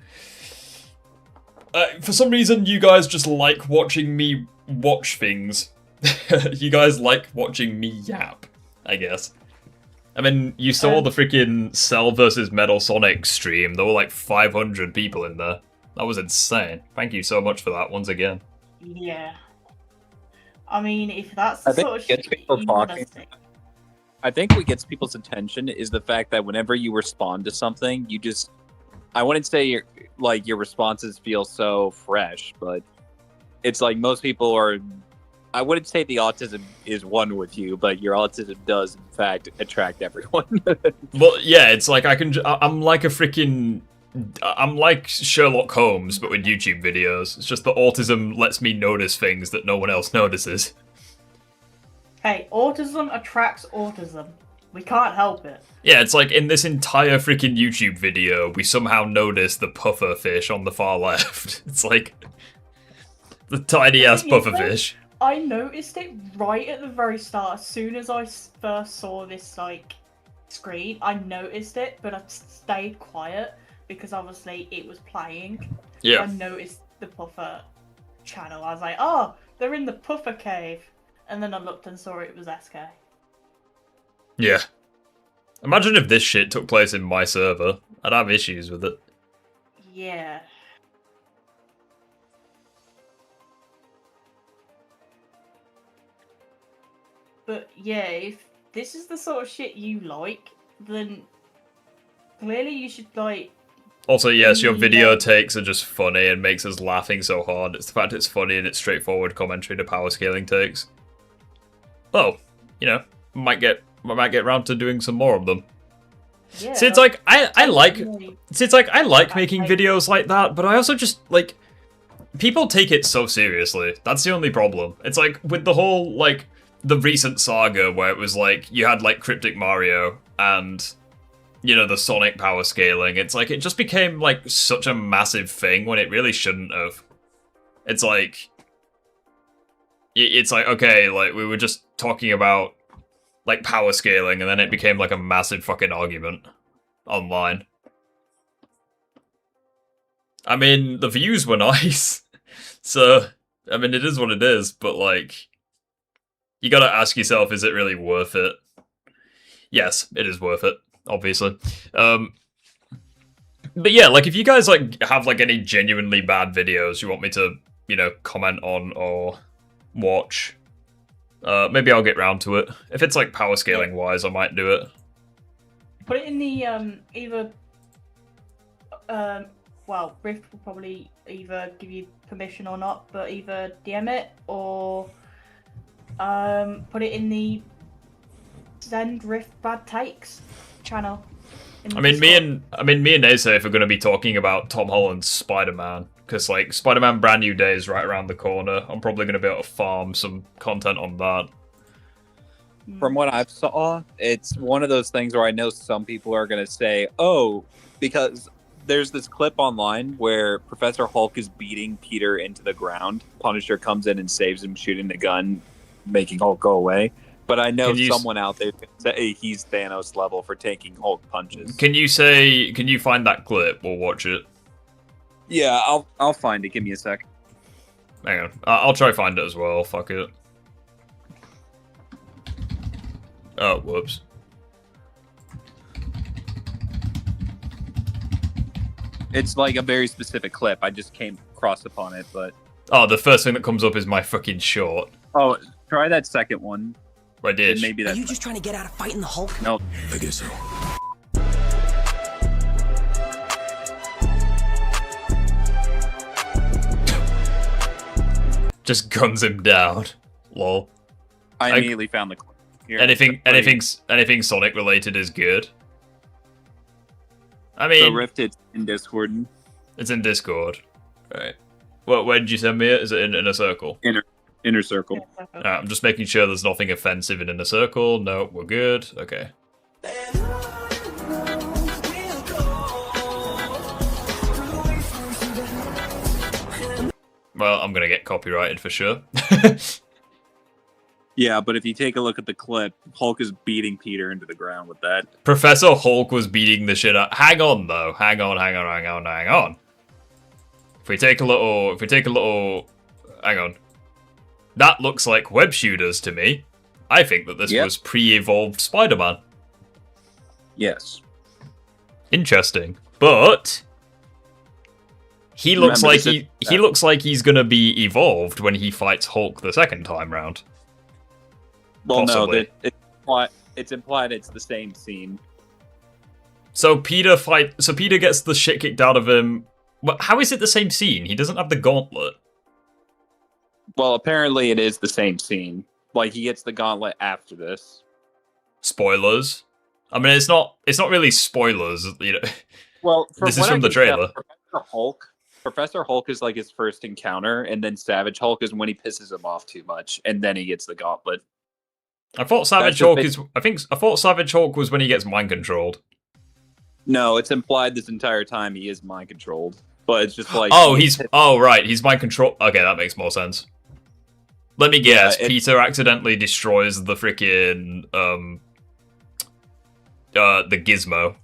For some reason, you guys just like watching me watch things. You guys like watching me yap, I guess. I mean, you saw the freaking Cell vs. Metal Sonic stream. There were like 500 people in there. That was insane. Thank you so much for that once again. Yeah. I mean, if that's the sort of shit you want to see. I think what gets people's attention is the fact that whenever you respond to something, you just... I wouldn't say your responses feel so fresh, but it's like most people are... I wouldn't say the autism is one with you, but your autism does, in fact, attract everyone. Well, yeah, it's like I'm like a freaking... I'm like Sherlock Holmes, but with YouTube videos. It's just that autism lets me notice things that no one else notices. Hey, autism attracts autism. We can't help it. Yeah, it's like in this entire freaking YouTube video, we somehow notice the puffer fish on the far left. It's like the tiny ass puffer fish. I noticed it right at the very start. As soon as I first saw this screen, I noticed it, but I stayed quiet because obviously it was playing. Yeah. I noticed the puffer channel. I was like, oh, they're in the puffer cave. And then I looked and saw it was SK. Yeah. Imagine if this shit took place in my server. I'd have issues with it. Yeah. But yeah, if this is the sort of shit you like, then clearly you should like... Also, yes, your video takes are just funny and makes us laughing so hard. It's the fact it's funny and it's straightforward commentary to power scaling takes. Oh, might get around to doing some more of them. Yeah, See, it's like I like making videos like that, but I also just like people take it so seriously. That's the only problem. It's like with the whole like the recent saga where it was like you had like Cryptic Mario and you know the Sonic power scaling. It's like it just became like such a massive thing when it really shouldn't have. It's like okay, like we were just talking about like power scaling and then it became like a massive fucking argument online. I mean, the views were nice. So, I mean, it is what it is, but like you gotta ask yourself, is it really worth it? Yes, it is worth it, obviously. But yeah, like if you guys like have like any genuinely bad videos you want me to, you know, comment on or watch, maybe I'll get round to it. If it's like power scaling wise, I might do it. Put it in the either well, Rift will probably either give you permission or not, but either DM it or put it in the Send Rift Bad Takes channel. I mean, me and Nasafe are going to be talking about Tom Holland's Spider-Man, because like Spider-Man Brand New Day is right around the corner. I'm probably going to be able to farm some content on that. From what I've saw, it's one of those things where I know some people are going to say, oh, because there's this clip online where Professor Hulk is beating Peter into the ground. Punisher comes in and saves him, shooting the gun, making Hulk go away. But I know someone out there can say he's Thanos level for taking Hulk punches. Can you find that clip? We'll watch it. Yeah, I'll find it. Give me a sec. Hang on. I'll try find it as well. Fuck it. Oh, whoops. It's like a very specific clip. I just came across upon it, but... Oh, the first thing that comes up is my fucking short. Oh, try that second one. I did. Maybe that's... Are you just trying to get out of fighting the Hulk? No. I guess so. Just guns him down. Lol. I immediately found the clip. Here, anything Sonic related is good. I mean, so Rift, it's in Discord. It's in Discord. Right. Well, where did you send me it? Is it in a circle? Inner circle. I'm just making sure there's nothing offensive in Inner Circle. No, we're good. Okay. Well, I'm gonna get copyrighted for sure. Yeah, but if you take a look at the clip, Hulk is beating Peter into the ground with that. Professor Hulk was beating the shit out. Hang on, though. Hang on. If we take a little, hang on. That looks like web shooters to me. I think that this was pre-evolved Spider-Man. Yes. Interesting, but he looks like he looks like he's gonna be evolved when he fights Hulk the second time round. Well, possibly. No, it's implied it's the same scene. So Peter gets the shit kicked out of him. But how is it the same scene? He doesn't have the gauntlet. Well, apparently it is the same scene. Like, he gets the gauntlet after this. Spoilers. I mean, it's not really spoilers, you know. Well, this is from the trailer. Professor Hulk is like his first encounter, and then Savage Hulk is when he pisses him off too much, and then he gets the gauntlet. I thought Savage Hulk was when he gets mind controlled. No, it's implied this entire time he is mind controlled, but it's just like he's mind controlled. Okay, that makes more sense. Let me guess. Peter accidentally destroys the freaking the gizmo.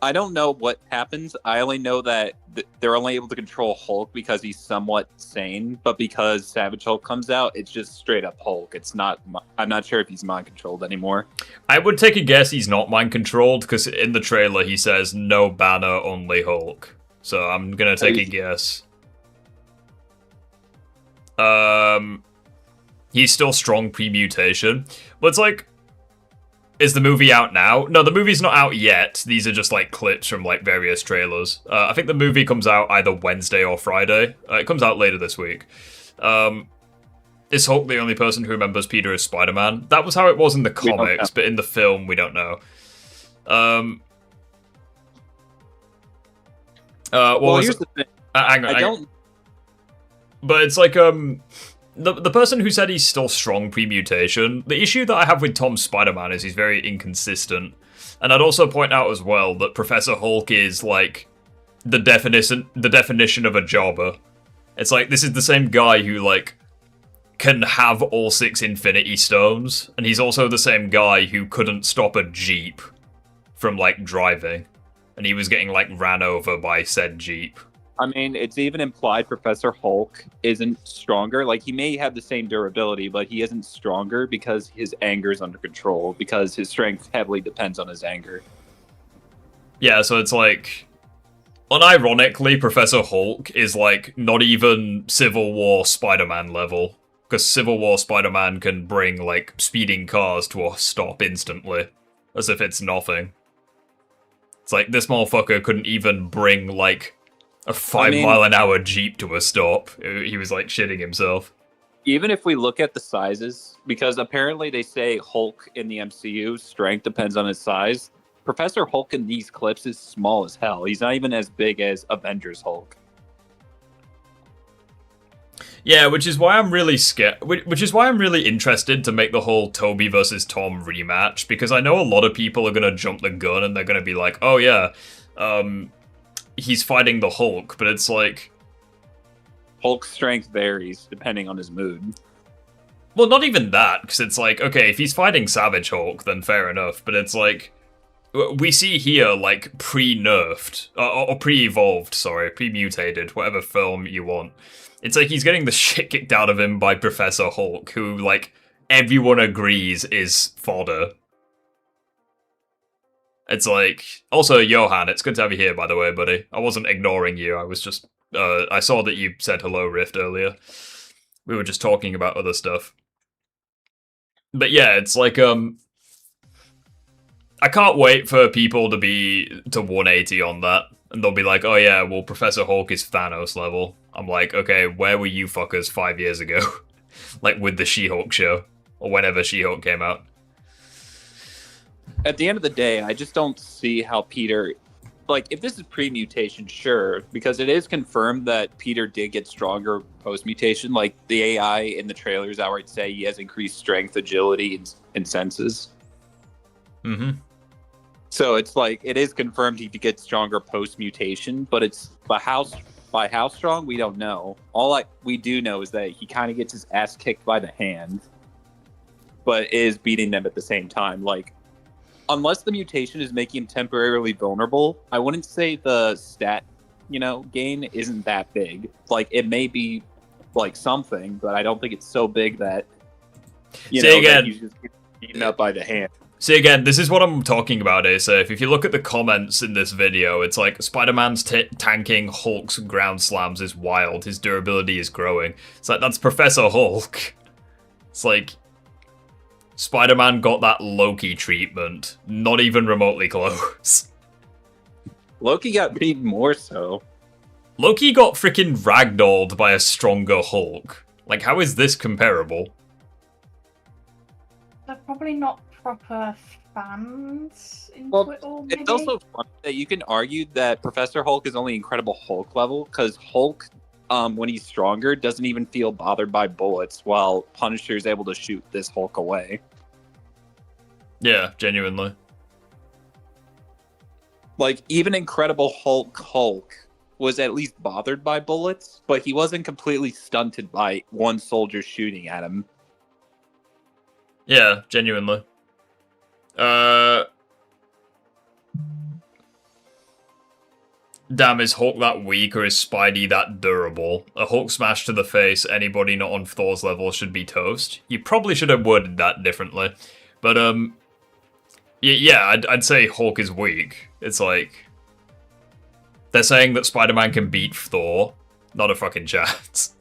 I don't know what happens. I only know that they're only able to control Hulk because he's somewhat sane, but because Savage Hulk comes out, it's just straight up Hulk. It's not. I'm not sure if he's mind controlled anymore. I would take a guess he's not mind controlled because in the trailer he says no Banner, only Hulk. So I'm gonna take a guess. He's still strong pre-mutation, but it's like. Is the movie out now? No, the movie's not out yet. These are just like clips from like various trailers. I think the movie comes out either Wednesday or Friday. It comes out later this week. Is Hulk the only person who remembers Peter as Spider-Man? That was how it was in the comics, but in the film, we don't know. Well, here's the thing. Hang on, I don't. But it's like the person who said he's still strong pre-mutation. The issue that I have with Tom Spider-Man is he's very inconsistent, and I'd also point out as well that Professor Hulk is like the definition of a jobber. It's like this is the same guy who like can have all 6 Infinity Stones, and he's also the same guy who couldn't stop a Jeep from like driving, and he was getting like ran over by said Jeep. I mean, it's even implied Professor Hulk isn't stronger. Like, he may have the same durability, but he isn't stronger because his anger is under control, because his strength heavily depends on his anger. Yeah, so it's like, unironically, Professor Hulk is like not even Civil War Spider-Man level, because Civil War Spider-Man can bring like speeding cars to a stop instantly, as if it's nothing. It's like, this motherfucker couldn't even bring like a 5-mile-an-hour Jeep to a stop. He was like shitting himself. Even if we look at the sizes, because apparently they say Hulk in the MCU, strength depends on his size. Professor Hulk in these clips is small as hell. He's not even as big as Avengers Hulk. Yeah, which is why I'm really scared. Which is why I'm really interested to make the whole Toby versus Tom rematch, because I know a lot of people are gonna jump the gun and they're gonna be like, "Oh yeah, he's fighting the Hulk," but it's like Hulk's strength varies depending on his mood. Well, not even that, because it's like, okay, if he's fighting Savage Hulk, then fair enough, but it's like, we see here, like, pre-nerfed, or pre-evolved, sorry, pre-mutated, whatever film you want. It's like he's getting the shit kicked out of him by Professor Hulk, who, like, everyone agrees is fodder. It's like, also, Johan, it's good to have you here, by the way, buddy. I wasn't ignoring you, I was just, I saw that you said hello, Rift, earlier. We were just talking about other stuff. But yeah, it's like, I can't wait for people to 180 on that. And they'll be like, oh yeah, well, Professor Hulk is Thanos level. I'm like, okay, where were you fuckers 5 years ago? Like, with the She-Hulk show. Or whenever She-Hulk came out. At the end of the day, I just don't see how Peter... Like, if this is pre-mutation, sure, because it is confirmed that Peter did get stronger post-mutation. Like, the AI in the trailers outright say he has increased strength, agility, and senses. Mm-hmm. So it's like, it is confirmed he gets stronger post-mutation, but it's by how strong, we don't know. We do know is that he kind of gets his ass kicked by the Hand, but is beating them at the same time. Like, unless the mutation is making him temporarily vulnerable, I wouldn't say the stat, gain isn't that big. Like, it may be, like, something, but I don't think it's so big that, that he's just getting beaten up by the Hand. See, again, this is what I'm talking about here, so if you look at the comments in this video, it's like, Spider-Man's tanking Hulk's ground slams is wild, his durability is growing. It's like, that's Professor Hulk. It's like, Spider-Man got that Loki treatment, not even remotely close. Loki got beat more so. Loki got freaking ragdolled by a stronger Hulk. Like, how is this comparable? They're probably not proper fans into it all, maybe? It's also funny that you can argue that Professor Hulk is only Incredible Hulk level, because Hulk, when he's stronger, doesn't even feel bothered by bullets, while Punisher is able to shoot this Hulk away. Yeah, genuinely. Like, even Incredible Hulk was at least bothered by bullets, but he wasn't completely stunted by one soldier shooting at him. Yeah, genuinely. Damn, is Hulk that weak or is Spidey that durable? A Hulk smash to the face, anybody not on Thor's level should be toast. You probably should have worded that differently. But, yeah, I'd say Hulk is weak. It's like, they're saying that Spider-Man can beat Thor. Not a fucking chance.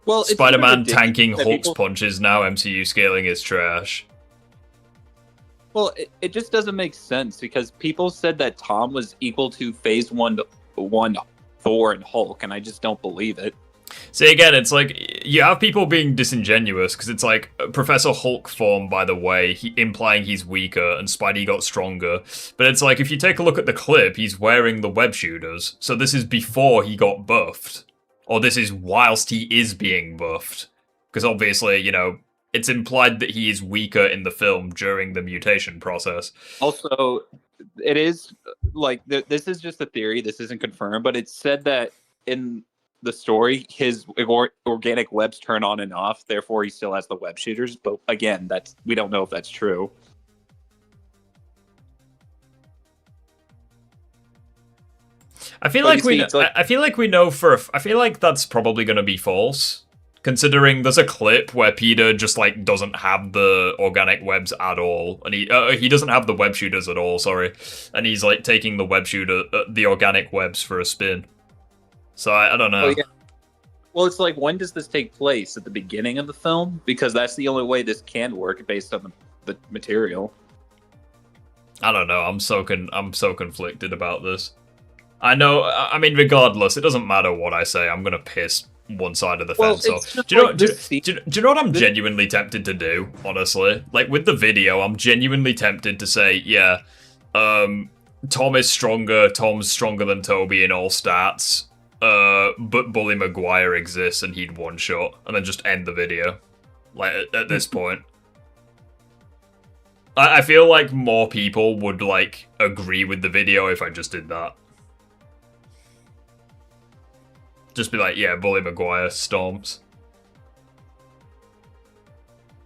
Well, Spider-Man tanking Hulk's punches now, MCU scaling is trash. Well, it just doesn't make sense, because people said that Tom was equal to Phase 1 Thor and Hulk, and I just don't believe it. See, again, it's like, you have people being disingenuous, because it's like, Professor Hulk formed, by the way, implying he's weaker, and Spidey got stronger. But it's like, if you take a look at the clip, he's wearing the web shooters, so this is before he got buffed. Or this is whilst he is being buffed. Because obviously, you know, it's implied that he is weaker in the film during the mutation process. Also, it is, like, this is just a theory, this isn't confirmed, but it's said that in the story, his organic webs turn on and off, therefore he still has the web shooters. But again, we don't know if that's true. I feel like we know I feel like that's probably going to be false, considering there's a clip where Peter just like doesn't have the organic webs at all, and he doesn't have the web shooters at all. Sorry, and he's like taking the organic webs for a spin. So I don't know. Oh, yeah. Well, it's like, when does this take place? At the beginning of the film? Because that's the only way this can work based on the material. I don't know. I'm so conflicted about this. I know. I mean, regardless, it doesn't matter what I say. I'm gonna piss one side of the fence off. Do you know what I'm genuinely tempted to do? Honestly, like with the video, I'm genuinely tempted to say, yeah, Tom is stronger. Tom's stronger than Toby in all stats. But Bully Maguire exists and he'd one shot, and then just end the video. Like at this point, I feel like more people would like agree with the video if I just did that. Just be like, yeah, Bully Maguire stomps.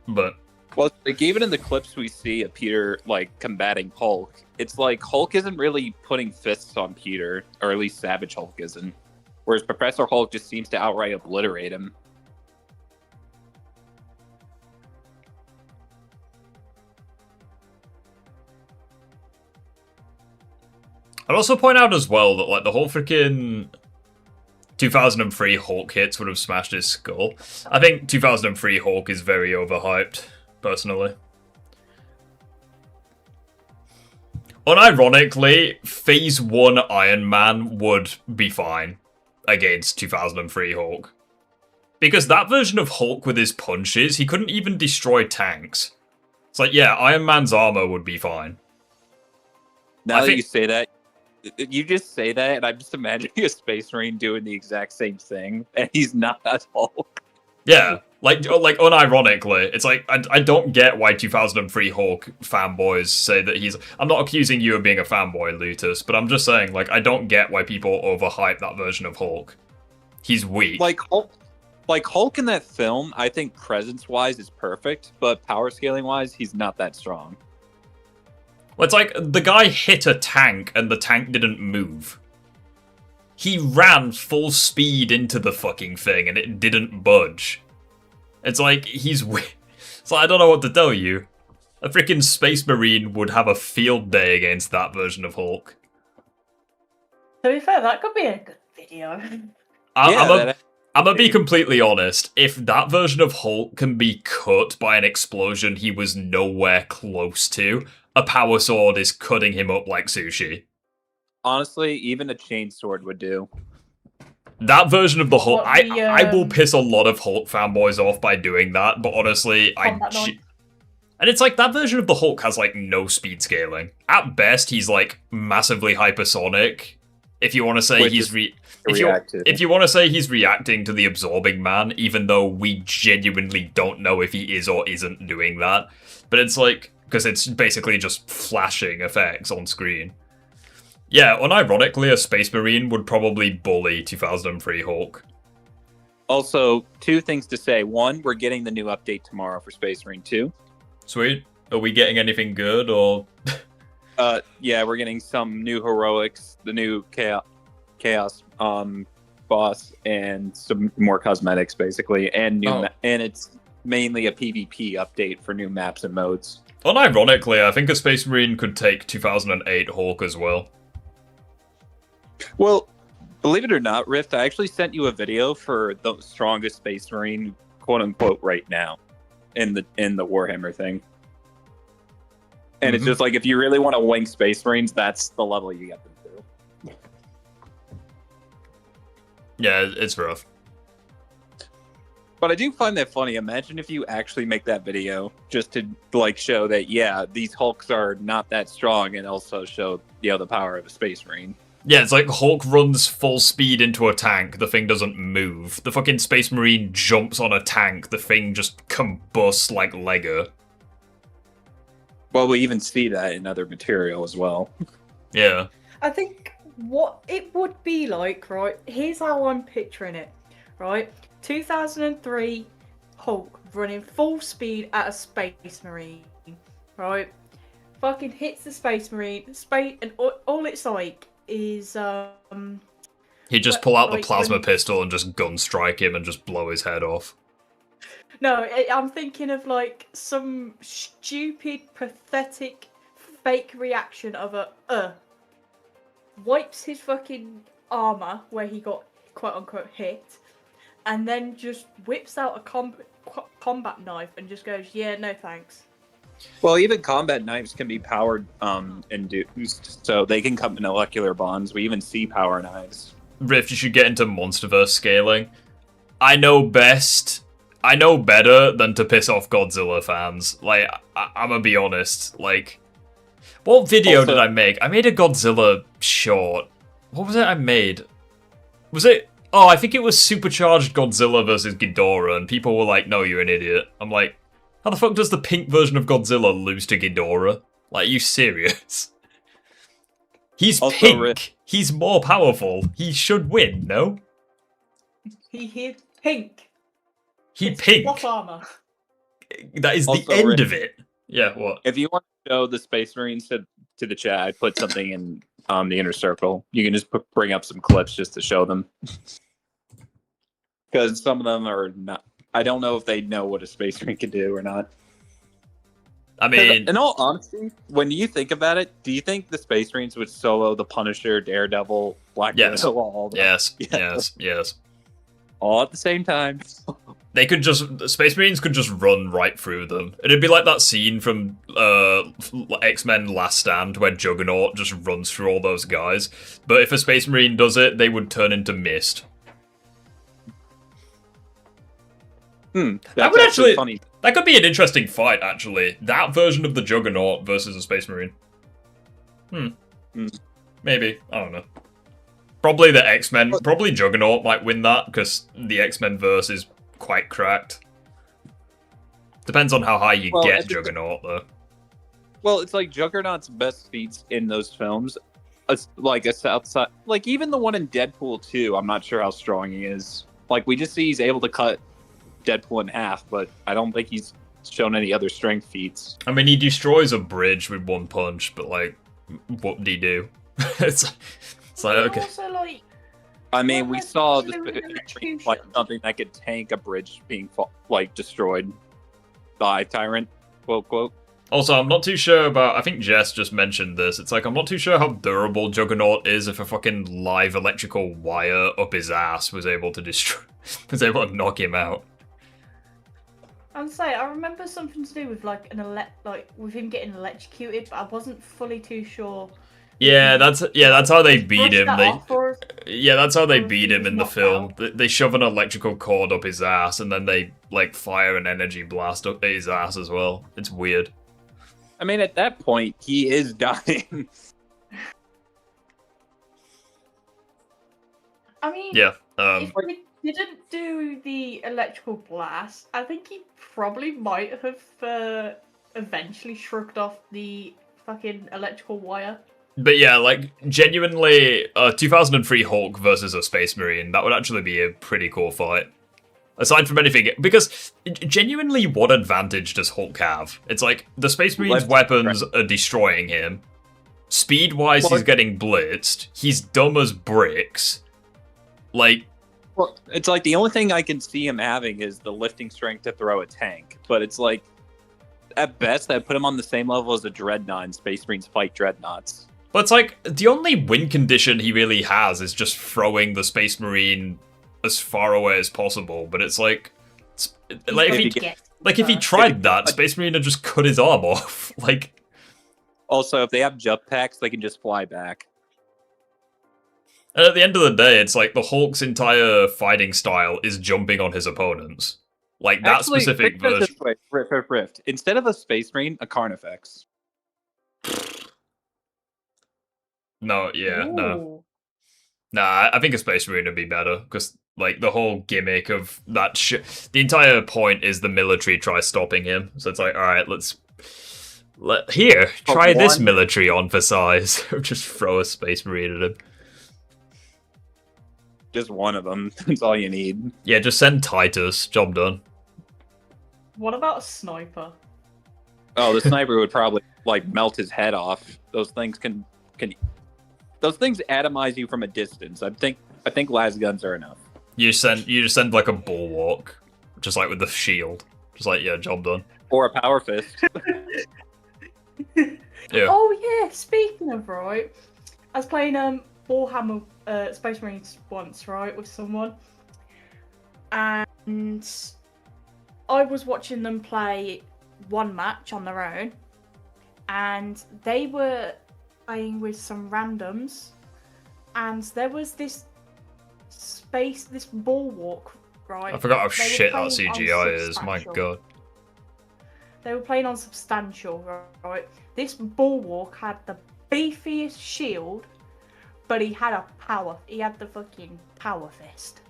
But well, like, even in the clips we see of Peter like combating Hulk, it's like Hulk isn't really putting fists on Peter, or at least Savage Hulk isn't. Whereas Professor Hulk just seems to outright obliterate him. I'd also point out as well that like the whole freaking 2003 Hulk hits would have smashed his skull. I think 2003 Hulk is very overhyped, personally. Unironically, Phase 1 Iron Man would be fine against 2003 Hulk. Because that version of Hulk with his punches, he couldn't even destroy tanks. It's like, yeah, Iron Man's armor would be fine. Now that you say that, you just say that, and I'm just imagining a Space Marine doing the exact same thing, and he's not that Hulk. Yeah, like unironically, it's like, I don't get why 2003 Hulk fanboys say that he's... I'm not accusing you of being a fanboy, Lutus, but I'm just saying, like, I don't get why people overhype that version of Hulk. He's weak. Like Hulk in that film, I think presence-wise is perfect, but power scaling-wise, he's not that strong. Well, it's like, the guy hit a tank, and the tank didn't move. He ran full speed into the fucking thing, and it didn't budge. It's like, he's weak. So I don't know what to tell you. A freaking Space Marine would have a field day against that version of Hulk. To be fair, that could be a good video. I'm gonna be completely honest. If that version of Hulk can be cut by an explosion he was nowhere close to, a power sword is cutting him up like sushi. Honestly, even a chainsword would do. That version of the Hulk, I will piss a lot of Hulk fanboys off by doing that, but honestly, and it's like, that version of the Hulk has like no speed scaling. At best, he's like massively hypersonic. If you want to say if you want to say he's reacting to the absorbing man, even though we genuinely don't know if he is or isn't doing that. But it's like, because it's basically just flashing effects on screen. Yeah, unironically, a Space Marine would probably bully 2003 Hulk. Also, two things to say. One, we're getting the new update tomorrow for Space Marine 2. Sweet. Are we getting anything good, or...? Yeah, we're getting some new heroics, the new chaos boss, and some more cosmetics, basically, and new and it's mainly a PvP update for new maps and modes. Unironically, I think a Space Marine could take 2008 Hulk as well. Well, believe it or not, Rift, I actually sent you a video for the strongest Space Marine, quote unquote, right now in the Warhammer thing. And it's just like, if you really want to wing Space Marines, that's the level you get them to. Yeah, it's rough. But I do find that funny. Imagine if you actually make that video just to like show that, yeah, these Hulks are not that strong, and also show, you know, the power of a Space Marine. Yeah, it's like Hulk runs full speed into a tank, the thing doesn't move. The fucking Space Marine jumps on a tank, the thing just combusts like Lego. Well, we even see that in other material as well. Yeah. I think what it would be like, right? Here's how I'm picturing it, right? 2003 Hulk running full speed at a Space Marine, right? Fucking hits the Space Marine, and all it's like is He'd just pull out the plasma pistol and just gun strike him and just blow his head off. No, I'm thinking of like some stupid, pathetic, fake reaction of wipes his fucking armor where he got quote unquote hit, and then just whips out a combat knife and just goes, yeah, no thanks. Well, even combat knives can be powered induced, so they can come in molecular bonds. We even see power knives. Rift, you should get into Monsterverse scaling. I know best. I know better than to piss off Godzilla fans. Like, I'm gonna be honest. Like, what video did I make? I made a Godzilla short. What was it I made? Was it... Oh, I think it was Supercharged Godzilla versus Ghidorah, and people were like, no, you're an idiot. I'm like, how the fuck does the pink version of Godzilla lose to Ghidorah? Like, are you serious? He's also pink. He's more powerful. He should win, no? He's pink. It's pink. What armor? That is also the end of it. Yeah, what? If you want to show the Space Marines to the chat, I put something in the inner circle. You can just bring up some clips just to show them. Because some of them are not... I don't know if they know what a Space Marine can do or not. I mean... In all honesty, when you think about it, do you think the Space Marines would solo the Punisher, Daredevil, Black Widow, all the... Yes. All at the same time. They could just... Space Marines could just run right through them. It'd be like that scene from X-Men Last Stand where Juggernaut just runs through all those guys. But if a Space Marine does it, they would turn into mist. That would actually... Funny. That could be an interesting fight, actually. That version of the Juggernaut versus a Space Marine. Maybe. I don't know. Probably the X-Men... Probably Juggernaut might win that, because the X-Men verse is quite cracked. Depends on how high you get Juggernaut, though. Well, it's like Juggernaut's best feats in those films. Like a Southside... Like, even the one in Deadpool 2, I'm not sure how strong he is. Like, we just see he's able to cut Deadpool in half, but I don't think he's shown any other strength feats. I mean, he destroys a bridge with one punch, but like, what did he do? it's like, okay. Also, like, I mean, we saw this like something that could tank a bridge being like destroyed by Tyrant, quote quote. Also, I'm not too sure about... I think Jess just mentioned this. It's like, I'm not too sure how durable Juggernaut is if a fucking live electrical wire up his ass was able to destroy... was able to knock him out. I'd say I remember something to do with like with him getting electrocuted, but I wasn't fully too sure. Yeah, that's how they beat him. That's how they beat him in the film. They shove an electrical cord up his ass, and then they like fire an energy blast up his ass as well. It's weird. I mean, at that point, he is dying. I mean, yeah. If he didn't do the electrical blast, I think he probably might have eventually shrugged off the fucking electrical wire. But yeah, like, genuinely, 2003 Hulk versus a Space Marine, that would actually be a pretty cool fight. Aside from anything, because genuinely, what advantage does Hulk have? It's like, the Space Marine's weapons are destroying him. Speed-wise, he's getting blitzed. He's dumb as bricks. Like... Well, it's like the only thing I can see him having is the lifting strength to throw a tank. But it's like, at best, I put him on the same level as a Dreadnought, and Space Marines fight Dreadnoughts. But it's like, the only win condition he really has is just throwing the Space Marine as far away as possible. But it's like, if he tried that, Space Marine would just cut his arm off. Like, also, if they have jump packs, they can just fly back. And at the end of the day, it's like the Hulk's entire fighting style is jumping on his opponents. Like that Actually, specific think of it version. this way, Rift. Instead of a Space Marine, a Carnifex. No, yeah, no. Ooh. Nah, I think a Space Marine would be better because, like, the whole gimmick of that shit. The entire point is the military tries stopping him. So it's like, all right, try this military on for size. Just throw a Space Marine at him. Just one of them. That's all you need. Yeah, just send Titus. Job done. What about a sniper? Oh, the sniper would probably like melt his head off. Those things can. Those things atomize you from a distance. I think las guns are enough. You just send like a bulwark, just like with the shield. Just like, yeah, job done. Or a power fist. Yeah. Oh yeah, speaking of, right, I was playing Warhammer Space Marines once, right, with someone, and I was watching them play one match on their own, and they were playing with some randoms, and there was this bulwark, right? I forgot how shit that CGI is. My god. They were playing on Substantial, right? This bulwark had the beefiest shield, but he had the fucking power fist.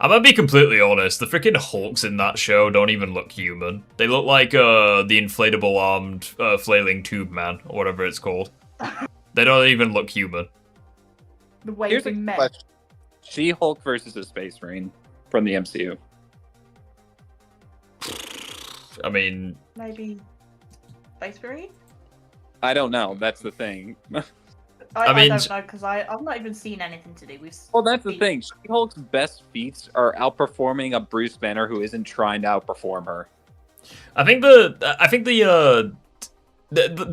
I'm gonna be completely honest, the freaking Hulks in that show don't even look human. They look like the inflatable armed flailing tube man, or whatever it's called. They don't even look human. The way Here's they a met. question. She-Hulk versus a Space Marine from the MCU. I mean... Maybe Space Marine? I don't know, that's the thing. I don't know, because I've not even seen anything to do with... Well, that's the thing. She-Hulk's best feats are outperforming a Bruce Banner who isn't trying to outperform her. I think the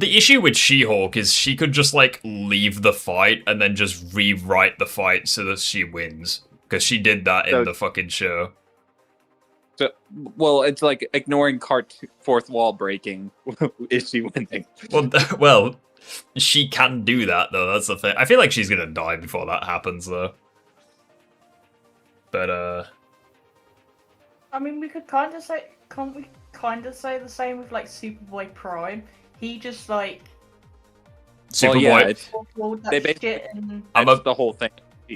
issue with She-Hulk is she could just, like, leave the fight and then just rewrite the fight so that she wins. Because she did that in the fucking show. So, well, it's like ignoring fourth wall breaking. Is she winning? Well, she can do that, though. That's the thing. I feel like she's gonna die before that happens, though. But, I mean, we could kind of say... Can't we kind of say the same with, like, Superboy Prime? He just, like... Superboy... That's the whole thing.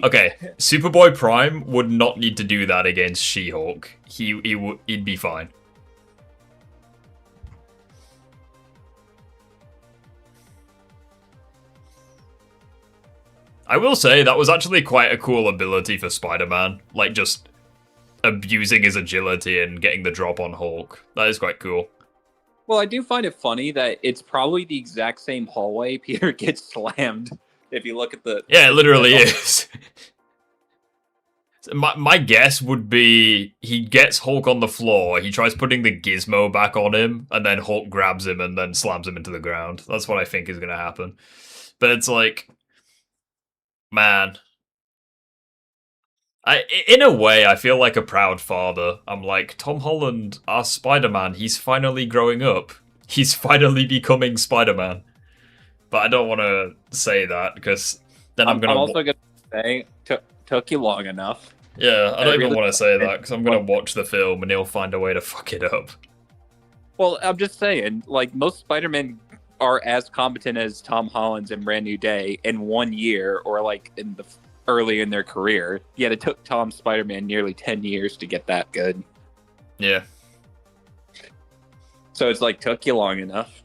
Okay, Superboy Prime would not need to do that against She-Hulk. He'd be fine. I will say that was actually quite a cool ability for Spider-Man, like just abusing his agility and getting the drop on Hulk. That is quite cool. Well, I do find it funny that it's probably the exact same hallway Peter gets slammed. If you look at the... Yeah, it literally is. My guess would be he gets Hulk on the floor, he tries putting the gizmo back on him, and then Hulk grabs him and then slams him into the ground. That's what I think is going to happen. But it's like... Man. In a way, I feel like a proud father. I'm like, Tom Holland, our Spider-Man, he's finally growing up. He's finally becoming Spider-Man. But I don't want to say that, because then I'm going to... I'm also going to say, took you long enough. Yeah, I don't even want to say that, because I'm going to watch the film and he'll find a way to fuck it up. Well, I'm just saying, like, most Spider-Men are as competent as Tom Holland's in Brand New Day in 1 year, or, like, early in their career. Yet it took Tom Spider-Man nearly 10 years to get that good. Yeah. So it's like, took you long enough.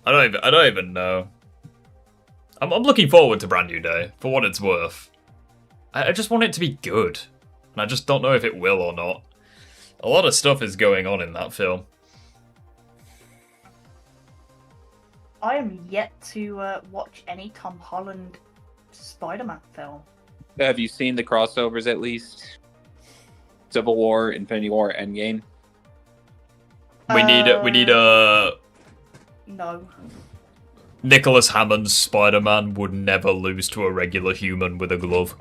I don't even know. I'm looking forward to Brand New Day, for what it's worth. I just want it to be good. And I just don't know if it will or not. A lot of stuff is going on in that film. I am yet to watch any Tom Holland Spider-Man film. Have you seen the crossovers at least? Civil War, Infinity War, Endgame? We need a... No. Nicholas Hammond's Spider-Man would never lose to a regular human with a glove.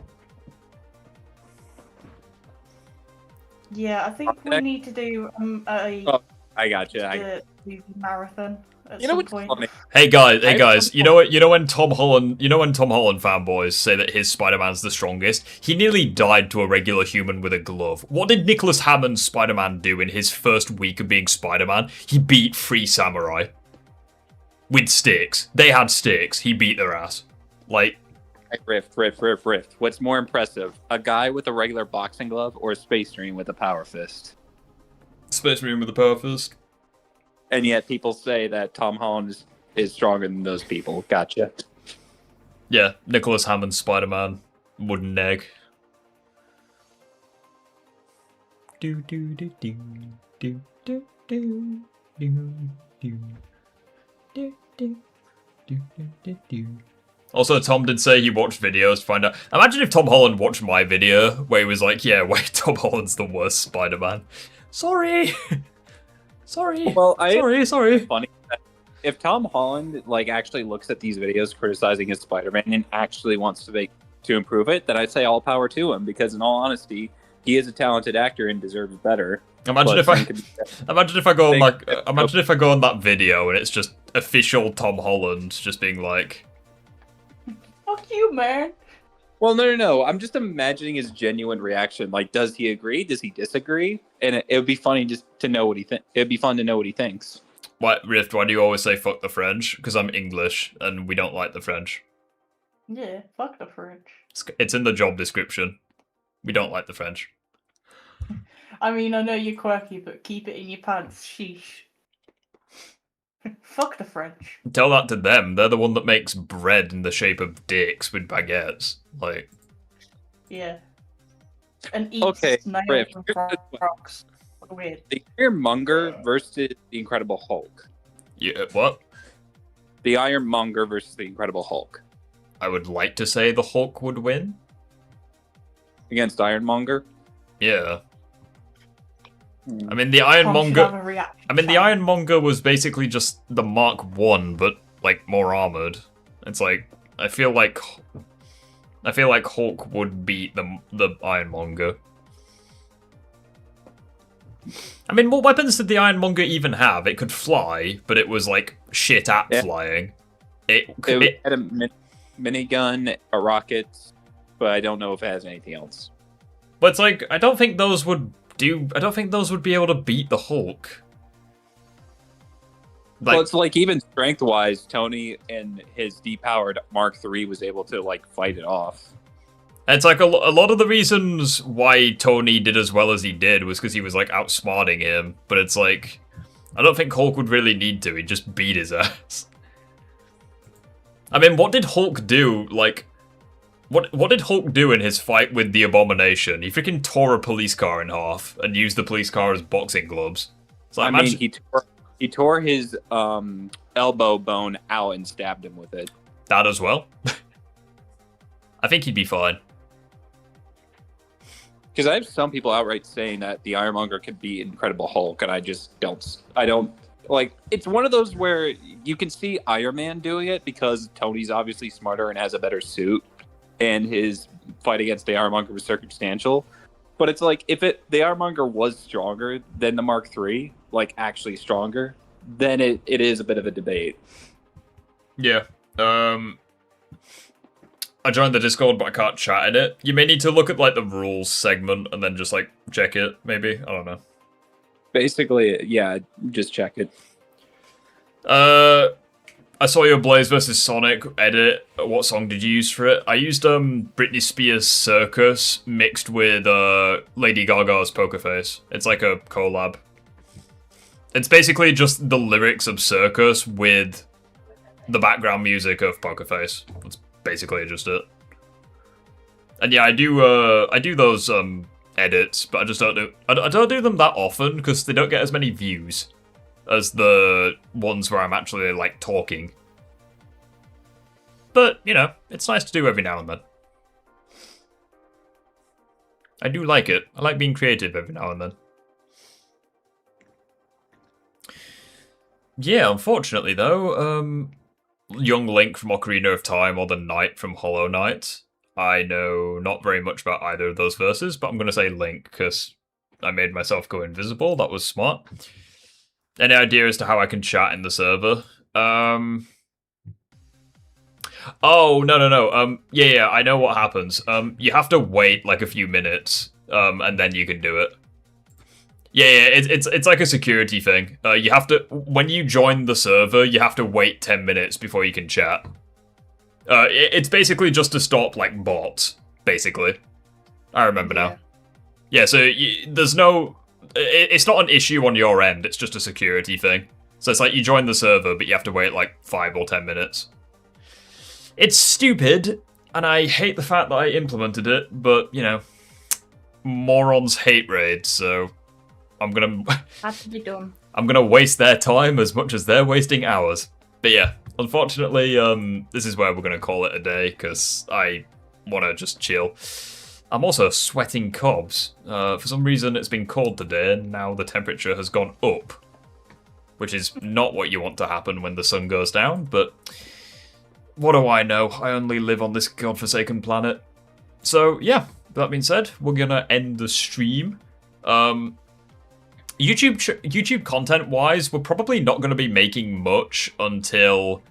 Yeah, I think we need to do I gotcha. the marathon at You know some what's point. funny? Hey guys, you know what? You know when Tom Holland fanboys say that his Spider-Man's the strongest? He nearly died to a regular human with a glove. What did Nicholas Hammond's Spider-Man do in his first week of being Spider-Man? He beat 3 samurai. With sticks. They had sticks. He beat their ass. Like... Rift. What's more impressive? A guy with a regular boxing glove or a Space Marine with a power fist? Space Marine with a power fist. And yet people say that Tom Holland is stronger than those people. Gotcha. Yeah, Nicholas Hammond's Spider-Man. Wooden egg. Do do do do do do do do do do do do do. Also, Tom did say he watched videos to find out. Imagine if Tom Holland watched my video where he was like, "Yeah, wait, Tom Holland's the worst Spider-Man." Sorry. Sorry. Well, sorry. Funny. If Tom Holland actually looks at these videos criticizing his Spider-Man and actually wants to improve it, then I'd say all power to him, because in all honesty, he is a talented actor and deserves better. Imagine if I go on that video and it's just official Tom Holland just being like, "Fuck you, man." Well, no. I'm just imagining his genuine reaction. Like, does he agree? Does he disagree? And it would be funny just to know what he thinks. It'd be fun to know what he thinks. Rift, why do you always say fuck the French? Because I'm English and we don't like the French. Yeah, fuck the French. It's in the job description. We don't like the French. I mean, I know you're quirky, but keep it in your pants. Sheesh. Fuck the French. Tell that to them. They're the one that makes bread in the shape of dicks with baguettes. Like. Yeah. And eats snails and frogs. Weird. The Ironmonger versus the Incredible Hulk. Yeah, what? The Ironmonger versus the Incredible Hulk. I would like to say the Hulk would win. Against Ironmonger? Yeah. I mean, the Ironmonger was basically just the Mark 1, but, more armored. It's I feel like Hulk would beat the Ironmonger. I mean, what weapons did the Ironmonger even have? It could fly, but it was, shit at flying. It had a minigun, a rocket, but I don't know if it has anything else. But it's I don't think those would be able to beat the Hulk. Well, it's even strength-wise, Tony and his depowered Mark III was able to, fight it off. And it's a lot of the reasons why Tony did as well as he did was because he was, outsmarting him. But it's I don't think Hulk would really need to. He'd just beat his ass. I mean, what did Hulk do? What did Hulk do in his fight with the Abomination? He freaking tore a police car in half and used the police car as boxing gloves. So he tore his elbow bone out and stabbed him with it. That as well? I think he'd be fine. Because I have some people outright saying that the Ironmonger could beat Incredible Hulk, and I don't it's one of those where you can see Iron Man doing it because Tony's obviously smarter and has a better suit, and his fight against the Ironmonger was circumstantial. But it's if the Ironmonger was stronger than the Mark III, actually stronger, then it is a bit of a debate. Yeah. I joined the Discord, but I can't chat in it. You may need to look at, the rules segment and then just, check it, maybe? I don't know. Basically, yeah, just check it. I saw your Blaze vs. Sonic edit. What song did you use for it? I used, Britney Spears' Circus mixed with, Lady Gaga's Poker Face. It's a collab. It's basically just the lyrics of Circus with the background music of Poker Face. That's basically just it. And yeah, I do those edits, but I don't do them that often because they don't get as many views as the ones where I'm actually talking. But it's nice to do every now and then. I do like it. I like being creative every now and then. Yeah, unfortunately though, Young Link from Ocarina of Time or the Knight from Hollow Knight. I know not very much about either of those verses, but I'm going to say Link because I made myself go invisible. That was smart. Any idea as to how I can chat in the server? Oh, no. Yeah, I know what happens. You have to wait like a few minutes, and then you can do it. Yeah, it's like a security thing. You have to, when you join the server, you have to wait 10 minutes before you can chat. It's basically just to stop, like, bots, basically. I remember now. Yeah, so there's no... It's not an issue on your end, it's just a security thing. So it's like you join the server, but you have to wait, like, 5 or 10 minutes. It's stupid, and I hate the fact that I implemented it, but, you know, morons hate raids, so I'm gonna... Had to be done. I'm gonna waste their time as much as they're wasting ours. But yeah, unfortunately, this is where we're gonna call it a day, because I want to just chill. I'm also sweating cobs. For some reason, it's been cold today, and now the temperature has gone up. Which is not what you want to happen when the sun goes down, but... What do I know? I only live on this godforsaken planet. So, yeah, that being said, we're gonna end the stream. YouTube content-wise, we're probably not going to be making much until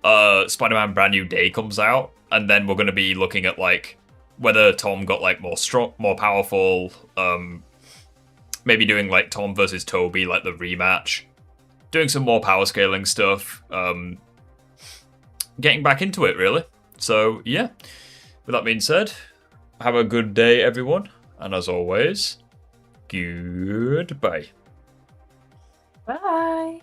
Spider-Man Brand New Day comes out, and then we're going to be looking at, like, whether Tom got, like, more powerful, maybe doing, like, Tom versus Toby, like, the rematch, doing some more power scaling stuff, getting back into it, really. So, yeah, with that being said, have a good day, everyone, and as always... Goodbye. Bye.